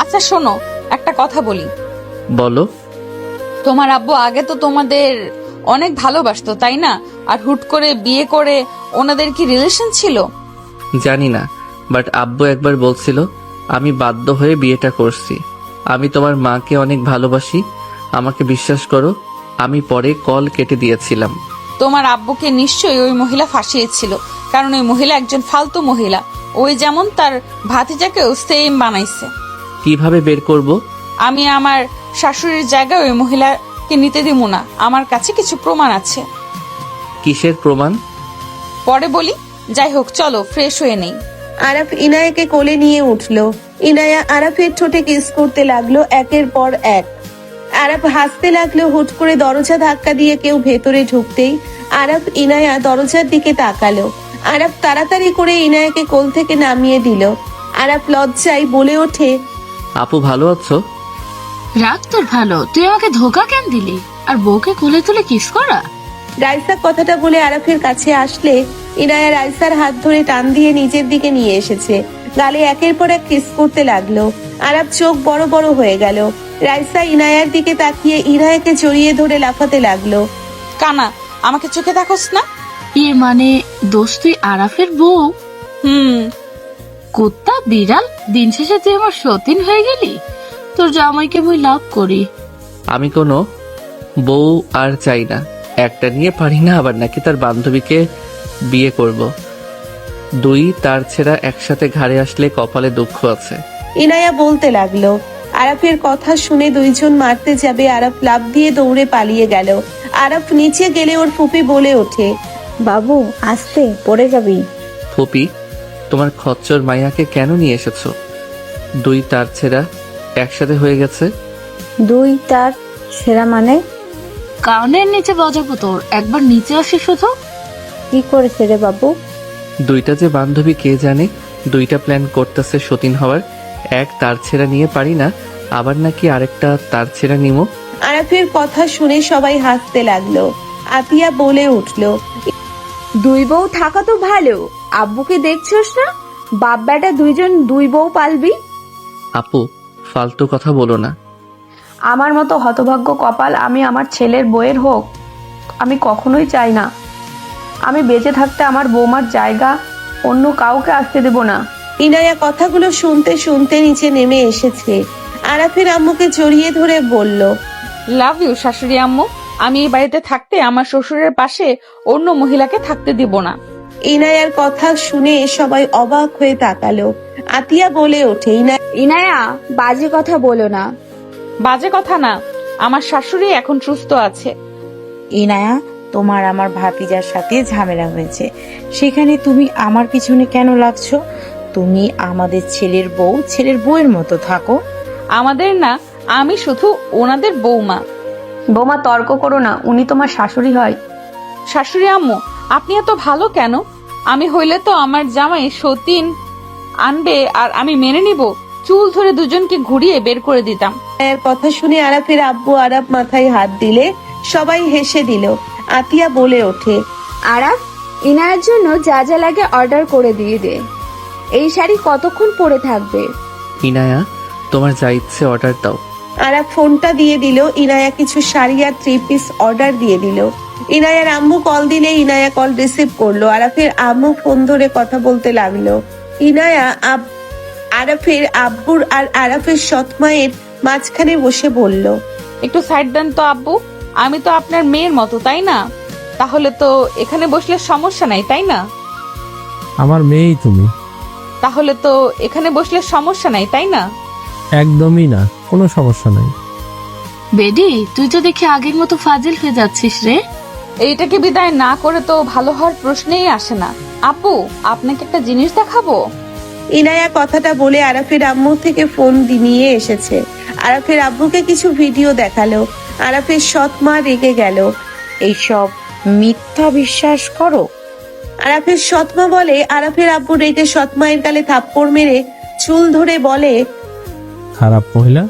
Speaker 2: আচ্ছা শোনো, একটা কথা বলি।
Speaker 1: বলো।
Speaker 2: তোমার আব্বু আগে তো তোমাদের অনেক ভালোবাসতো, তাই না? আর হুট করে বিয়ে করে ওনাদের কি রিলেশন ছিল?
Speaker 1: জানি না, বাট আব্বু একবার বলছিল আমি বাধ্য হয়ে বিয়েটা করছি। আমি তোমার মাকে অনেক ভালোবাসি, আমাকে বিশ্বাস করো। আমি পরে কল কেটে দিয়েছিলাম।
Speaker 2: তোমার আব্বুকে নিশ্চয়ই ওই মহিলা ফাঁসিয়েছিল, কারণ ওই মহিলা একজন ফালতু মহিলা। ওই যেমন তার ভাতিজাকেও সেম বানাইছে।
Speaker 1: কিভাবে বের করব?
Speaker 2: আমি আমার শাশুড়ির জায়গায় ওই মহিলাকে নিতে দিব না। আমার কাছে কিছু প্রমাণ আছে।
Speaker 1: কিসের প্রমাণ?
Speaker 2: পরে বলি। যাই হোক, চলো ফ্রেশ হয়ে নেই।
Speaker 3: আরাফ ইনায়াকে কোলে নিয়ে উঠলো। ইনায়া আরাফের ঠোঁটে কিস করতে লাগলো একের পর এক। আরাফ হাসতে লাগলো। হুট করে দরজা ধাক্কা দিয়ে কেউ ভেতরে ঢুকতেই আরাফ ইনায়া দরজার দিকে তাকালো। আরাফ তাড়াতাড়ি করে ইনায়াকে কোল থেকে নামিয়ে দিল। আরাফ লজ্জায় বলে ওঠে,
Speaker 1: আপু ভালো আছো?
Speaker 8: রাগ তোর ভালো, তুই আমাকে ধোকা কেন দিলি? আর বউকে কোলে তুলে কিস করা?
Speaker 3: রাইসা কথাটা বলে আরাফের কাছে আসলে ইনায়া রাইসার হাত ধরে টান দিয়ে নিজের দিকে নিয়ে এসেছে। গালে একের পর এক কিস করতে লাগলো। আরাফ চোখ বড় বড় হয়ে গেল। রাইসা ইনায়ার দিকে তাকিয়ে ইনায়াকে জড়িয়ে ধরে লাফাতে লাগলো।
Speaker 2: কানা, আমাকে চোখে দেখোস না?
Speaker 8: ইয়ে মানে দোস্ত, তুই আরাফের বউ? কুত্তা বিড়াল, দিন শেষে তুই আমার সতীন হয়ে গেলি। তোর জামাইকে মই লাভ করি।
Speaker 1: আমি কোনো বউ আর চাই না। একটা নিয়ে পারি না, আবার নাকি তার বান্ধবীকে বিয়ে করব। দুই তার ছেঁড়া একসাথে ঘাড়ে আসলে কপালে দুঃখ আছে।
Speaker 3: ইনায়া বলতে লাগলো। আরাফের কথা শুনে দুইজন মারতে যাবে, আরাফ লাফ দিয়ে দৌড়ে পালিয়ে গেল। আরাফ নিচে গেলে ওর ফুপি বলে ওঠে,
Speaker 6: বাবু আস্তে, পড়ে যাবি।
Speaker 1: ফুপি, তোমার খচ্চর মাইয়াকে কেন নিয়ে এসেছো? দুই তার ছেঁড়া একসাথে হয়ে গেছে।
Speaker 6: দুই তার সেরা মানে?
Speaker 8: কানের নিচে বাজাবো তোর, একবার নিচে আসি শুধু।
Speaker 6: কি করেছে রে বাবু?
Speaker 1: দুইটা যে বান্ধবী কে জানে, দুইটা প্ল্যান করতেছে সতীন হওয়ার। এক তার ছেঁড়া নিয়ে পারি না, আবার নাকি আরেকটা তার ছেঁড়া নিমো।
Speaker 3: আরাফের কথা শুনে সবাই হাসতে লাগলো। আতিয়া বলে উঠলো,
Speaker 7: দুই বউ থাকা তো ভালো, আব্বুকে দেখছস না? বাপ বেটা দুইজন দুই বউ পালবি।
Speaker 1: আপু ফালতু কথা বলো না।
Speaker 6: আমার মতো হতভাগ্য কপাল আমি আমার ছেলের বউয়ের হোক, আমি কখনোই চাই না। আমি বেঁচে থাকতে আমার বৌমার জায়গা অন্য কাউকে আসতে দেব না।
Speaker 3: ইনায়া কথাগুলো শুনতে শুনতে নিচে নেমে এসেছে। আরাফের আম্মুকে জড়িয়ে ধরে বলল,
Speaker 2: লাভ ইউ শাশুড়ি আম্মু। আমি এই বাড়িতে থাকতে আমার শ্বশুরের পাশে অন্য মহিলাকে থাকতে দিব না।
Speaker 3: ইনায়ার কথা শুনে সবাই অবাক হয়ে তাকালো। আতিয়া বলে ওঠে,
Speaker 7: ইনায়া, বাজে কথা বলো না।
Speaker 2: বাজে কথা না, আমার শাশুড়ি এখন সুস্থ আছে।
Speaker 13: ইনায়া, তোমার আমার ভাতিজার সাথে ঝামেলা হয়েছে, সেখানে তুমি আমার পিছনে কেন লাগছো? তুমি আমাদের ছেলের বউ, ছেলের বউয়ের মতো থাকো।
Speaker 2: আমাদের না, আমি শুধু ওনাদের বৌমা।
Speaker 6: বৌমা তর্ক করো না, উনি তোমার শাশুড়ি হয়।
Speaker 2: শাশুড়ি আম্মু, আপনি এত ভালো কেন? আমি হইলে তো আমার জামাই সতীন আনবে আর আমি মেনে নিব? চুল ধরে দুজনকে ঘুরিয়ে বের করে দিতাম।
Speaker 3: এর কথা শুনে আরাফের আব্বু আরাফ মাথায় হাত দিলে সবাই হেসে দিল। আতিয়া বলে ওঠে,
Speaker 8: আরাফ, ইনায়ের জন্য যা যা লাগে অর্ডার করে দিয়ে দে। এই শাড়ি কতক্ষণ পরে থাকবে?
Speaker 1: ইনায়া, তোমার যা ইচ্ছে অর্ডার দাও।
Speaker 3: আরাফ ফোনটা দিয়ে দিল। ইনায়া কিছু শাড়ি আর 3 পিস অর্ডার দিয়ে দিল। ইনায়ার আম্মু কল দিলে ইনায়া কল রিসিভ করলো। আরাফের আম্মু ফোন ধরে কথা বলতে লাগলো। ইনায়া আরাফের আব্বুর আর আরাফের সৎমায়ের মাঝখানে বসে বলল,
Speaker 2: একটু সাইড দেন তো আব্বু, আমি তো আপনার মেয়ের মতো, তাই না? তাহলে তো এখানে বসলে সমস্যা নাই, তাই না?
Speaker 9: আমার মেয়েই তুমি।
Speaker 2: তাহলে তো এখানে বসলে সমস্যা নাই, তাই না?
Speaker 9: একদমই না, কোনো সমস্যা নাই।
Speaker 8: বেডি, তুই তো দেখি আগের মতো ফাজিল হয়ে যাচ্ছিস রে।
Speaker 2: এইটাকে বিদায় না করে তো ভালো হওয়ার প্রশ্নেই আসে না। আপু, আপনাকে একটা জিনিস দেখাবো।
Speaker 3: ইনায়া কথাটা বলে আরাফের আম্মু থেকে ফোন নিয়ে এসেছে। আরাফের আব্বুকে কিছু ভিডিও দেখালো। আরাফের সৎমা রেগে গেল।
Speaker 13: এইসব মিথ্যা বিশ্বাস করো?
Speaker 3: আরাফের সৎমা বলে। আরাফের আব্বু রেগে সৎমায়ের গালে থাপ্পড় মেরে চুল ধরে বলে,
Speaker 9: খারাপ মহিলা,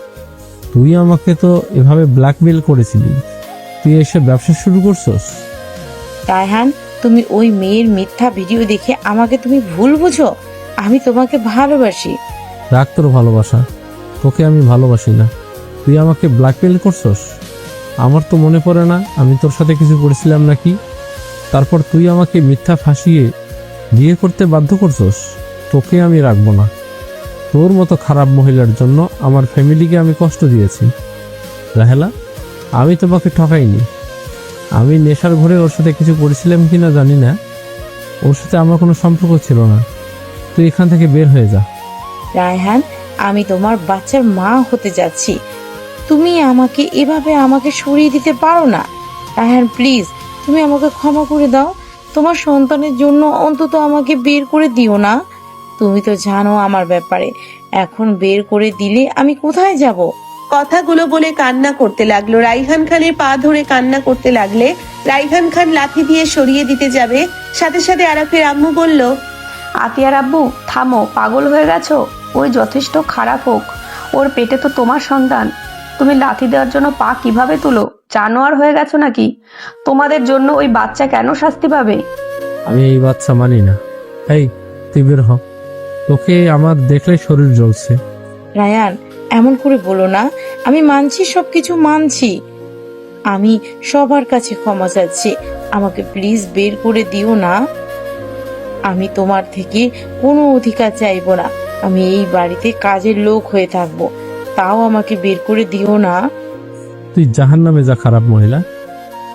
Speaker 9: তুই আমাকে তো এভাবে ব্ল্যাকমেল করেছিলি, তুই এসে ব্যবসা শুরু করছস?
Speaker 13: রায়হান, তুমি ওই মেয়ের মিথ্যা ভিডিও দেখে আমাকে তুমি ভুল বুঝো। আমি তোমাকে ভালোবাসি।
Speaker 9: রাখ তোর ভালোবাসা, তোকে আমি ভালোবাসি না। তুই আমাকে ব্ল্যাকমেল করছস? আমার তো মনে পড়ে না আমি তোর সাথে কিছু করেছিলাম নাকি। তারপর তুই আমাকে মিথ্যা ফাঁসিয়ে বিয়ে করতে বাধ্য করছস। তোকে আমি রাখবো না। তোর মতো খারাপ মহিলার জন্য আমার ফ্যামিলিকে আমি কষ্ট দিয়েছি। রাহেলা, আমি তোমাকে ঠকাইনি। আমি নেশার ঘরে ওর সাথে কিছু করেছিলাম কিনা জানি না, ওর সাথে আমার কোনো সম্পর্ক ছিল না। তুই এখান থেকে বের হয়ে যা।
Speaker 13: রায়হান, আমি তোমার বাচ্চার মা হতে যাচ্ছি। তুমি আমাকে এভাবে আমাকে সরিয়ে দিতে পারো না। রায়হান প্লিজ, তুমি আমাকে ক্ষমা করে দাও। তোমার সন্তানের জন্য অন্তত আমাকে বের করে দিও না। তুমি তো জানো আমার ব্যাপারে। এখন বের করে দিলে আমি কোথায় যাব?
Speaker 3: কথাগুলো বলে কান্না করতে লাগলো। রাইহান খানের পা ধরে কান্না করতে লাগলে রাইহান খান লাঠি দিয়ে সরিয়ে দিতে যাবে। সাথে সাথে আরাফের আম্মু বলল,
Speaker 6: আতিয়ার আব্বু, থামো, পাগল হয়ে গেছো? ওই যথেষ্ট খারাপ হোক, ওর পেটে তো তোমার সন্তান। তুমি লাথি দেওয়ার জন্য পা কিভাবে তুলো? জানোয়ার হয়ে গেছো নাকি? তোমাদের জন্য ওই বাচ্চা কেন শাস্তি পাবে?
Speaker 9: আমি এই বাচ্চা মানি না। এই, তুই বের হ, তোকে আমার দেখলে শরীর জ্বলছে।
Speaker 13: রায়ান, এমন করে বলো না। আমি মানছি, সবকিছু মানছি। আমি সবার কাছে ক্ষমা চাচ্ছি। আমাকে প্লিজ বের করে দিও না। আমি তোমার থেকে কোনো অধিকার চাইবো না। আমি এই বাড়িতে কাজের লোক হয়ে থাকবো, তাও আমাকে বের করে দিও না।
Speaker 9: তুই জাহান্নামে যা খারাপ মহিলা,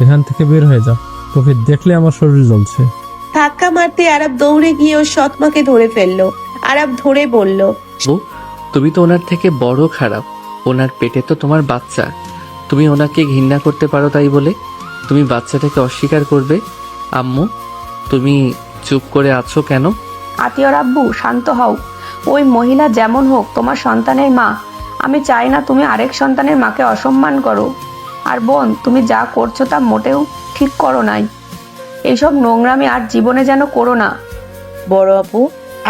Speaker 9: এখান থেকে বের হয়ে যা। তোকে দেখলে আমার শরীর জ্বলছে।
Speaker 3: ধাক্কা মারতে আরাফ দৌড়ে গিয়ে ওর সৎমাকে ধরে ফেললো। আরাফ ধরে বলল,
Speaker 1: তুমি তো ওনার থেকে বড় খারাপ। ওনার পেটে তো তোমার বাচ্চা। তুমি ওনাকে ঘৃণা করতে পারো, তাই বলে তুমি বাচ্চাটাকে অস্বীকার করবে? আম্মু, তুমি চুপ করে আছো কেন?
Speaker 6: আতিয়ার আব্বু, শান্ত হও। ওই মহিলা যেমন হোক তোমার সন্তানের মা। আমি চাই না তুমি আরেক সন্তানের মাকে অসম্মান করো। আর বোন, তুমি যা করছো তা মোটেও ঠিক করো নাই। এইসব নোংরামি আর জীবনে যেন করো না।
Speaker 13: বড় আপু,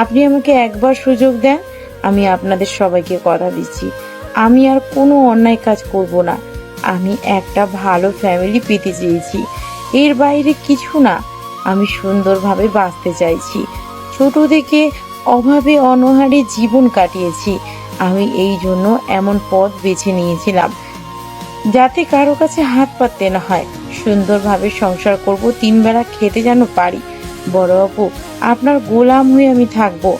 Speaker 13: আপনি আমাকে একবার সুযোগ দেন। আমি আপনাদের সবাইকে কথা দিচ্ছি, আমি আর কোনো অন্যায় কাজ করব না। আমি একটা ভালো ফ্যামিলি পেতে চেয়েছি, এর বাইরে কিছু না। আমি সুন্দরভাবে বাঁচতে চাইছি। ছোট থেকে অভাবে অনহারে জীবন কাটিয়েছি। আমি এই জন্য এমন পথ বেছে নিয়েছিলাম যাতে কারো কাছে হাত পাততে না হয়। সুন্দরভাবে সংসার করব, 3 বেলা খেতে যেন পারি। বড় আপু, আপনার গোলাম হয়ে আমি থাকবো।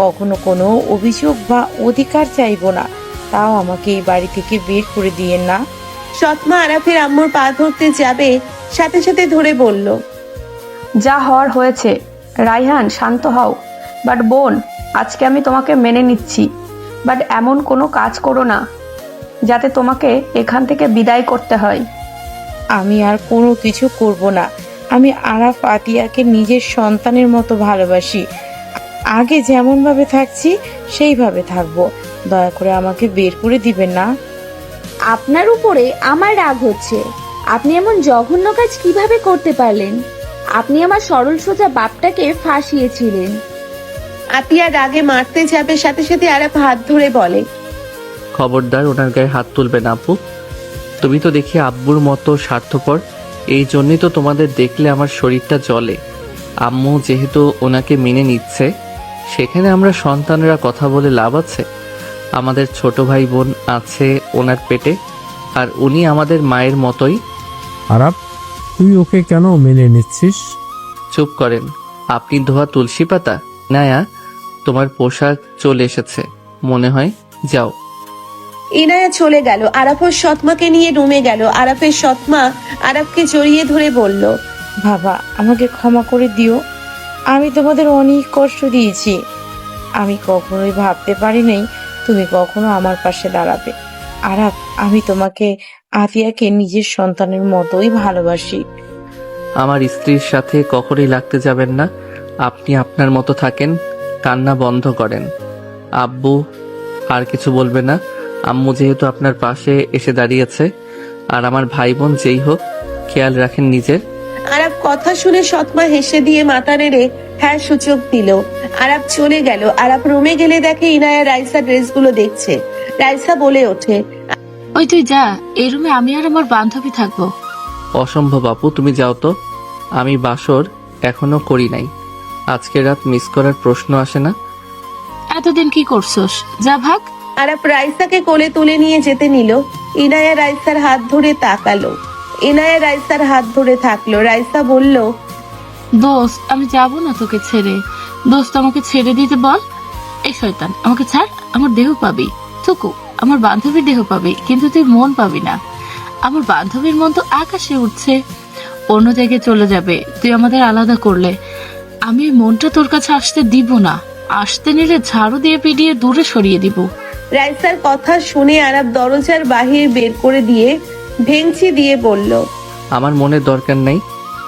Speaker 13: কখনো কোনো অভিযোগ বা অধিকার চাইবো না। তাও আমাকে এই বাড়ি থেকে বের করে দিয়েন না।
Speaker 3: সৎমা আরাফের আম্মুর পা ধরতে যাবে, সাথে সাথে ধরে বলল,
Speaker 6: যা হওয়ার হয়েছে। রাইহান, শান্ত হও। বাট বোন, আজকে আমি তোমাকে মেনে নিচ্ছি, বাট এমন কোনো কাজ করো না যাতে তোমাকে এখান থেকে বিদায় করতে হয়।
Speaker 13: আমি আর কোনো কিছু করব না। আমি আরাফ আতিয়াকে নিজের সন্তানের মতো ভালোবাসি। আগে যেমন ভাবে থাকছি সেইভাবে থাকবো। দয়া করে আমাকে বের করে দিবেন না।
Speaker 8: আপনার উপরে আমার রাগ হচ্ছে। আপনি এমন জঘন্য কাজ কিভাবে করতে পারলেন? আপনি আমার সরল সোজা বাপটাকে ফাঁসিয়েছিলেন।
Speaker 3: আতিয়া রাগে মারতে যাবে, সাথে সাথে আরাফ হাত ধরে বলে,
Speaker 1: খবরদার ওনার গায়ে হাত তুলবে না আপু। তুমি তো দেখি আব্বুর মতো স্বার্থপর, এই জন্যই তো তোমাদের দেখলে আমার শরীরটা জ্বলে। আম্মু যেহেতু ওনাকে মেনে নিচ্ছে, সেখানে আমরা সন্তানরা কথা বলে লাভ আছে? আমাদের ছোট ভাই বোন আছে ওনার পেটে, আর উনি আমাদের মায়ের মতোই।
Speaker 9: আরাপ, তুই ওকে কেন মেনে নিচ্ছিস?
Speaker 1: চুপ করেন, আপনি ধোয়া তুলসী পাতা। নায়া, তোমার পোশাক চলে এসেছে মনে হয়, যাও।
Speaker 3: ইনায়া চলে গেল। আরাফও সৎমাকে নিয়ে রুমে গেল। আরাফের সৎমা আরাফকে জড়িয়ে ধরে বলল,
Speaker 13: বাবা আমাকে ক্ষমা করে দিও, আমি তোমাদের অনেক কষ্ট দিয়েছি। আমি কখনোই ভাবতে পারি নাই তুমি কখনো আমার পাশে দাঁড়াবে। আরাফ, আমি তোমাকে আতিয়াকে নিজের সন্তানের মতোই ভালোবাসি।
Speaker 1: আমার স্ত্রীর সাথে কখনোই লাগতে যাবেন না। আপনি আপনার মতো থাকেন, কান্না বন্ধ করেন। আব্বু আর কিছু বলবে না। আম্মু যেহেতু আপনার পাশে এসে দাঁড়িয়েছে, আর আমার ভাই বোন যেই হোক, খেয়াল রাখেন নিজের।
Speaker 3: আরাফ কথা শুনে সৎমা হেসে দিয়ে মাথা নেড়ে হ্যাঁ সূচক দিল। আরাফ চলে গেল। আরাফ রুমে গেলে দেখে ইনায়া রাইসা ড্রেসগুলো দেখছে। রাইসা বলে ওঠে,
Speaker 8: ওই তুই যা, এই রুমে আমি আর আমার বান্ধবী থাকবো।
Speaker 1: অসম্ভব আপু, তুমি যাও তো। আমি বাসর এখনো করি নাই, আজকে রাত মিস করার প্রশ্ন আসে না।
Speaker 8: এতদিন কি করছস, যা ভাগ।
Speaker 3: আরাফ রাইসাকে কোলে তুলে নিয়ে যেতে নিল। ইনায়া রাইসার হাত ধরে তাকালো। ইনায়া রাইসার হাত ধরে থাকলো। রাইসা বলল,
Speaker 8: দোস্ত আমি যাবো না তোকে ছেড়ে, দোস্ত আমাকে ছেড়ে দিতে বল। এই শয়তান, আমাকে ছাড়, আমার দেহ পাবি। থুকু, আমার বান্ধবীর দেহ পাবি, কিন্তু তুই মন পাবি না। আমার বান্ধবীর মন তো আকাশে উঠছে, অন্য জায়গায় চলে যাবে তুই আমাদের আলাদা করলে। আমি এই মনটা তোর কাছে আসতে দিব না, আসতে নিলে ঝাড়ু দিয়ে পিটিয়ে দূরে সরিয়ে দিব।
Speaker 3: রাইসার কথা শুনে আরাফ দরজার বাহির বের করে দিয়ে ভেঙচি দিয়ে বলল,
Speaker 1: আমার মনের দরকার নেই,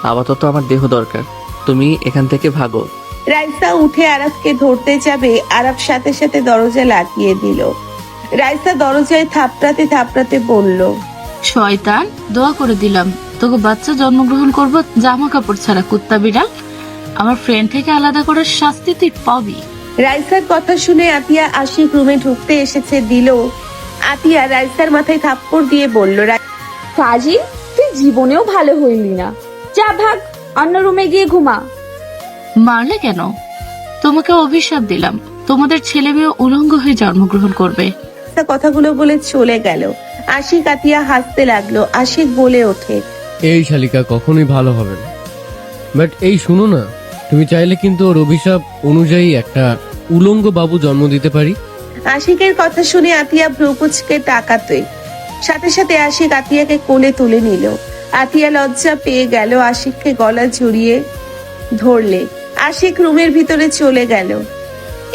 Speaker 1: আপাতত আমার দেহ দরকার। তুমি এখান থেকে ভাগো।
Speaker 3: রাইসা উঠে আরাফকে ধরতে যাবে, আরাফ সাথে সাথে দরজা লাগিয়ে দিল। রাইসা দরজায় থাপড়াতে থাপড়াতে বলল,
Speaker 8: শয়তান, দোয়া করে দিলাম তোকে বাচ্চা জন্মগ্রহণ করবো জামা কাপড় ছাড়া, কুত্তা বিড়াল। আমার ফ্রেন্ড থেকে আলাদা করার শাস্তি তুই পাবি।
Speaker 3: রাইসার কথা শুনে আতিয়া আশিক রুমে ঢুকতে এসেছে দিল। আতিয়া রাইসার মাথায় থাপ্পড় দিয়ে বলল,
Speaker 2: ফাজিল, তুই জীবনেও ভালো হইলি না। যা ভাগ, অন্য রুমে গিয়ে ঘুমা।
Speaker 8: মারলে কেন? তোমাকে অভিশাপ দিলাম, তোমাদের ছেলে মেয়ে উলঙ্গ হয়ে জন্মগ্রহণ করবে।
Speaker 3: রাইসা কথাগুলো বলে চলে গেল। আশিক আতিয়া হাসতে লাগলো। আশিক বলে ওঠে,
Speaker 10: এই শালিকা কখনোই ভালো হবে না। বাট এই শুনো না, তুমি চাইলে কিন্তু ওর অভিশাপ অনুযায়ী একটা উলঙ্গ বাবু জন্ম দিতে পারি।
Speaker 3: আশিকের কথা শুনে আতিয়া ভ্রুকুচকে তাকাতে, সাথে সাথে আশিক আতিয়াকে কোলে তুলে নিল। আতিয়া লজ্জা পেয়ে গেল, আশিককে গলা জড়িয়ে ধরলে। আশিক রুমের ভিতরে চলে গেল।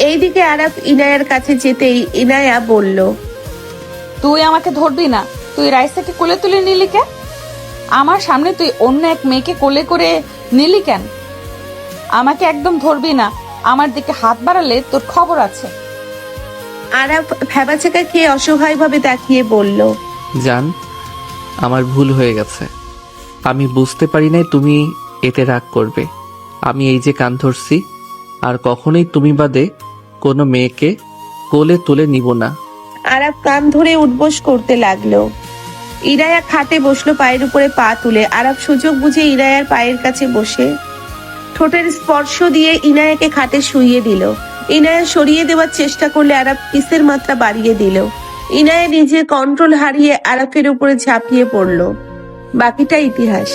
Speaker 3: এইদিকে আরাফ ইনায়ার কাছে যেতেই ইনায়া বলল,
Speaker 2: তুই আমাকে ধরবি না, তুই রাইসাকে কোলে তুলে নিলি কেন? আমার সামনে তুই অন্য এক মেয়েকে কোলে করে নিলি কেন? আমাকে একদম ধরবি না, আমার দিকে হাত বাড়ালে তোর খবর আছে।
Speaker 3: আরাফ ভেবাচাকা খেয়ে অসহায় ভাবে তাকিয়ে বলল,
Speaker 1: জান, আমার ভুল হয়ে গেছে। আমি বুঝতে পারি নাই তুমি এতে রাগ করবে। আমি এই যে কান ধরছি, আর কখনোই তুমি বাদে কোনো মেয়েকে কোলে তুলে নিব না।
Speaker 3: আরাফ কান ধরে উঠবোস করতে লাগলো। ইরায়া খাটে বসলো পায়ের উপরে পা তুলে। আরাফ সুযোগ বুঝে ইরায়ার পায়ের কাছে বসে ঠোঁটের স্পর্শ দিয়ে ইনায়াকে খাটে শুইয়ে দিল। ইনায়া সরিয়ে দেওয়ার চেষ্টা করলে আরাফ কিসের মাত্রা বাড়িয়ে দিল। ইনায়া নিজের কন্ট্রোল হারিয়ে আরাফের উপরে ঝাঁপিয়ে পড়লো। বাকিটা ইতিহাস।